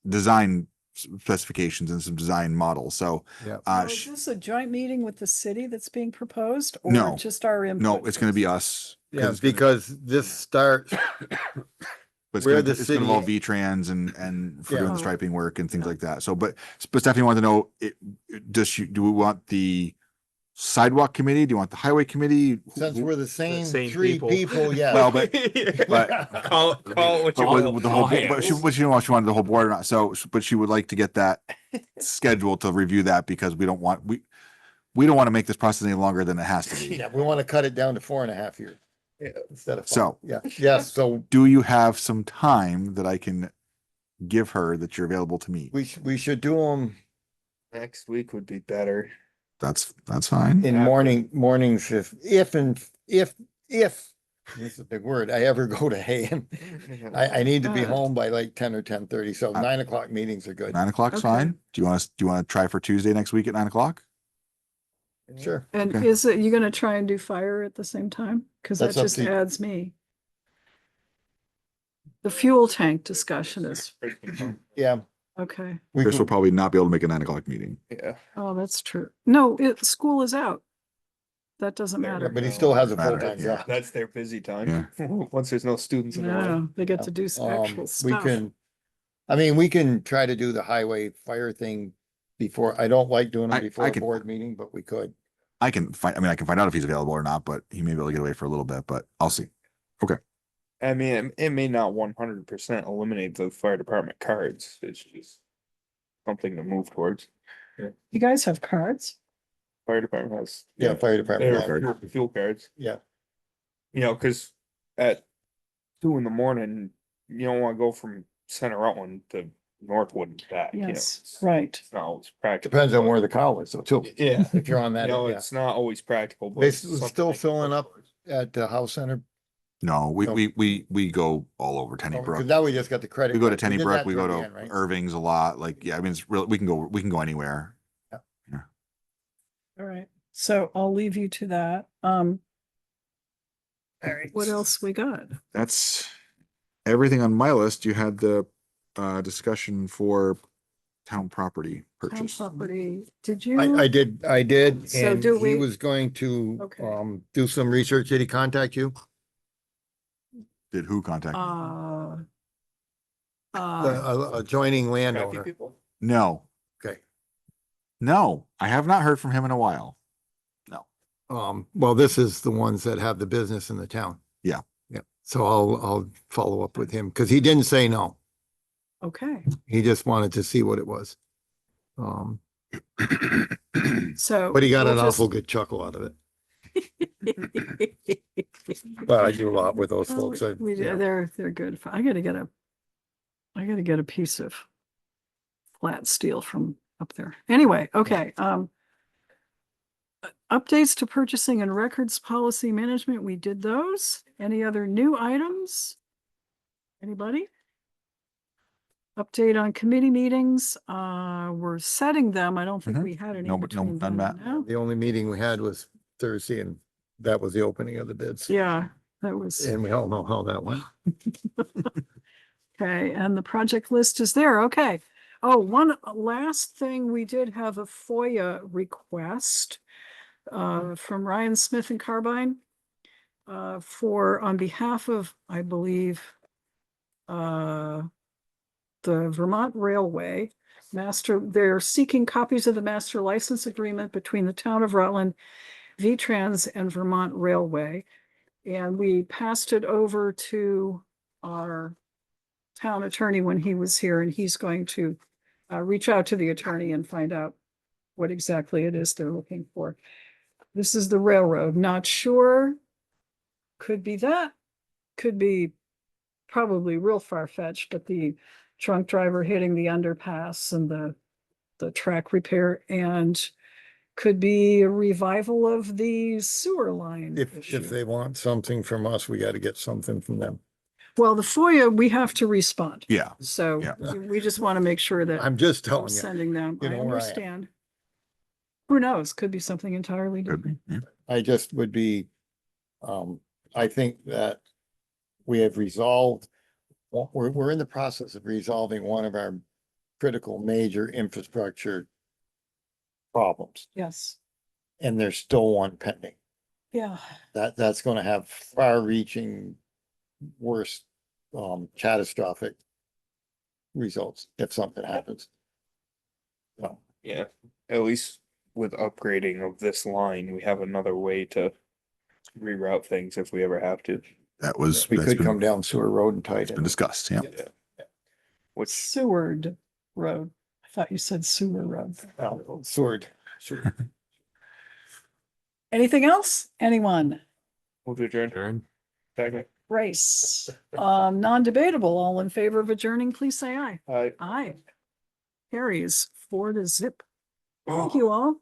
design specifications and some design models. So, Yeah. Now, is this a joint meeting with the city that's being proposed or No. just our input? no, it's going to be us. Yeah, it's gonna- because this starts, but it's where gonna, the it's gonna involve city- V-Trans and for Yeah. doing the striping work and things like that. So, but Stephanie wanted to know, do we want the sidewalk committee? Do you want the highway committee? since we're the same same 3 people. people, yeah. Well, but Call it what you But will. with the whole, but she didn't know if she wanted the whole board or not. So, but she would like to get that scheduled to review that, because we don't want to make this process any longer than it has to be. Yeah, we want to cut it down to 4.5 years. Instead of 5. So- Yeah, yes, so Do you have some time that I can give her that you're available to meet? we should do them Next week would be better. That's fine. in mornings if this is a big word, I ever go to Hayham. I need to be Good. home by like 10 or 10:30, so 9 o'clock meetings are good. 9 o'clock's Okay. fine. Do you want to try for Tuesday next week at 9 o'clock? Sure. And Okay. is it, you gonna try and do fire at the same time? Cause that That's up just to you. adds me. The fuel tank discussion is, Yeah. okay. we Chris will could- probably not be able to make a 9 o'clock meeting. Yeah. Oh, that's true. No, school is out. That doesn't matter. But he still has a Matter. full-time Yeah. job. That's their busy time. Once there's no students in the way. No, they get to do some actual We stuff. we can try to do the highway fire thing before, I don't like doing I it before a can- board meeting, but we could. I can find out if he's available or not, but he may be able to get away for a little bit, but I'll see. I mean, it may not 100% eliminate the fire department cards. It's just something to move towards. You guys have cards? Fire department has. Yeah, fire department. Their fuel cards. Yeah. You know, because at 2 a.m, you don't want to go from center Rutland to Northwood and back. Yes, You know, right. it's not always practical. Depends on where the call is, so too. Yeah. If you're on You that, know, yeah. it's not always practical. But They it's something still they can filling work up towards. at the House Center No, we, No. we go all over Tenny Because Brook. now we just got the credit. We go to card. Tenny did Brook, that we go toward the to end, right? Irving's a lot. Like, yeah, I mean, it's real, we can go anywhere. All right, so I'll leave you to that. All right, what else we got? That's everything on my list. You had the discussion for town property Town purchase. property, did you? I did, So and do he we- was going to, Okay. do some research. Did he contact you? Did who contact me? The Adjoining landowner. No, Okay. no, I have not heard from him in a while. Well, this is the ones that have the business in the town. Yeah. Yeah. So I'll follow up with him because he didn't say no. Okay, He just wanted to see what it was. so. But he got we'll an just- awful good chuckle out of it. But I do a lot with those folks. Yeah. They're good. I gotta get a piece of flat steel from up there. Anyway, okay, updates to purchasing and records policy management, we did those. Any other new items? Anybody? Update on committee meetings, we're setting them. I don't think we had any. No, between none, then Matt. and now. The only meeting we had was Thursday and that was the opening of the bids. Yeah, that was. And we all know how that went. Okay, and the project list is there, okay. Oh, one last thing, we did have a FOIA request from Ryan Smith and Carbine on behalf of, I believe, the Vermont Railway they're seeking copies of the master license agreement between the town of Rutland, V-Trans and Vermont Railway. And we passed it over to our town attorney when he was here, and he's going to reach out to the attorney and find out what exactly it is they're looking for. This is the railroad, not sure. Could be that, could be probably real far-fetched, but the drunk driver hitting the underpass and the track repair, and could be a revival of the sewer line If issue. they want something from us, we got to get something from them. Well, the FOIA, we have to respond. Yeah. So Yeah. we just want to make sure that I'm just I'm telling you. sending them. you I know where I am. understand. Who knows? Could be something entirely different. I just would be, I think that we have resolved, we're in the process of resolving one of our critical major infrastructure problems, Yes. and there's still one pending. Yeah. That's gonna have far-reaching, worse, catastrophic results if something happens. So, Yeah, at least with upgrading of this line, we have another way to reroute things if we ever have to. That was, we that's could come been, down Sewer Road and tighten been discussed. Yeah. Which Seward Road. I thought you said Sewer Road. Sword. Anything else? Anyone? will be adjourned. Adjourn. Second. Race. Non-debatable. All in favor of adjourning, please say aye. Aye. Aye. Carries 4-0. Thank you all.